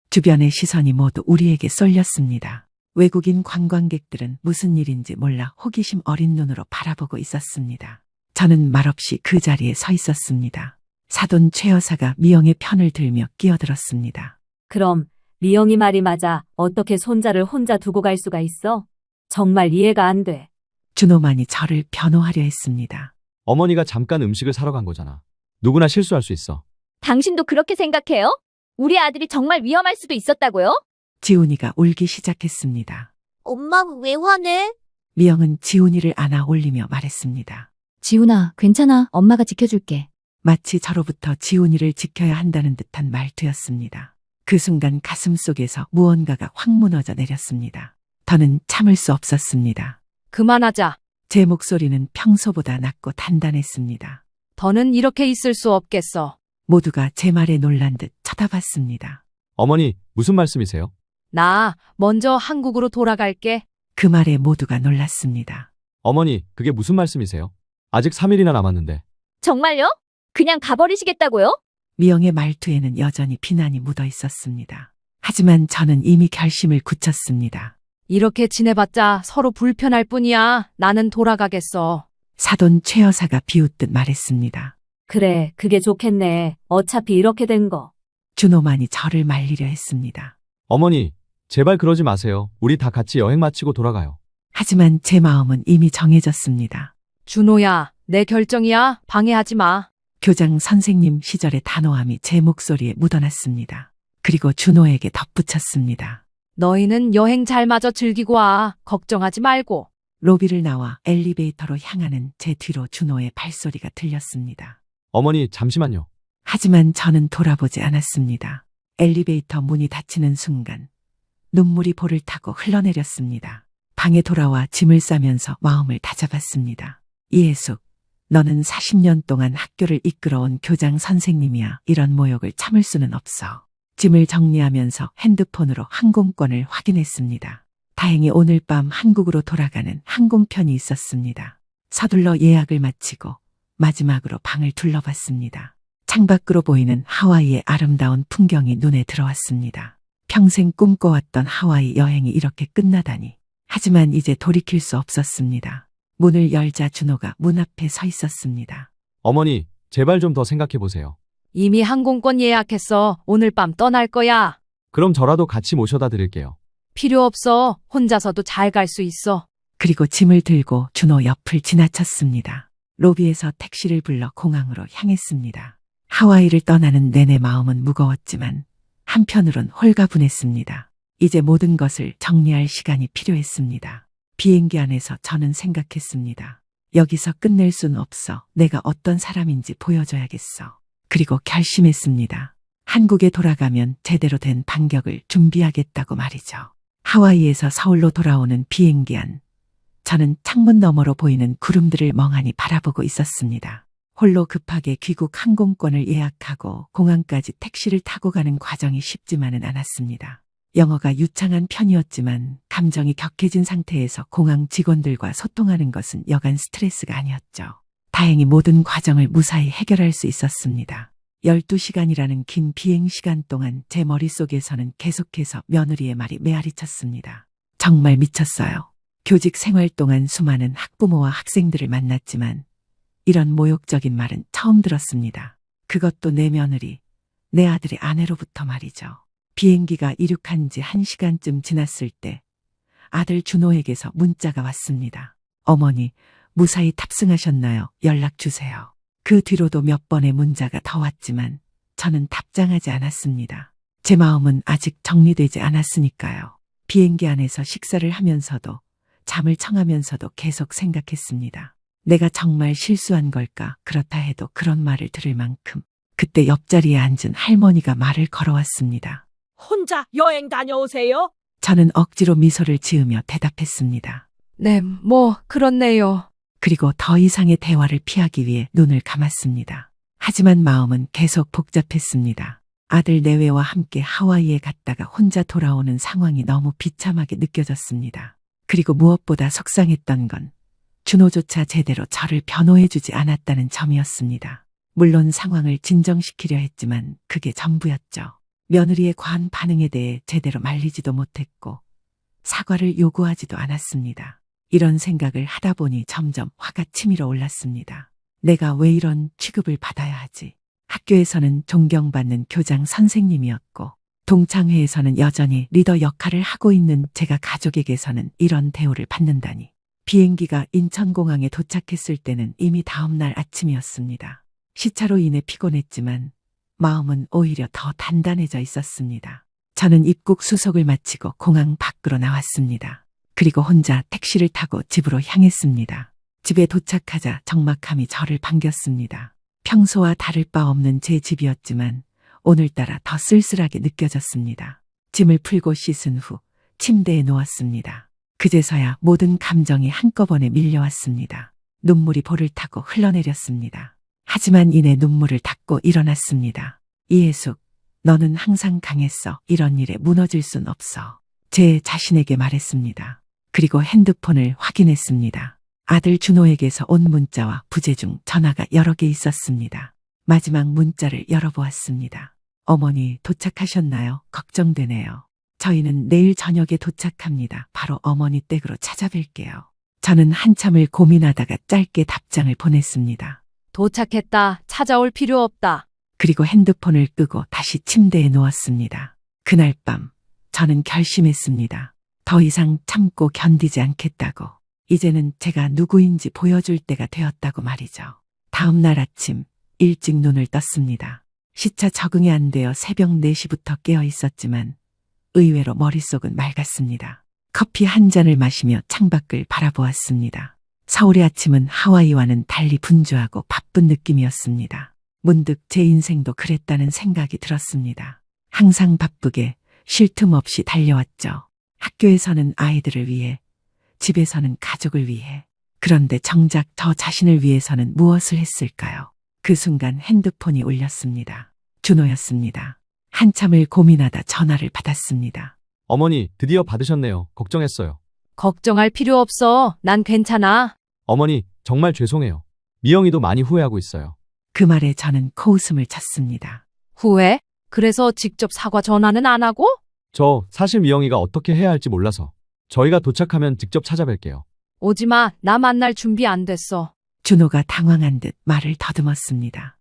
주변의 시선이 모두 우리에게 쏠렸습니다. 외국인 관광객들은 무슨 일인지 몰라 호기심 어린 눈으로 바라보고 있었습니다. 저는 말없이 그 자리에 서 있었습니다. 사돈 최 여사가 미영의 편을 들며 끼어들었습니다. 그럼 미영이 말이 맞아. 어떻게 손자를 혼자 두고 갈 수가 있어? 정말 이해가 안 돼. 준호만이 저를 변호하려 했습니다. 어머니가 잠깐 음식을 사러 간 거잖아. 누구나 실수할 수 있어. 당신도 그렇게 생각해요? 우리 아들이 정말 위험할 수도 있었다고요? 지훈이가 울기 시작했습니다. 엄마 왜 화내? 미영은 지훈이를 안아 올리며 말했습니다. 지훈아, 괜찮아. 엄마가 지켜줄게. 마치 저로부터 지훈이를 지켜야 한다는 듯한 말투였습니다. 그 순간 가슴 속에서 무언가가 확 무너져 내렸습니다. 더는 참을 수 없었습니다. 그만하자. 제 목소리는 평소보다 낮고 단단했습니다. 더는 이렇게 있을 수 없겠어. 모두가 제 말에 놀란 듯 쳐다봤습니다. 어머니, 무슨 말씀이세요? 나 먼저 한국으로 돌아갈게. 그 말에 모두가 놀랐습니다. 어머니, 그게 무슨 말씀이세요? 아직 3일이나 남았는데. 정말요? 그냥 가버리시겠다고요? 미영의 말투에는 여전히 비난이 묻어 있었습니다. 하지만 저는 이미 결심을 굳혔습니다. 이렇게 지내봤자 서로 불편할 뿐이야. 나는 돌아가겠어. 사돈 최 여사가 비웃듯 말했습니다. 그래, 그게 좋겠네. 어차피 이렇게 된 거. 준호만이 저를 말리려 했습니다. 어머니, 제발 그러지 마세요. 우리 다 같이 여행 마치고 돌아가요. 하지만 제 마음은 이미 정해졌습니다. 준호야, 내 결정이야. 방해하지 마. 교장 선생님 시절의 단호함이 제 목소리에 묻어났습니다. 그리고 준호에게 덧붙였습니다. 너희는 여행 잘 마저 즐기고 와. 걱정하지 말고. 로비를 나와 엘리베이터로 향하는 제 뒤로 준호의 발소리가 들렸습니다. 어머니, 잠시만요. 하지만 저는 돌아보지 않았습니다. 엘리베이터 문이 닫히는 순간 눈물이 볼을 타고 흘러내렸습니다. 방에 돌아와 짐을 싸면서 마음을 다잡았습니다. 이혜숙, 너는 40년 동안 학교를 이끌어온 교장 선생님이야. 이런 모욕을 참을 수는 없어. 짐을 정리하면서 핸드폰으로 항공권을 확인했습니다. 다행히 오늘 밤 한국으로 돌아가는 항공편이 있었습니다. 서둘러 예약을 마치고 마지막으로 방을 둘러봤습니다. 창밖으로 보이는 하와이의 아름다운 풍경이 눈에 들어왔습니다. 평생 꿈꿔왔던 하와이 여행이 이렇게 끝나다니. 하지만 이제 돌이킬 수 없었습니다. 문을 열자 준호가 문 앞에 서 있었습니다. 어머니, 제발 좀 더 생각해 보세요. 이미 항공권 예약했어. 오늘 밤 떠날 거야. 그럼 저라도 같이 모셔다 드릴게요. 필요 없어. 혼자서도 잘 갈 수 있어. 그리고 짐을 들고 준호 옆을 지나쳤습니다. 로비에서 택시를 불러 공항으로 향했습니다. 하와이를 떠나는 내내 마음은 무거웠지만 한편으론 홀가분했습니다. 이제 모든 것을 정리할 시간이 필요했습니다. 비행기 안에서 저는 생각했습니다. 여기서 끝낼 순 없어. 내가 어떤 사람인지 보여줘야겠어. 그리고 결심했습니다. 한국에 돌아가면 제대로 된 반격을 준비하겠다고 말이죠. 하와이에서 서울로 돌아오는 비행기 안. 저는 창문 너머로 보이는 구름들을 멍하니 바라보고 있었습니다. 홀로 급하게 귀국 항공권을 예약하고 공항까지 택시를 타고 가는 과정이 쉽지만은 않았습니다. 영어가 유창한 편이었지만 감정이 격해진 상태에서 공항 직원들과 소통하는 것은 여간 스트레스가 아니었죠. 다행히 모든 과정을 무사히 해결할 수 있었습니다. 12시간이라는 긴 비행 시간 동안 제 머릿속에서는 계속해서 며느리의 말이 메아리 쳤습니다. 정말 미쳤어요. 교직 생활 동안 수많은 학부모와 학생들을 만났지만 이런 모욕적인 말은 처음 들었습니다. 그것도 내 며느리, 내 아들의 아내로부터 말이죠. 비행기가 이륙한 지 1시간쯤 지났을 때 아들 준호에게서 문자가 왔습니다. 어머니, 무사히 탑승하셨나요? 연락 주세요. 그 뒤로도 몇 번의 문자가 더 왔지만 저는 답장하지 않았습니다. 제 마음은 아직 정리되지 않았으니까요. 비행기 안에서 식사를 하면서도 잠을 청하면서도 계속 생각했습니다. 내가 정말 실수한 걸까? 그렇다 해도 그런 말을 들을 만큼. 그때 옆자리에 앉은 할머니가 말을 걸어왔습니다. 혼자 여행 다녀오세요? 저는 억지로 미소를 지으며 대답했습니다. 네, 그렇네요. 그리고 더 이상의 대화를 피하기 위해 눈을 감았습니다. 하지만 마음은 계속 복잡했습니다. 아들 내외와 함께 하와이에 갔다가 혼자 돌아오는 상황이 너무 비참하게 느껴졌습니다. 그리고 무엇보다 속상했던 건 준호조차 제대로 저를 변호해주지 않았다는 점이었습니다. 물론 상황을 진정시키려 했지만 그게 전부였죠. 며느리의 과한 반응에 대해 제대로 말리지도 못했고 사과를 요구하지도 않았습니다. 이런 생각을 하다 보니 점점 화가 치밀어 올랐습니다. 내가 왜 이런 취급을 받아야 하지? 학교에서는 존경받는 교장 선생님이었고 동창회에서는 여전히 리더 역할을 하고 있는 제가 가족에게서는 이런 대우를 받는다니. 비행기가 인천공항에 도착했을 때는 이미 다음날 아침이었습니다. 시차로 인해 피곤했지만 마음은 오히려 더 단단해져 있었습니다. 저는 입국 수속을 마치고 공항 밖으로 나왔습니다. 그리고 혼자 택시를 타고 집으로 향했습니다. 집에 도착하자 적막함이 저를 반겼습니다. 평소와 다를 바 없는 제 집이었지만 오늘따라 더 쓸쓸하게 느껴졌습니다. 짐을 풀고 씻은 후 침대에 누웠습니다. 그제서야 모든 감정이 한꺼번에 밀려왔습니다. 눈물이 볼을 타고 흘러내렸습니다. 하지만 이내 눈물을 닦고 일어났습니다. 이해숙, 너는 항상 강했어. 이런 일에 무너질 순 없어. 제 자신에게 말했습니다. 그리고 핸드폰을 확인했습니다. 아들 준호에게서 온 문자와 부재 중 전화가 여러 개 있었습니다. 마지막 문자를 열어보았습니다. 어머니 도착하셨나요? 걱정되네요. 저희는 내일 저녁에 도착합니다. 바로 어머니 댁으로 찾아뵐게요. 저는 한참을 고민하다가 짧게 답장을 보냈습니다. 도착했다. 찾아올 필요 없다. 그리고 핸드폰을 끄고 다시 침대에 누웠습니다. 그날 밤 저는 결심했습니다. 더 이상 참고 견디지 않겠다고. 이제는 제가 누구인지 보여줄 때가 되었다고 말이죠. 다음 날 아침 일찍 눈을 떴습니다. 시차 적응이 안 되어 새벽 4시부터 깨어 있었지만 의외로 머릿속은 맑았습니다. 커피 한 잔을 마시며 창밖을 바라보았습니다. 서울의 아침은 하와이와는 달리 분주하고 바쁜 느낌이었습니다. 문득 제 인생도 그랬다는 생각이 들었습니다. 항상 바쁘게 쉴 틈 없이 달려왔죠. 학교에서는 아이들을 위해, 집에서는 가족을 위해. 그런데 정작 저 자신을 위해서는 무엇을 했을까요? 그 순간 핸드폰이 울렸습니다. 준호였습니다. 한참을 고민하다 전화를 받았습니다. 어머니, 드디어 받으셨네요. 걱정했어요. 걱정할 필요 없어. 난 괜찮아. 어머니, 정말 죄송해요. 미영이도 많이 후회하고 있어요. 그 말에 저는 코웃음을 쳤습니다. 후회? 그래서 직접 사과 전화는 안 하고? 저 사실 미영이가 어떻게 해야 할지 몰라서 저희가 도착하면 직접 찾아뵐게요. 오지마. 나 만날 준비 안 됐어. 준호가 당황한 듯 말을 더듬었습니다.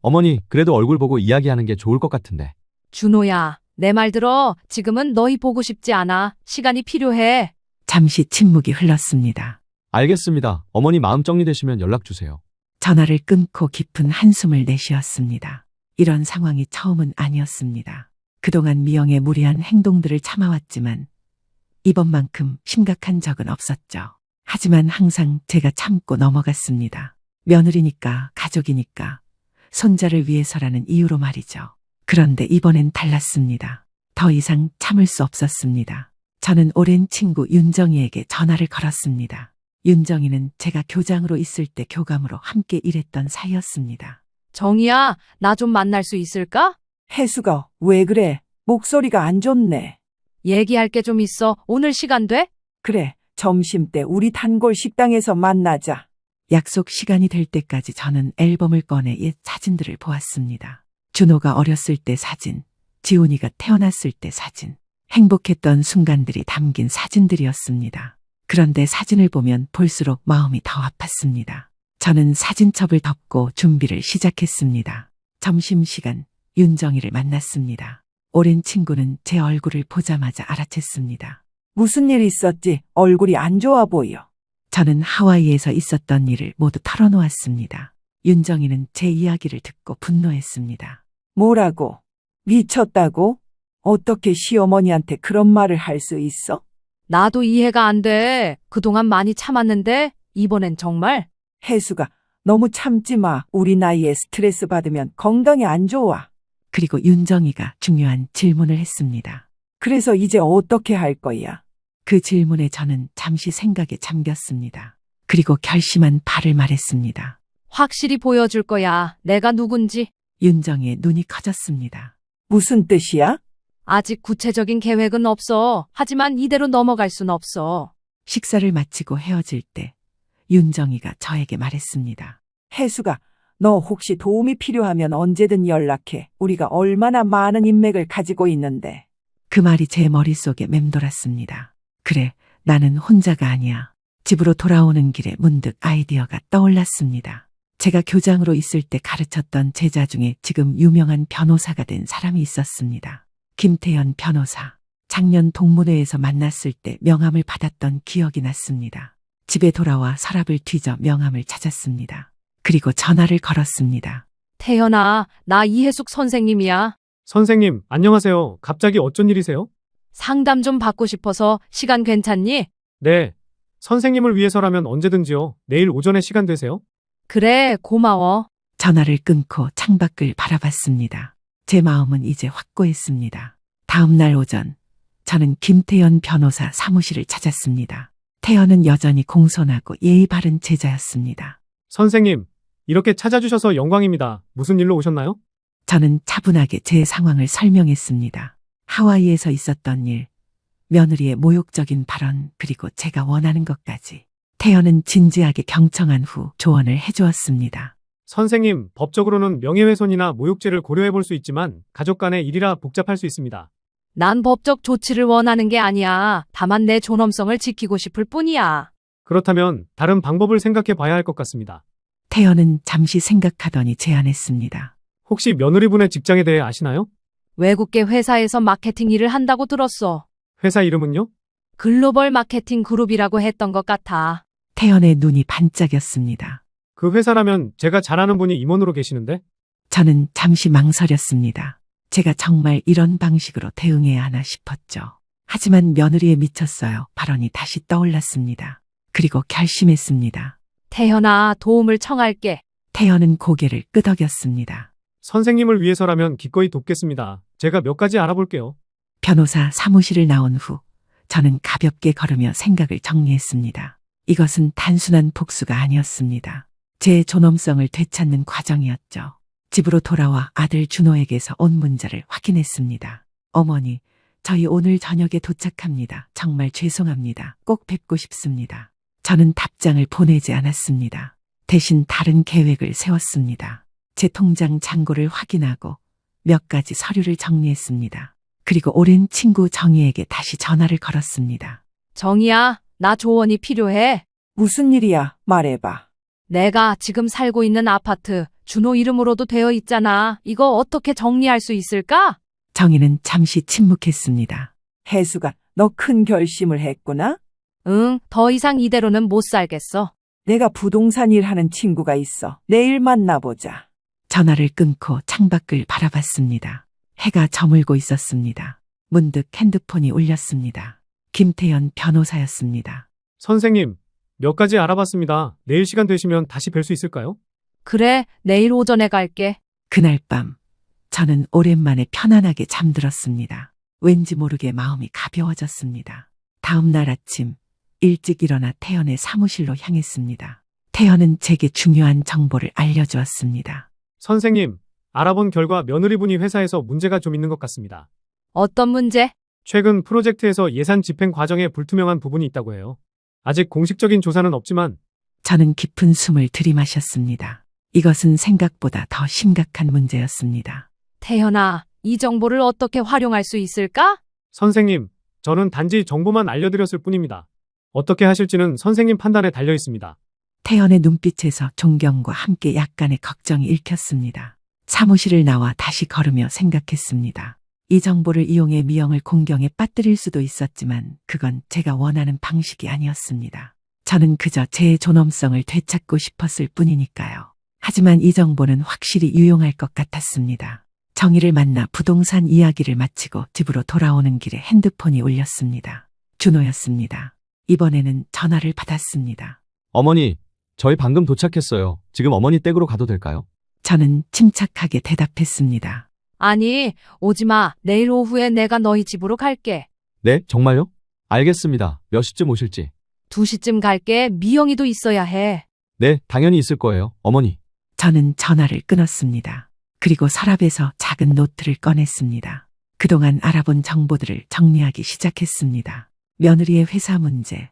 어머니, 그래도 얼굴 보고 이야기하는 게 좋을 것 같은데. 준호야, 내 말 들어. 지금은 너희 보고 싶지 않아. 시간이 필요해. 잠시 침묵이 흘렀습니다. 알겠습니다. 어머니 마음 정리되시면 연락 주세요. 전화를 끊고 깊은 한숨을 내쉬었습니다. 이런 상황이 처음은 아니었습니다. 그동안 미영의 무리한 행동들을 참아왔지만 이번만큼 심각한 적은 없었죠. 하지만 항상 제가 참고 넘어갔습니다. 며느리니까, 가족이니까, 손자를 위해서라는 이유로 말이죠. 그런데 이번엔 달랐습니다. 더 이상 참을 수 없었습니다. 저는 오랜 친구 윤정희에게 전화를 걸었습니다. 윤정희는 제가 교장으로 있을 때 교감으로 함께 일했던 사이였습니다. 정희야, 나 좀 만날 수 있을까? 혜수가 왜 그래? 목소리가 안 좋네. 얘기할 게 좀 있어. 오늘 시간 돼? 그래, 점심때 우리 단골 식당에서 만나자. 약속 시간이 될 때까지 저는 앨범을 꺼내 옛 사진들을 보았습니다. 준호가 어렸을 때 사진, 지훈이가 태어났을 때 사진, 행복했던 순간들이 담긴 사진들이었습니다. 그런데 사진을 보면 볼수록 마음이 더 아팠습니다. 저는 사진첩을 덮고 준비를 시작했습니다. 점심시간 윤정희를 만났습니다. 오랜 친구는 제 얼굴을 보자마자 알아챘습니다. 무슨 일 있었지? 얼굴이 안 좋아 보여. 저는 하와이에서 있었던 일을 모두 털어놓았습니다. 윤정희는 제 이야기를 듣고 분노했습니다. 뭐라고? 미쳤다고? 어떻게 시어머니한테 그런 말을 할 수 있어? 나도 이해가 안 돼. 그동안 많이 참았는데 이번엔 정말? 혜수가 너무 참지 마. 우리 나이에 스트레스 받으면 건강에 안 좋아. 그리고 윤정희가 중요한 질문을 했습니다. 그래서 이제 어떻게 할 거야? 그 질문에 저는 잠시 생각에 잠겼습니다. 그리고 결심한 바를 말했습니다. 확실히 보여줄 거야. 내가 누군지. 윤정희의 눈이 커졌습니다. 무슨 뜻이야? 아직 구체적인 계획은 없어. 하지만 이대로 넘어갈 순 없어. 식사를 마치고 헤어질 때 윤정희가 저에게 말했습니다. 혜수가 너 혹시 도움이 필요하면 언제든 연락해. 우리가 얼마나 많은 인맥을 가지고 있는데. 그 말이 제 머릿속에 맴돌았습니다. 그래, 나는 혼자가 아니야. 집으로 돌아오는 길에 문득 아이디어가 떠올랐습니다. 제가 교장으로 있을 때 가르쳤던 제자 중에 지금 유명한 변호사가 된 사람이 있었습니다. 김태현 변호사. 작년 동문회에서 만났을 때 명함을 받았던 기억이 났습니다. 집에 돌아와 서랍을 뒤져 명함을 찾았습니다. 그리고 전화를 걸었습니다. 태연아, 나 이혜숙 선생님이야. 선생님, 안녕하세요. 갑자기 어쩐 일이세요? 상담 좀 받고 싶어서 시간 괜찮니? 네. 선생님을 위해서라면 언제든지요. 내일 오전에 시간 되세요? 그래, 고마워. 전화를 끊고 창밖을 바라봤습니다. 제 마음은 이제 확고했습니다. 다음 날 오전, 저는 김태연 변호사 사무실을 찾았습니다. 태연은 여전히 공손하고 예의 바른 제자였습니다. 선생님, 이렇게 찾아주셔서 영광입니다. 무슨 일로 오셨나요? 저는 차분하게 제 상황을 설명했습니다. 하와이에서 있었던 일, 며느리의 모욕적인 발언, 그리고 제가 원하는 것까지. 태연은 진지하게 경청한 후 조언을 해주었습니다. 선생님, 법적으로는 명예훼손이나 모욕죄를 고려해 볼 수 있지만 가족 간의 일이라 복잡할 수 있습니다. 난 법적 조치를 원하는 게 아니야. 다만 내 존엄성을 지키고 싶을 뿐이야. 그렇다면 다른 방법을 생각해 봐야 할 것 같습니다. 태연은 잠시 생각하더니 제안했습니다. 혹시 며느리분의 직장에 대해 아시나요? 외국계 회사에서 마케팅 일을 한다고 들었어. 회사 이름은요? 글로벌 마케팅 그룹이라고 했던 것 같아. 태연의 눈이 반짝였습니다. 그 회사라면 제가 잘 아는 분이 임원으로 계시는데? 저는 잠시 망설였습니다. 제가 정말 이런 방식으로 대응해야 하나 싶었죠. 하지만 며느리에 미쳤어요. 발언이 다시 떠올랐습니다. 그리고 결심했습니다. 태연아, 도움을 청할게. 태연은 고개를 끄덕였습니다. 선생님을 위해서라면 기꺼이 돕겠습니다. 제가 몇 가지 알아볼게요. 변호사 사무실을 나온 후 저는 가볍게 걸으며 생각을 정리했습니다. 이것은 단순한 복수가 아니었습니다. 제 존엄성을 되찾는 과정이었죠. 집으로 돌아와 아들 준호에게서 온 문자를 확인했습니다. 어머니, 저희 오늘 저녁에 도착합니다. 정말 죄송합니다. 꼭 뵙고 싶습니다. 저는 답장을 보내지 않았습니다. 대신 다른 계획을 세웠습니다. 제 통장 잔고를 확인하고 몇 가지 서류를 정리했습니다. 그리고 오랜 친구 정희에게 다시 전화를 걸었습니다. 정희야, 나 조언이 필요해. 무슨 일이야? 말해봐. 내가 지금 살고 있는 아파트 준호 이름으로도 되어 있잖아. 이거 어떻게 정리할 수 있을까? 정희는 잠시 침묵했습니다. 혜수가, 너 큰 결심을 했구나? 응, 더 이상 이대로는 못 살겠어. 내가 부동산 일하는 친구가 있어. 내일 만나보자. 전화를 끊고 창밖을 바라봤습니다. 해가 저물고 있었습니다. 문득 핸드폰이 울렸습니다. 김태연 변호사였습니다. 선생님, 몇 가지 알아봤습니다. 내일 시간 되시면 다시 뵐 수 있을까요? 그래, 내일 오전에 갈게. 그날 밤, 저는 오랜만에 편안하게 잠들었습니다. 왠지 모르게 마음이 가벼워졌습니다. 다음 날 아침, 일찍 일어나 태연의 사무실로 향했습니다. 태연은 제게 중요한 정보를 알려주었습니다. 선생님, 알아본 결과 며느리분이 회사에서 문제가 좀 있는 것 같습니다. 어떤 문제? 최근 프로젝트에서 예산 집행 과정에 불투명한 부분이 있다고 해요. 아직 공식적인 조사는 없지만 저는 깊은 숨을 들이마셨습니다. 이것은 생각보다 더 심각한 문제였습니다. 태연아, 이 정보를 어떻게 활용할 수 있을까? 선생님, 저는 단지 정보만 알려드렸을 뿐입니다. 어떻게 하실지는 선생님 판단에 달려 있습니다. 태연의 눈빛에서 존경과 함께 약간의 걱정이 읽혔습니다. 사무실을 나와 다시 걸으며 생각했습니다. 이 정보를 이용해 미영을 공경에 빠뜨릴 수도 있었지만 그건 제가 원하는 방식이 아니었습니다. 저는 그저 제 존엄성을 되찾고 싶었을 뿐이니까요. 하지만 이 정보는 확실히 유용할 것 같았습니다. 정희를 만나 부동산 이야기를 마치고 집으로 돌아오는 길에 핸드폰이 울렸습니다. 준호였습니다. 이번에는 전화를 받았습니다. 어머니, 저희 방금 도착했어요. 지금 어머니 댁으로 가도 될까요? 저는 침착하게 대답했습니다. 아니, 오지 마. 내일 오후에 내가 너희 집으로 갈게. 네, 정말요? 알겠습니다. 몇 시쯤 오실지. 2시쯤 갈게. 미영이도 있어야 해. 네, 당연히 있을 거예요, 어머니. 저는 전화를 끊었습니다. 그리고 서랍에서 작은 노트를 꺼냈습니다. 그동안 알아본 정보들을 정리하기 시작했습니다. 며느리의 회사 문제,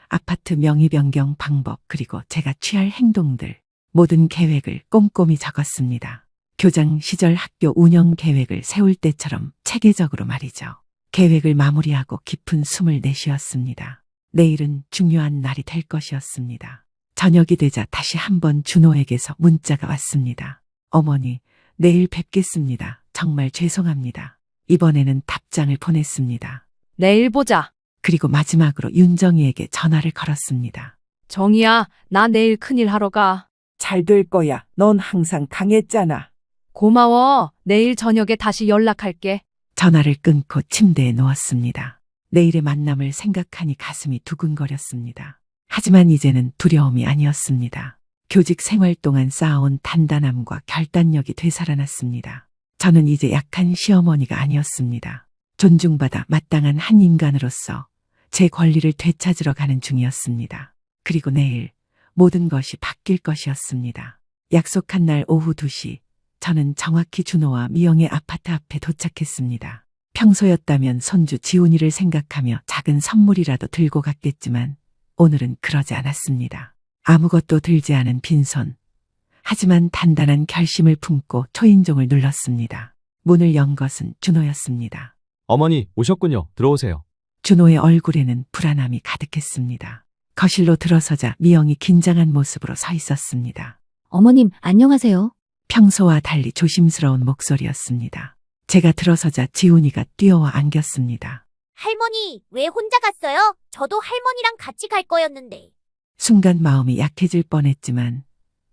아파트 명의 변경 방법, 그리고 제가 취할 행동들, 모든 계획을 꼼꼼히 적었습니다. 교장 시절 학교 운영 계획을 세울 때처럼 체계적으로 말이죠. 계획을 마무리하고 깊은 숨을 내쉬었습니다. 내일은 중요한 날이 될 것이었습니다. 저녁이 되자 다시 한번 준호에게서 문자가 왔습니다. 어머니, 내일 뵙겠습니다. 정말 죄송합니다. 이번에는 답장을 보냈습니다. 내일 보자. 그리고 마지막으로 윤정희에게 전화를 걸었습니다. 정희야, 나 내일 큰일 하러 가. 잘 될 거야. 넌 항상 강했잖아. 고마워. 내일 저녁에 다시 연락할게. 전화를 끊고 침대에 누웠습니다. 내일의 만남을 생각하니 가슴이 두근거렸습니다. 하지만 이제는 두려움이 아니었습니다. 교직 생활 동안 쌓아온 단단함과 결단력이 되살아났습니다. 저는 이제 약한 시어머니가 아니었습니다. 존중받아 마땅한 한 인간으로서 제 권리를 되찾으러 가는 중이었습니다. 그리고 내일 모든 것이 바뀔 것이었습니다. 약속한 날 오후 2시, 저는 정확히 준호와 미영의 아파트 앞에 도착했습니다. 평소였다면 손주 지훈이를 생각하며 작은 선물이라도 들고 갔겠지만 오늘은 그러지 않았습니다. 아무것도 들지 않은 빈손. 하지만 단단한 결심을 품고 초인종을 눌렀습니다. 문을 연 것은 준호였습니다. 어머니, 오셨군요. 들어오세요. 준호의 얼굴에는 불안함이 가득했습니다. 거실로 들어서자 미영이 긴장한 모습으로 서 있었습니다. 어머님, 안녕하세요. 평소와 달리 조심스러운 목소리였습니다. 제가 들어서자 지훈이가 뛰어와 안겼습니다. 할머니, 왜 혼자 갔어요? 저도 할머니랑 같이 갈 거였는데. 순간 마음이 약해질 뻔했지만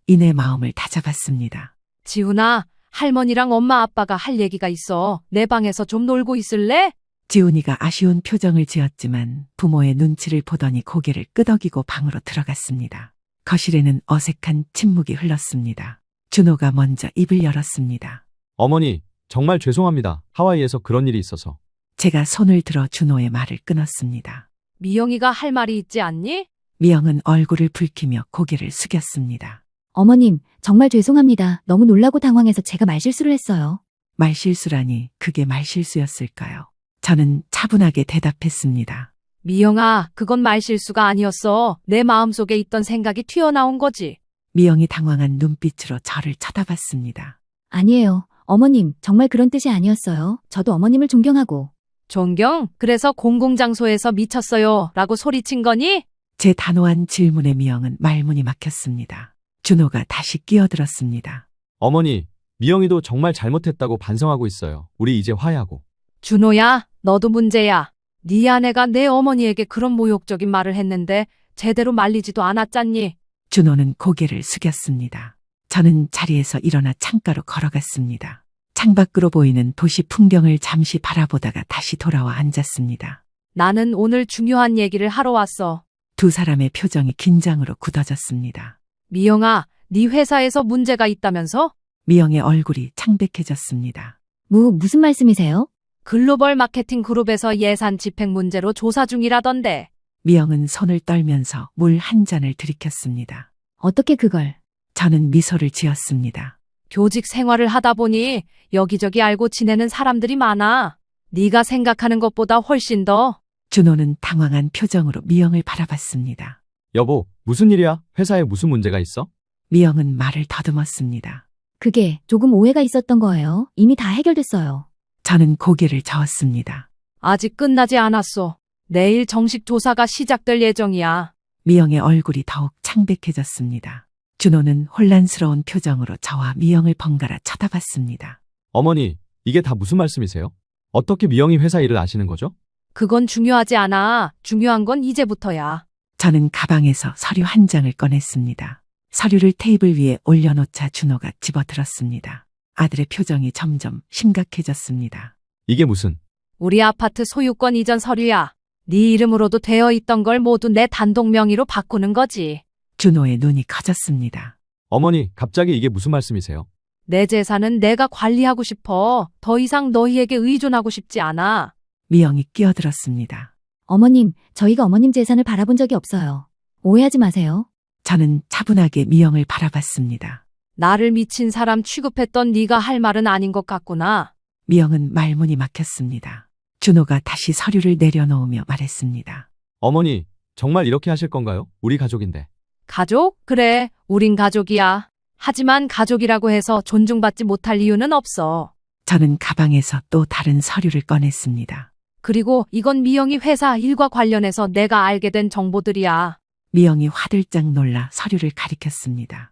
이내 마음을 다잡았습니다. 지훈아, 할머니랑 엄마 아빠가 할 얘기가 있어. 내 방에서 좀 놀고 있을래? 지훈이가 아쉬운 표정을 지었지만 부모의 눈치를 보더니 고개를 끄덕이고 방으로 들어갔습니다. 거실에는 어색한 침묵이 흘렀습니다. 준호가 먼저 입을 열었습니다. 어머니, 정말 죄송합니다. 하와이에서 그런 일이 있어서. 제가 손을 들어 준호의 말을 끊었습니다. 미영이가 할 말이 있지 않니? 미영은 얼굴을 붉히며 고개를 숙였습니다. 어머님, 정말 죄송합니다. 너무 놀라고 당황해서 제가 말실수를 했어요. 말실수라니 그게 말실수였을까요? 저는 차분하게 대답했습니다. 미영아, 그건 말실수가 아니었어. 내 마음속에 있던 생각이 튀어나온 거지. 미영이 당황한 눈빛으로 저를 쳐다봤습니다. 아니에요. 어머님, 정말 그런 뜻이 아니었어요. 저도 어머님을 존경하고. 존경? 그래서 공공장소에서 미쳤어요. 라고 소리친 거니? 제 단호한 질문에 미영은 말문이 막혔습니다. 준호가 다시 끼어들었습니다. 어머니, 미영이도 정말 잘못했다고 반성하고 있어요. 우리 이제 화해하고. 준호야, 너도 문제야. 네 아내가 내 어머니에게 그런 모욕적인 말을 했는데 제대로 말리지도 않았잖니. 준호는 고개를 숙였습니다. 저는 자리에서 일어나 창가로 걸어갔습니다. 창밖으로 보이는 도시 풍경을 잠시 바라보다가 다시 돌아와 앉았습니다. 나는 오늘 중요한 얘기를 하러 왔어. 두 사람의 표정이 긴장으로 굳어졌습니다. 미영아, 네 회사에서 문제가 있다면서? 미영의 얼굴이 창백해졌습니다. 무슨 말씀이세요? 글로벌 마케팅 그룹에서 예산 집행 문제로 조사 중이라던데. 미영은 손을 떨면서 물 한 잔을 들이켰습니다. 어떻게 그걸? 저는 미소를 지었습니다. 교직 생활을 하다 보니 여기저기 알고 지내는 사람들이 많아. 네가 생각하는 것보다 훨씬 더. 준호는 당황한 표정으로 미영을 바라봤습니다. 여보, 무슨 일이야? 회사에 무슨 문제가 있어? 미영은 말을 더듬었습니다. 그게 조금 오해가 있었던 거예요. 이미 다 해결됐어요. 저는 고개를 저었습니다. 아직 끝나지 않았어. 내일 정식 조사가 시작될 예정이야. 미영의 얼굴이 더욱 창백해졌습니다. 준호는 혼란스러운 표정으로 저와 미영을 번갈아 쳐다봤습니다. 어머니, 이게 다 무슨 말씀이세요? 어떻게 미영이 회사 일을 아시는 거죠? 그건 중요하지 않아. 중요한 건 이제부터야. 저는 가방에서 서류 한 장을 꺼냈습니다. 서류를 테이블 위에 올려놓자 준호가 집어들었습니다. 아들의 표정이 점점 심각해졌습니다. 이게 무슨? 우리 아파트 소유권 이전 서류야. 네 이름으로도 되어 있던 걸 모두 내 단독 명의로 바꾸는 거지. 준호의 눈이 커졌습니다. 어머니, 갑자기 이게 무슨 말씀이세요? 내 재산은 내가 관리하고 싶어. 더 이상 너희에게 의존하고 싶지 않아. 미영이 끼어들었습니다. 어머님, 저희가 어머님 재산을 바라본 적이 없어요. 오해하지 마세요. 저는 차분하게 미영을 바라봤습니다. 나를 미친 사람 취급했던 네가 할 말은 아닌 것 같구나. 미영은 말문이 막혔습니다. 준호가 다시 서류를 내려놓으며 말했습니다. 어머니, 정말 이렇게 하실 건가요? 우리 가족인데. 가족? 그래, 우린 가족이야. 하지만 가족이라고 해서 존중받지 못할 이유는 없어. 저는 가방에서 또 다른 서류를 꺼냈습니다. 그리고 이건 미영이 회사 일과 관련해서 내가 알게 된 정보들이야. 미영이 화들짝 놀라 서류를 가리켰습니다.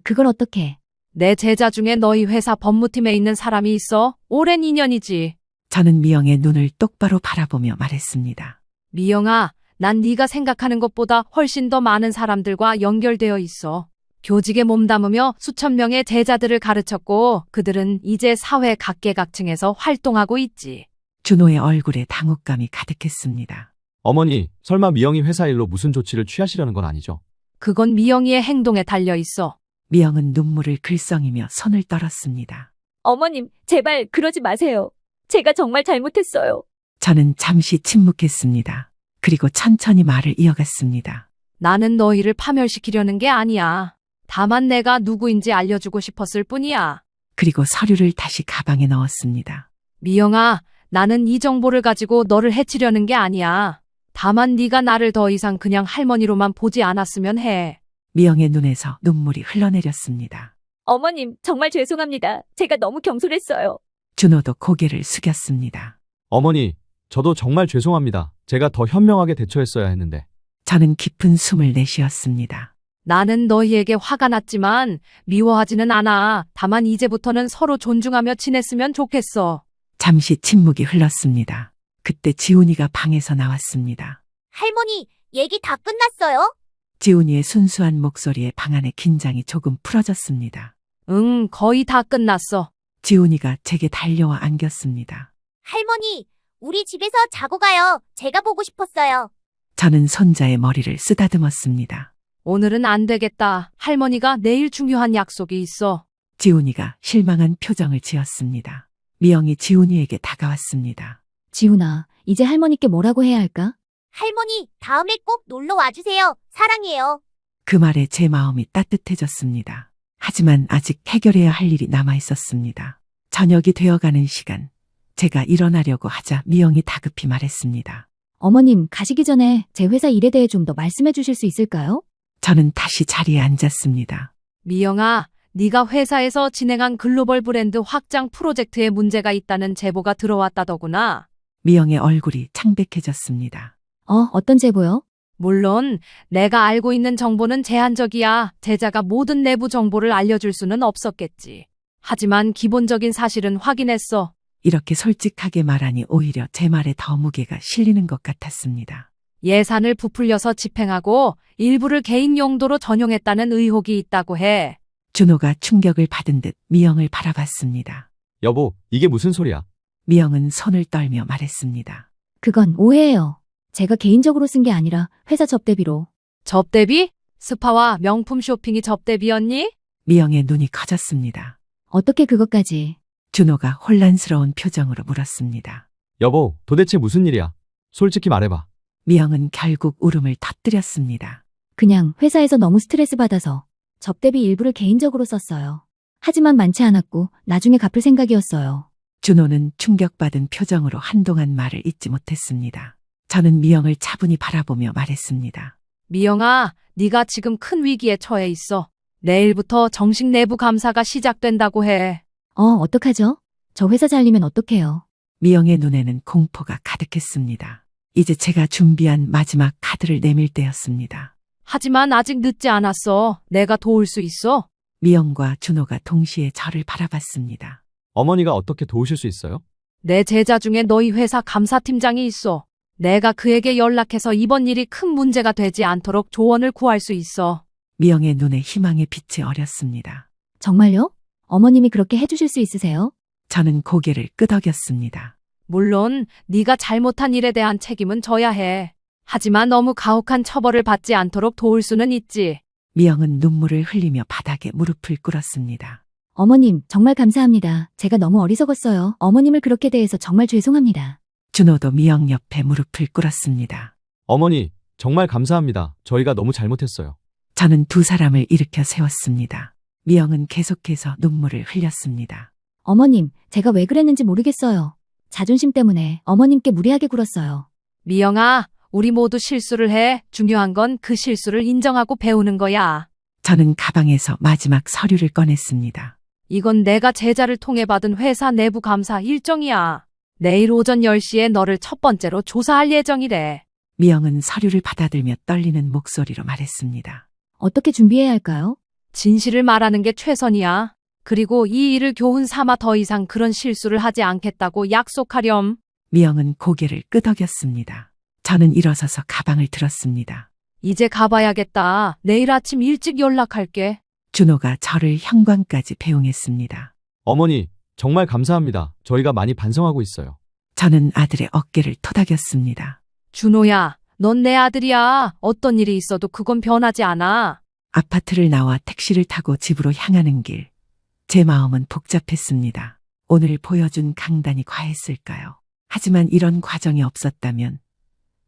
그걸 어떻게? 내 제자 중에 너희 회사 법무팀에 있는 사람이 있어. 오랜 인연이지. 저는 미영의 눈을 똑바로 바라보며 말했습니다. 미영아, 난 네가 생각하는 것보다 훨씬 더 많은 사람들과 연결되어 있어. 교직에 몸담으며 수천 명의 제자들을 가르쳤고 그들은 이제 사회 각계각층에서 활동하고 있지. 준호의 얼굴에 당혹감이 가득했습니다. 어머니, 설마 미영이 회사 일로 무슨 조치를 취하시려는 건 아니죠? 그건 미영이의 행동에 달려 있어. 미영은 눈물을 글썽이며 손을 떨었습니다. 어머님, 제발 그러지 마세요. 제가 정말 잘못했어요. 저는 잠시 침묵했습니다. 그리고 천천히 말을 이어갔습니다. 나는 너희를 파멸시키려는 게 아니야. 다만 내가 누구인지 알려주고 싶었을 뿐이야. 그리고 서류를 다시 가방에 넣었습니다. 미영아, 나는 이 정보를 가지고 너를 해치려는 게 아니야. 다만 네가 나를 더 이상 그냥 할머니로만 보지 않았으면 해. 미영의 눈에서 눈물이 흘러내렸습니다. 어머님, 정말 죄송합니다. 제가 너무 경솔했어요. 준호도 고개를 숙였습니다. 어머니, 저도 정말 죄송합니다. 제가 더 현명하게 대처했어야 했는데. 저는 깊은 숨을 내쉬었습니다. 나는 너희에게 화가 났지만 미워하지는 않아. 다만 이제부터는 서로 존중하며 지냈으면 좋겠어. 잠시 침묵이 흘렀습니다. 그때 지훈이가 방에서 나왔습니다. 할머니, 얘기 다 끝났어요? 지훈이의 순수한 목소리에 방 안의 긴장이 조금 풀어졌습니다. 응, 거의 다 끝났어. 지훈이가 제게 달려와 안겼습니다. 할머니, 우리 집에서 자고 가요. 제가 보고 싶었어요. 저는 손자의 머리를 쓰다듬었습니다. 오늘은 안 되겠다. 할머니가 내일 중요한 약속이 있어. 지훈이가 실망한 표정을 지었습니다. 미영이 지훈이에게 다가왔습니다. 지훈아, 이제 할머니께 뭐라고 해야 할까? 할머니, 다음에 꼭 놀러 와주세요. 사랑해요. 그 말에 제 마음이 따뜻해졌습니다. 하지만 아직 해결해야 할 일이 남아 있었습니다. 저녁이 되어가는 시간, 제가 일어나려고 하자 미영이 다급히 말했습니다. 어머님, 가시기 전에 제 회사 일에 대해 좀 더 말씀해 주실 수 있을까요? 저는 다시 자리에 앉았습니다. 미영아, 네가 회사에서 진행한 글로벌 브랜드 확장 프로젝트에 문제가 있다는 제보가 들어왔다더구나. 미영의 얼굴이 창백해졌습니다. 어떤 제보요? 물론 내가 알고 있는 정보는 제한적이야. 제자가 모든 내부 정보를 알려줄 수는 없었겠지. 하지만 기본적인 사실은 확인했어. 이렇게 솔직하게 말하니 오히려 제 말에 더 무게가 실리는 것 같았습니다. 예산을 부풀려서 집행하고 일부를 개인 용도로 전용했다는 의혹이 있다고 해. 준호가 충격을 받은 듯 미영을 바라봤습니다. 여보, 이게 무슨 소리야? 미영은 손을 떨며 말했습니다. 그건 오해예요. 제가 개인적으로 쓴 게 아니라 회사 접대비로. 접대비? 스파와 명품 쇼핑이 접대비였니? 미영의 눈이 커졌습니다. 어떻게 그것까지? 준호가 혼란스러운 표정으로 물었습니다. 여보, 도대체 무슨 일이야? 솔직히 말해봐. 미영은 결국 울음을 터뜨렸습니다. 그냥 회사에서 너무 스트레스 받아서 접대비 일부를 개인적으로 썼어요. 하지만 많지 않았고 나중에 갚을 생각이었어요. 준호는 충격받은 표정으로 한동안 말을 잇지 못했습니다. 저는 미영을 차분히 바라보며 말했습니다. 미영아, 네가 지금 큰 위기에 처해 있어. 내일부터 정식 내부 감사가 시작된다고 해. 어떡하죠? 저 회사 잘리면 어떡해요? 미영의 눈에는 공포가 가득했습니다. 이제 제가 준비한 마지막 카드를 내밀 때였습니다. 하지만 아직 늦지 않았어. 내가 도울 수 있어. 미영과 준호가 동시에 저를 바라봤습니다. 어머니가 어떻게 도우실 수 있어요? 내 제자 중에 너희 회사 감사팀장이 있어. 내가 그에게 연락해서 이번 일이 큰 문제가 되지 않도록 조언을 구할 수 있어. 미영의 눈에 희망의 빛이 어렸습니다. 정말요? 어머님이 그렇게 해주실 수 있으세요? 저는 고개를 끄덕였습니다. 물론 네가 잘못한 일에 대한 책임은 져야 해. 하지만 너무 가혹한 처벌을 받지 않도록 도울 수는 있지. 미영은 눈물을 흘리며 바닥에 무릎을 꿇었습니다. 어머님, 정말 감사합니다. 제가 너무 어리석었어요. 어머님을 그렇게 대해서 정말 죄송합니다. 준호도 미영 옆에 무릎을 꿇었습니다. 어머니, 정말 감사합니다. 저희가 너무 잘못했어요. 저는 두 사람을 일으켜 세웠습니다. 미영은 계속해서 눈물을 흘렸습니다. 어머님, 제가 왜 그랬는지 모르겠어요. 자존심 때문에 어머님께 무리하게 굴었어요. 미영아, 우리 모두 실수를 해. 중요한 건 그 실수를 인정하고 배우는 거야. 저는 가방에서 마지막 서류를 꺼냈습니다. 이건 내가 제자를 통해 받은 회사 내부 감사 일정이야. 내일 오전 10시에 너를 첫 번째로 조사할 예정이래. 미영은 서류를 받아들며 떨리는 목소리로 말했습니다. 어떻게 준비해야 할까요? 진실을 말하는 게 최선이야. 그리고 이 일을 교훈 삼아 더 이상 그런 실수를 하지 않겠다고 약속하렴. 미영은 고개를 끄덕였습니다. 저는 일어서서 가방을 들었습니다. 이제 가봐야겠다. 내일 아침 일찍 연락할게. 준호가 저를 현관까지 배웅했습니다. 어머니, 정말 감사합니다. 저희가 많이 반성하고 있어요. 저는 아들의 어깨를 토닥였습니다. 준호야, 넌 내 아들이야. 어떤 일이 있어도 그건 변하지 않아. 아파트를 나와 택시를 타고 집으로 향하는 길. 제 마음은 복잡했습니다. 오늘 보여준 강단이 과했을까요? 하지만 이런 과정이 없었다면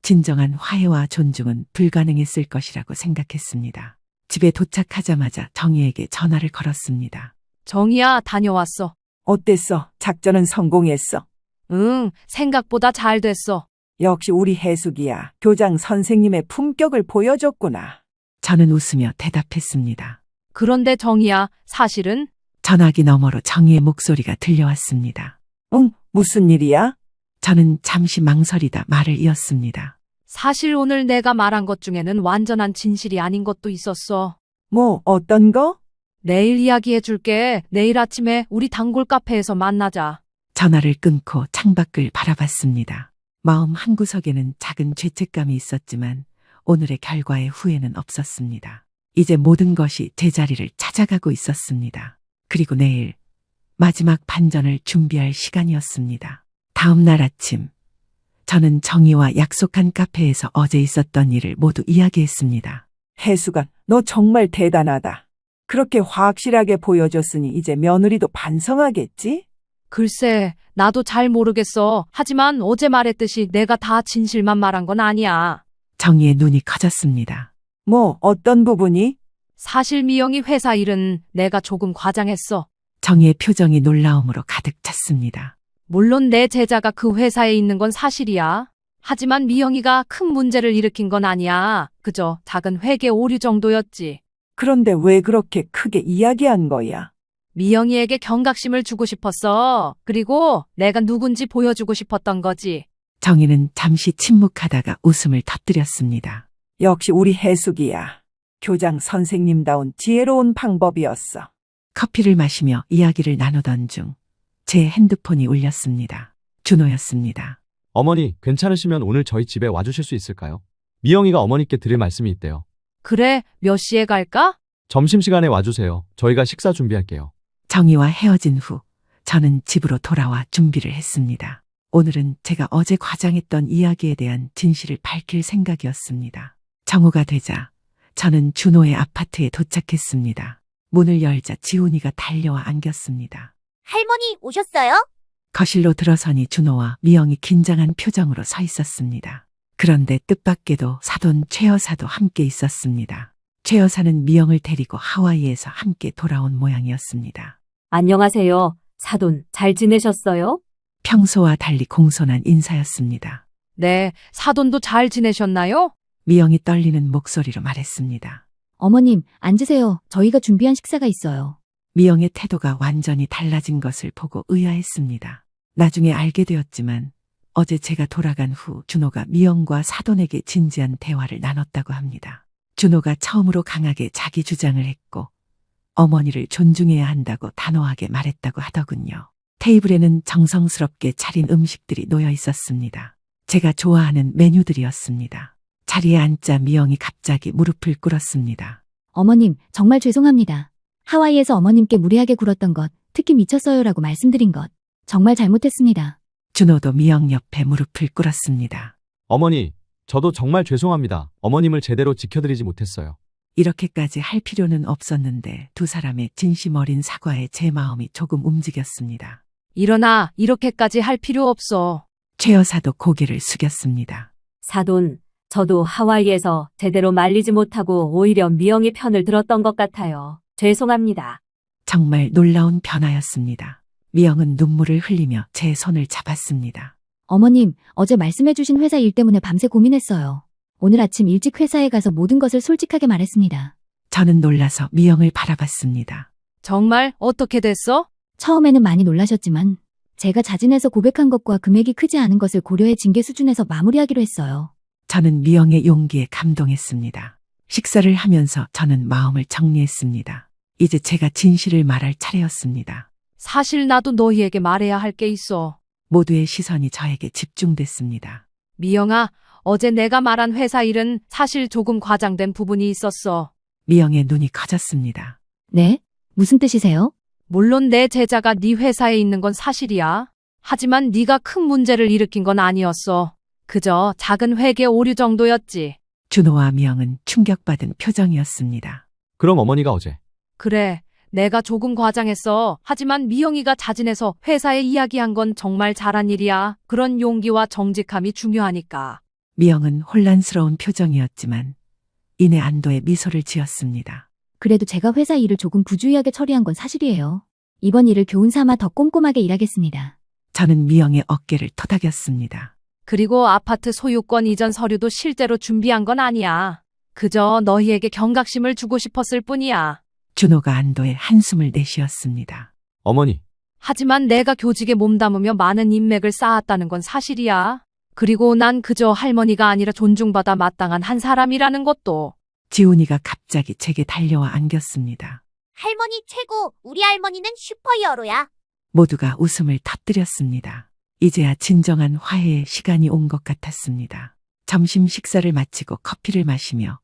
진정한 화해와 존중은 불가능했을 것이라고 생각했습니다. 집에 도착하자마자 정희에게 전화를 걸었습니다. 정희야, 다녀왔어. 어땠어? 작전은 성공했어. 응, 생각보다 잘 됐어. 역시 우리 해숙이야. 교장 선생님의 품격을 보여줬구나. 저는 웃으며 대답했습니다. 그런데 정희야, 사실은? 전화기 너머로 정희의 목소리가 들려왔습니다. 응, 무슨 일이야? 저는 잠시 망설이다 말을 이었습니다. 사실 오늘 내가 말한 것 중에는 완전한 진실이 아닌 것도 있었어. 뭐, 어떤 거? 내일 이야기해 줄게. 내일 아침에 우리 단골 카페에서 만나자. 전화를 끊고 창밖을 바라봤습니다. 마음 한구석에는 작은 죄책감이 있었지만 오늘의 결과에 후회는 없었습니다. 이제 모든 것이 제자리를 찾아가고 있었습니다. 그리고 내일 마지막 반전을 준비할 시간이었습니다. 다음 날 아침 저는 정희와 약속한 카페에서 어제 있었던 일을 모두 이야기했습니다. 해수가, 너 정말 대단하다. 그렇게 확실하게 보여줬으니 이제 며느리도 반성하겠지? 글쎄, 나도 잘 모르겠어. 하지만 어제 말했듯이 내가 다 진실만 말한 건 아니야. 정희의 눈이 커졌습니다. 뭐, 어떤 부분이? 사실 미영이 회사 일은 내가 조금 과장했어. 정희의 표정이 놀라움으로 가득 찼습니다. 물론 내 제자가 그 회사에 있는 건 사실이야. 하지만 미영이가 큰 문제를 일으킨 건 아니야. 그저 작은 회계 오류 정도였지. 그런데 왜 그렇게 크게 이야기한 거야? 미영이에게 경각심을 주고 싶었어. 그리고 내가 누군지 보여주고 싶었던 거지. 정희는 잠시 침묵하다가 웃음을 터뜨렸습니다. 역시 우리 해숙이야. 교장 선생님다운 지혜로운 방법이었어. 커피를 마시며 이야기를 나누던 중 제 핸드폰이 울렸습니다. 준호였습니다. 어머니, 괜찮으시면 오늘 저희 집에 와주실 수 있을까요? 미영이가 어머니께 드릴 말씀이 있대요. 그래, 몇 시에 갈까? 점심시간에 와주세요. 저희가 식사 준비할게요. 정희와 헤어진 후 저는 집으로 돌아와 준비를 했습니다. 오늘은 제가 어제 과장했던 이야기에 대한 진실을 밝힐 생각이었습니다. 정오가 되자 저는 준호의 아파트에 도착했습니다. 문을 열자 지훈이가 달려와 안겼습니다. 할머니 오셨어요? 거실로 들어서니 준호와 미영이 긴장한 표정으로 서 있었습니다. 그런데 뜻밖에도 사돈 최 여사도 함께 있었습니다. 최 여사는 미영을 데리고 하와이에서 함께 돌아온 모양이었습니다. 안녕하세요. 사돈, 잘 지내셨어요? 평소와 달리 공손한 인사였습니다. 네, 사돈도 잘 지내셨나요? 미영이 떨리는 목소리로 말했습니다. 어머님, 앉으세요. 저희가 준비한 식사가 있어요. 미영의 태도가 완전히 달라진 것을 보고 의아했습니다. 나중에 알게 되었지만 어제 제가 돌아간 후 준호가 미영과 사돈에게 진지한 대화를 나눴다고 합니다. 준호가 처음으로 강하게 자기 주장을 했고 어머니를 존중해야 한다고 단호하게 말했다고 하더군요. 테이블에는 정성스럽게 차린 음식들이 놓여 있었습니다. 제가 좋아하는 메뉴들이었습니다. 자리에 앉자 미영이 갑자기 무릎을 꿇었습니다. 어머님, 정말 죄송합니다. 하와이에서 어머님께 무례하게 굴었던 것, 특히 미쳤어요라고 말씀드린 것, 정말 잘못했습니다. 준호도 미영 옆에 무릎을 꿇었습니다. 어머니, 저도 정말 죄송합니다. 어머님을 제대로 지켜드리지 못했어요. 이렇게까지 할 필요는 없었는데 두 사람의 진심 어린 사과에 제 마음이 조금 움직였습니다. 일어나, 이렇게까지 할 필요 없어. 최 여사도 고개를 숙였습니다. 사돈, 저도 하와이에서 제대로 말리지 못하고 오히려 미영이 편을 들었던 것 같아요. 죄송합니다. 정말 놀라운 변화였습니다. 미영은 눈물을 흘리며 제 손을 잡았습니다. 어머님, 어제 말씀해주신 회사 일 때문에 밤새 고민했어요. 오늘 아침 일찍 회사에 가서 모든 것을 솔직하게 말했습니다. 저는 놀라서 미영을 바라봤습니다. 정말 어떻게 됐어? 처음에는 많이 놀라셨지만 제가 자진해서 고백한 것과 금액이 크지 않은 것을 고려해 징계 수준에서 마무리하기로 했어요. 저는 미영의 용기에 감동했습니다. 식사를 하면서 저는 마음을 정리했습니다. 이제 제가 진실을 말할 차례였습니다. 사실 나도 너희에게 말해야 할 게 있어. 모두의 시선이 저에게 집중됐습니다. 미영아, 어제 내가 말한 회사 일은 사실 조금 과장된 부분이 있었어. 미영의 눈이 커졌습니다. 네? 무슨 뜻이세요? 물론 내 제자가 네 회사에 있는 건 사실이야. 하지만 네가 큰 문제를 일으킨 건 아니었어. 그저 작은 회계 오류 정도였지. 준호와 미영은 충격받은 표정이었습니다. 그럼 어머니가 어제 그래, 내가 조금 과장했어. 하지만 미영이가 자진해서 회사에 이야기한 건 정말 잘한 일이야. 그런 용기와 정직함이 중요하니까. 미영은 혼란스러운 표정이었지만 이내 안도의 미소를 지었습니다. 그래도 제가 회사 일을 조금 부주의하게 처리한 건 사실이에요. 이번 일을 교훈 삼아 더 꼼꼼하게 일하겠습니다. 저는 미영의 어깨를 토닥였습니다. 그리고 아파트 소유권 이전 서류도 실제로 준비한 건 아니야. 그저 너희에게 경각심을 주고 싶었을 뿐이야. 준호가 안도의 한숨을 내쉬었습니다. 어머니, 하지만 내가 교직에 몸담으며 많은 인맥을 쌓았다는 건 사실이야. 그리고 난 그저 할머니가 아니라 존중받아 마땅한 한 사람이라는 것도. 지훈이가 갑자기 제게 달려와 안겼습니다. 할머니 최고. 우리 할머니는 슈퍼히어로야. 모두가 웃음을 터뜨렸습니다. 이제야 진정한 화해의 시간이 온 것 같았습니다. 점심 식사를 마치고 커피를 마시며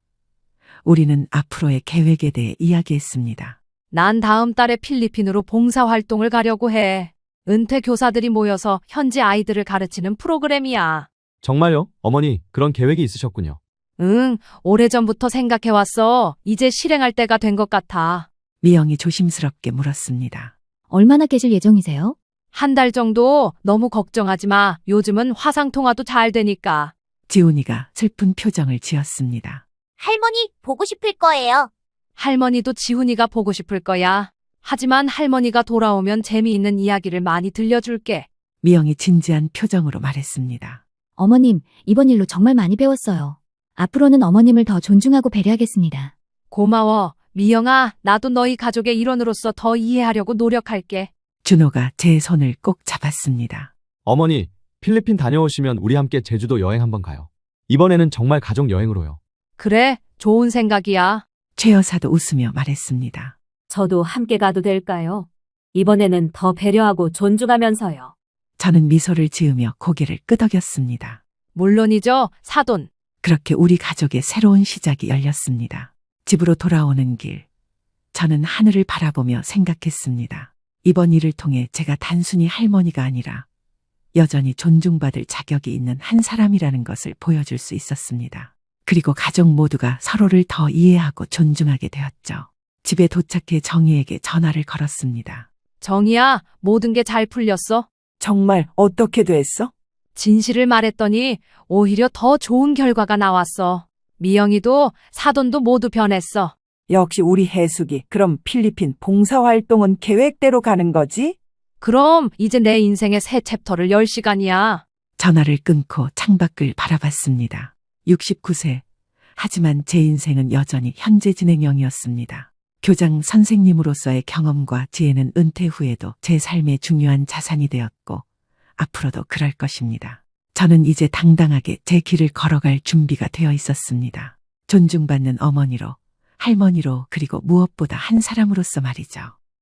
우리는 앞으로의 계획에 대해 이야기했습니다. 난 다음 달에 필리핀으로 봉사활동을 가려고 해. 은퇴 교사들이 모여서 현지 아이들을 가르치는 프로그램이야. 정말요? 어머니, 그런 계획이 있으셨군요. 응, 오래전부터 생각해왔어. 이제 실행할 때가 된 것 같아. 미영이 조심스럽게 물었습니다. 얼마나 계실 예정이세요? 한 달 정도. 너무 걱정하지 마. 요즘은 화상통화도 잘 되니까. 지훈이가 슬픈 표정을 지었습니다. 할머니 보고 싶을 거예요. 할머니도 지훈이가 보고 싶을 거야. 하지만 할머니가 돌아오면 재미있는 이야기를 많이 들려줄게. 미영이 진지한 표정으로 말했습니다. 어머님, 이번 일로 정말 많이 배웠어요. 앞으로는 어머님을 더 존중하고 배려하겠습니다. 고마워. 미영아, 나도 너희 가족의 일원으로서 더 이해하려고 노력할게. 준호가 제 손을 꼭 잡았습니다. 어머니, 필리핀 다녀오시면 우리 함께 제주도 여행 한번 가요. 이번에는 정말 가족 여행으로요. 그래, 좋은 생각이야. 최 여사도 웃으며 말했습니다. 저도 함께 가도 될까요? 이번에는 더 배려하고 존중하면서요. 저는 미소를 지으며 고개를 끄덕였습니다. 물론이죠, 사돈. 그렇게 우리 가족의 새로운 시작이 열렸습니다. 집으로 돌아오는 길, 저는 하늘을 바라보며 생각했습니다. 이번 일을 통해 제가 단순히 할머니가 아니라 여전히 존중받을 자격이 있는 한 사람이라는 것을 보여줄 수 있었습니다. 그리고 가족 모두가 서로를 더 이해하고 존중하게 되었죠. 집에 도착해 정희에게 전화를 걸었습니다. 정희야, 모든 게 잘 풀렸어? 정말 어떻게 됐어? 진실을 말했더니 오히려 더 좋은 결과가 나왔어. 미영이도 사돈도 모두 변했어. 역시 우리 해숙이. 그럼 필리핀 봉사활동은 계획대로 가는 거지? 그럼 이제 내 인생의 새 챕터를 열 시간이야. 전화를 끊고 창밖을 바라봤습니다. 69세. 하지만 제 인생은 여전히 현재 진행형이었습니다. 교장 선생님으로서의 경험과 지혜는 은퇴 후에도 제 삶의 중요한 자산이 되었고 앞으로도 그럴 것입니다. 저는 이제 당당하게 제 길을 걸어갈 준비가 되어 있었습니다. 존중받는 어머니로, 할머니로, 그리고 무엇보다 한 사람으로서 말이죠.